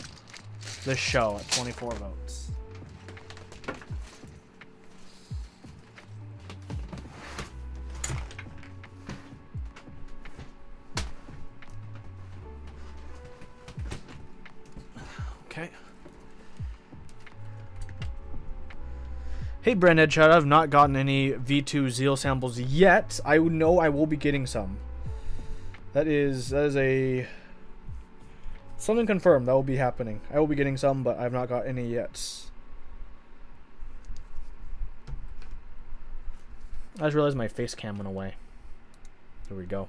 the show at 24 votes. Okay. Hey, Brand Headshot, I've not gotten any V2 Zeal samples yet. I know I will be getting some. That is a something confirmed. That will be happening. I will be getting some, but I've not got any yet. I just realized my face cam went away. There we go.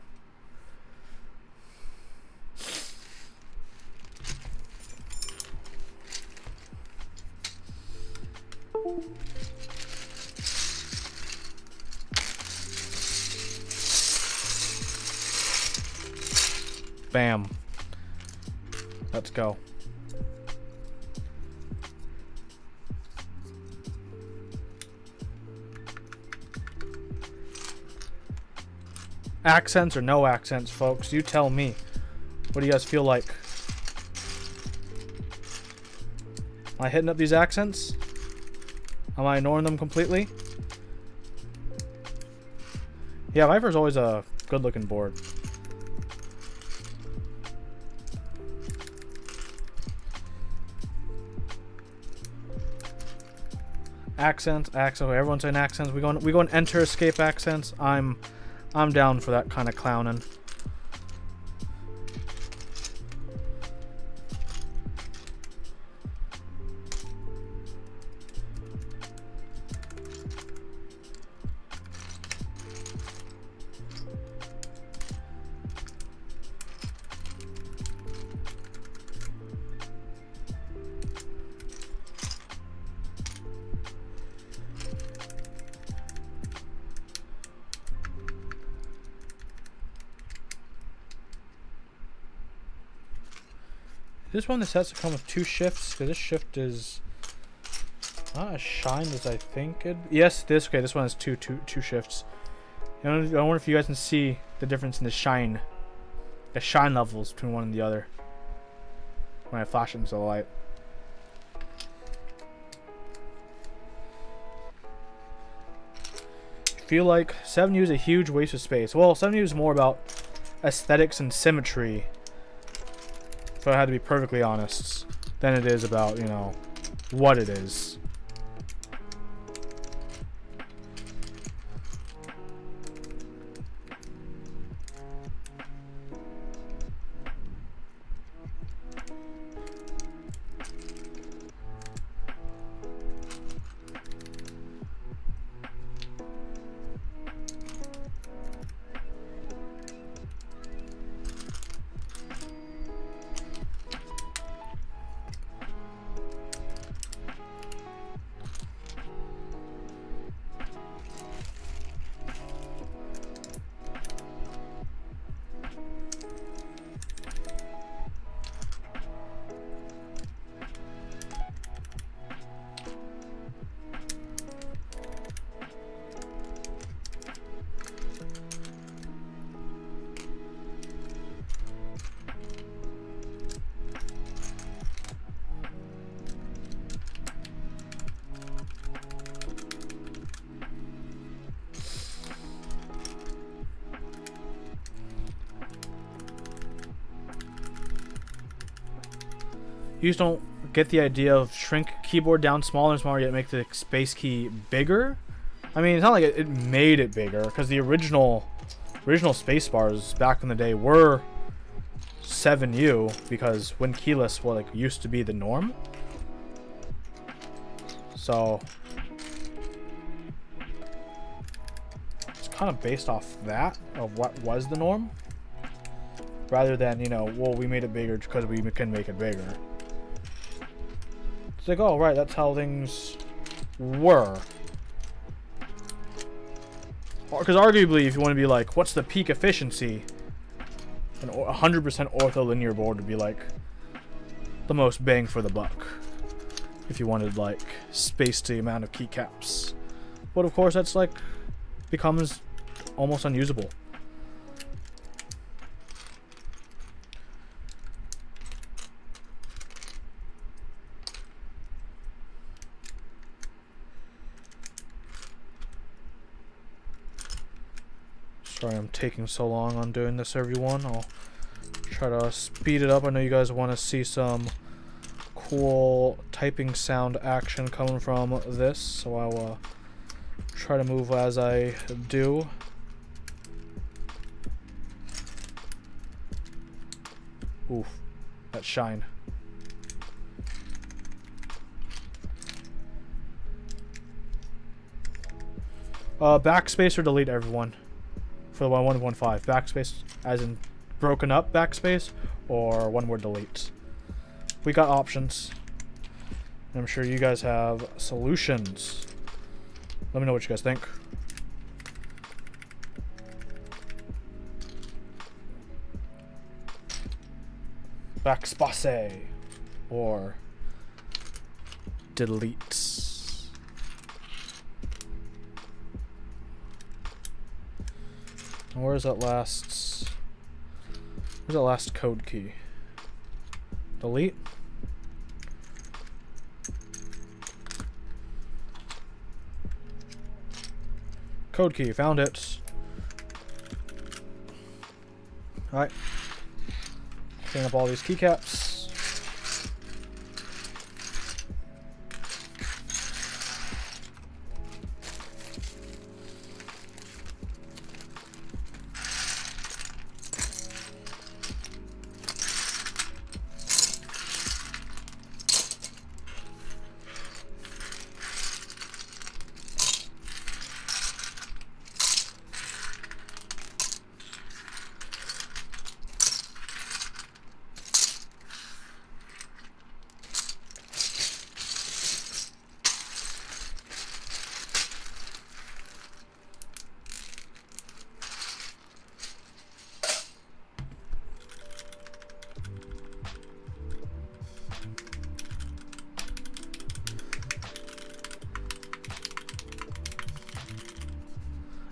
Bam. Let's go. Accents or no accents, folks? You tell me. What do you guys feel like? Am I hitting up these accents? Am I ignoring them completely? Yeah, Viper's always a good-looking board. Accents, okay, everyone's saying accents. We going enter escape accents. I'm down for that kind of clowning. This one, this has to come with 2 shifts, because this shift is not as shined as I think it. Yes, this one has two shifts. I wonder if you guys can see the difference in the shine levels between one and the other when I flash it into the light. I feel like 7U is a huge waste of space. Well, 7U is more about aesthetics and symmetry, if I had to be perfectly honest, than it is about, you know, what it is. You just don't get the idea of shrink keyboard down smaller and smaller, yet make the space key bigger. I mean, it's not like it made it bigger, because the original space bars back in the day were 7U, because when keyless used to be the norm. So it's kind of based off that, of what was the norm, rather than, you know, well, we made it bigger because we can make it bigger. It's like, oh, right, that's how things were. Because arguably, if you want to be like, what's the peak efficiency? An 100% ortholinear board would be like the most bang for the buck. If you wanted like space the amount of keycaps. But of course, that's like becomes almost unusable. Sorry I'm taking so long on doing this, everyone. I'll try to speed it up. I know you guys want to see some cool typing sound action coming from this, so I'll try to move as I do. Oof, that shine. Backspace or delete, everyone. For the 1.15, backspace as in broken up backspace, or one word delete. We got options. I'm sure you guys have solutions. Let me know what you guys think. Backspace or delete. Where's that last? Where's that last code key? Delete. Code key, found it. Alright. Clean up all these keycaps.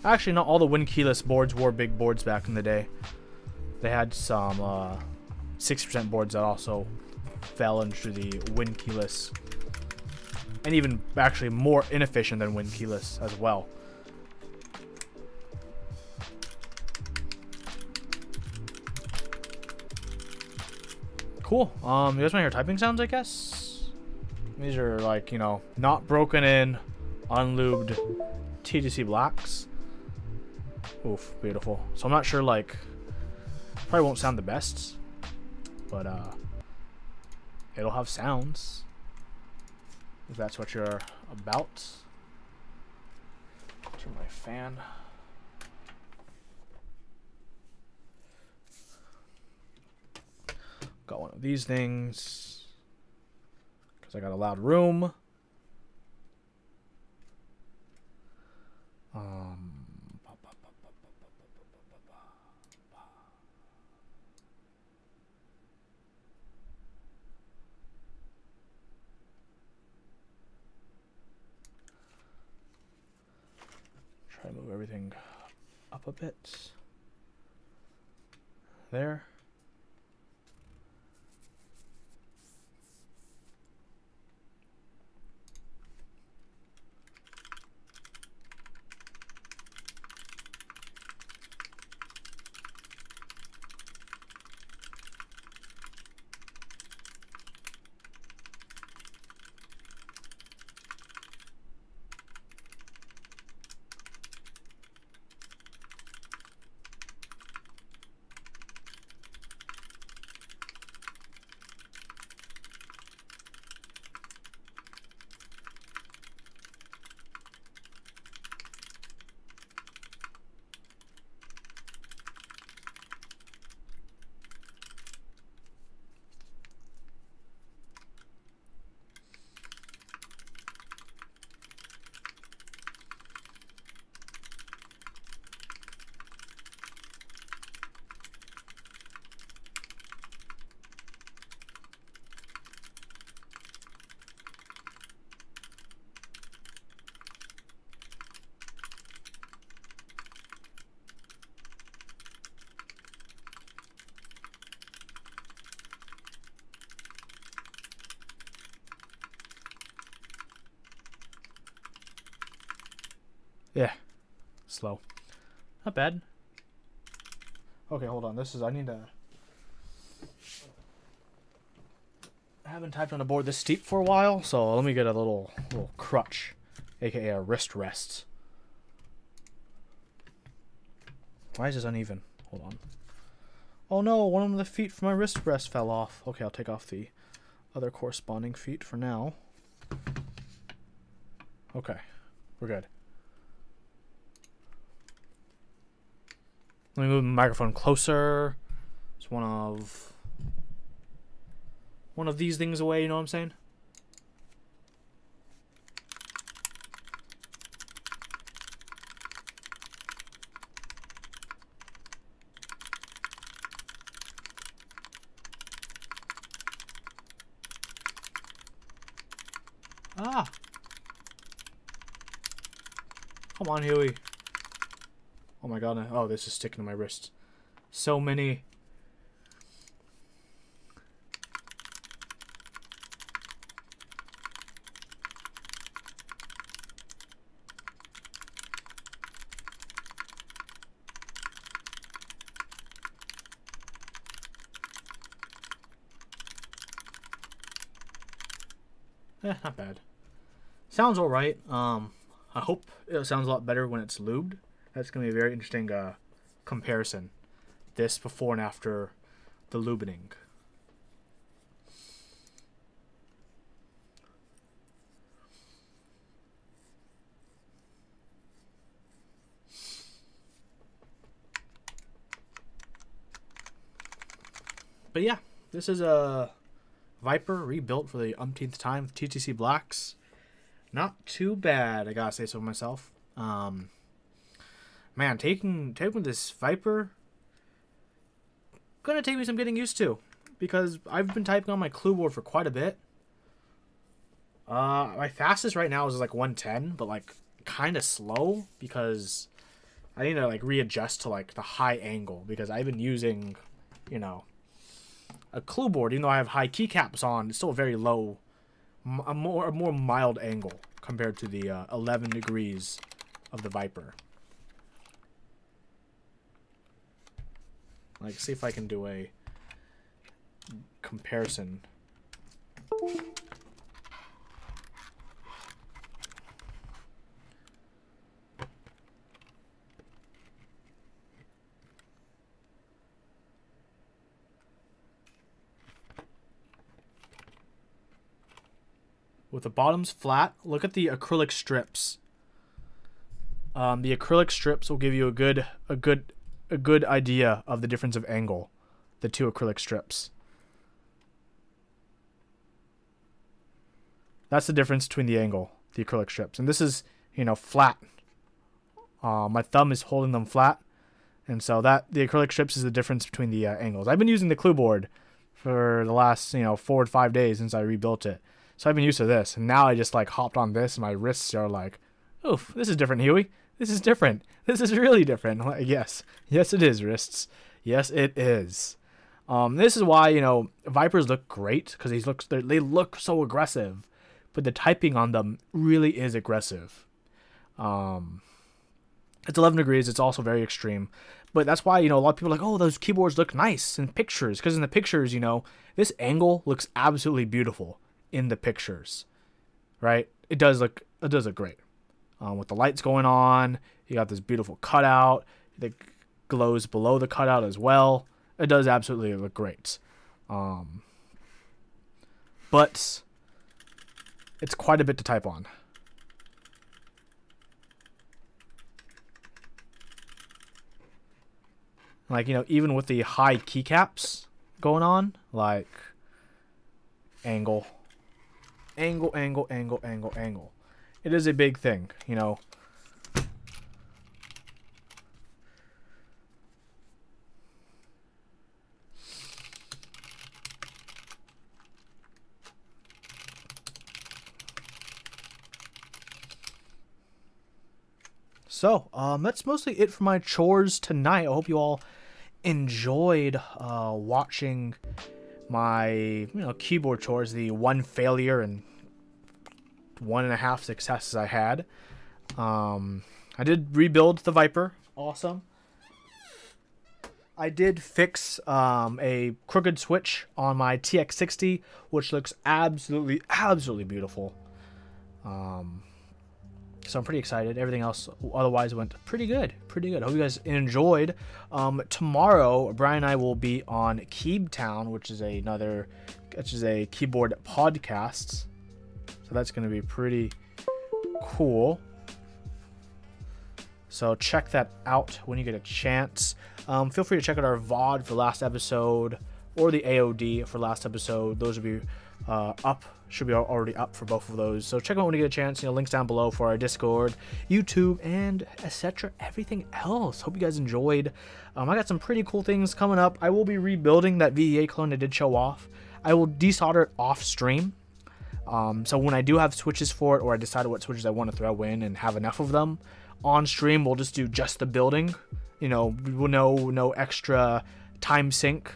Actually, not all the Win keyless boards were big boards back in the day. They had some 60% boards that also fell into the Win keyless, and even actually more inefficient than Win keyless as well. Cool. You guys want to hear typing sounds, I guess? These are like, you know, not broken in, unlubed TTC blacks. Oof, beautiful. So I'm not sure, like, probably won't sound the best, but it'll have sounds if that's what you're about. Turn my fan. Got one of these things because I got a loud room. Try to move everything up a bit. There. Yeah, slow. Not bad. Okay, hold on. I need to... I haven't typed on a board this steep for a while, so let me get a little crutch, aka a wrist rest. Why is this uneven? Hold on. Oh no, one of the feet from my wrist rest fell off. Okay, I'll take off the other corresponding feet for now. Okay, we're good. Let me move the microphone closer. It's one of these things away, you know what I'm saying? Ah! Come on, Huey. Oh my god. Oh, this is sticking to my wrist. So many. Not bad. Sounds alright. I hope it sounds a lot better when it's lubed. That's going to be a very interesting comparison. This before and after the lubricating. But yeah, this is a Viper rebuilt for the umpteenth time with TTC blacks. Not too bad, I gotta say so myself. Man, taking this Viper gonna take me some getting used to, because I've been typing on my clue board for quite a bit. My fastest right now is like 110, but like kind of slow because I need to like readjust to like the high angle, because I've been using, you know, a clue board, even though I have high keycaps on, it's still a very low, a more mild angle compared to the 11 degrees of the Viper. Like, see if I can do a comparison. With the bottoms flat, look at the acrylic strips. The acrylic strips will give you a good idea of the difference of angle. The two acrylic strips. That's the difference between the angle, the acrylic strips. And this is, you know, flat. My thumb is holding them flat. And so that the acrylic strips is the difference between the angles. I've been using the clue board for the last, 4 to 5 days since I rebuilt it. So I've been used to this, and now I just like hopped on this, and my wrists are like, oof, this is different, Huey. This is different. This is really different. I'm like, yes, it is, wrists. Yes, it is. This is why, Vipers look great, because they look so aggressive, but the typing on them really is aggressive. It's 11 degrees. It's also very extreme. But that's why, a lot of people are like, oh, those keyboards look nice in pictures, because in the pictures, this angle looks absolutely beautiful in the pictures, right? It does look great. With the lights going on, you got this beautiful cutout that glows below the cutout as well. It does absolutely look great. But it's quite a bit to type on. Like, even with the high keycaps going on, like angle. It is a big thing, So, that's mostly it for my chores tonight. I hope you all enjoyed watching my keyboard chores, the one failure and 1.5 successes I had. I did rebuild the Viper. Awesome. I did fix a crooked switch on my TX60, which looks absolutely beautiful. So I'm pretty excited. Everything else otherwise went pretty good. I hope you guys enjoyed. Tomorrow, Brian and I will be on Keybtown, which is a keyboard podcast. So that's going to be pretty cool. So check that out when you get a chance. Feel free to check out our VOD for last episode or the AOD for last episode. Those will be up. Should be already up for both of those. So check them out when you get a chance. Links down below for our Discord, YouTube, and etc. Everything else. Hope you guys enjoyed. I got some pretty cool things coming up. I will be rebuilding that VEA clone I did show off. I will desolder it off stream. So when I do have switches for it, or I decide what switches I want to throw in and have enough of them, on stream we'll just do just the building. No extra time sync.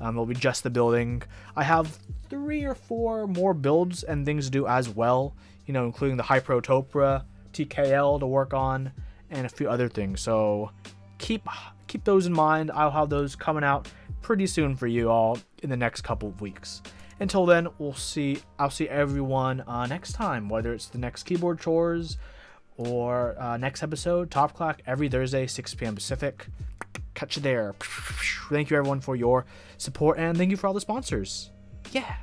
It'll be just the building. I have 3 or 4 more builds and things to do as well, including the Hyprotopra TKL to work on and a few other things. So keep those in mind. I'll have those coming out pretty soon for you all in the next couple of weeks. Until then, I'll see everyone next time, whether it's the next keyboard chores or next episode, Top Clack, every Thursday, 6 p.m. Pacific. Catch you there. Thank you everyone for your support, and thank you for all the sponsors. Yeah.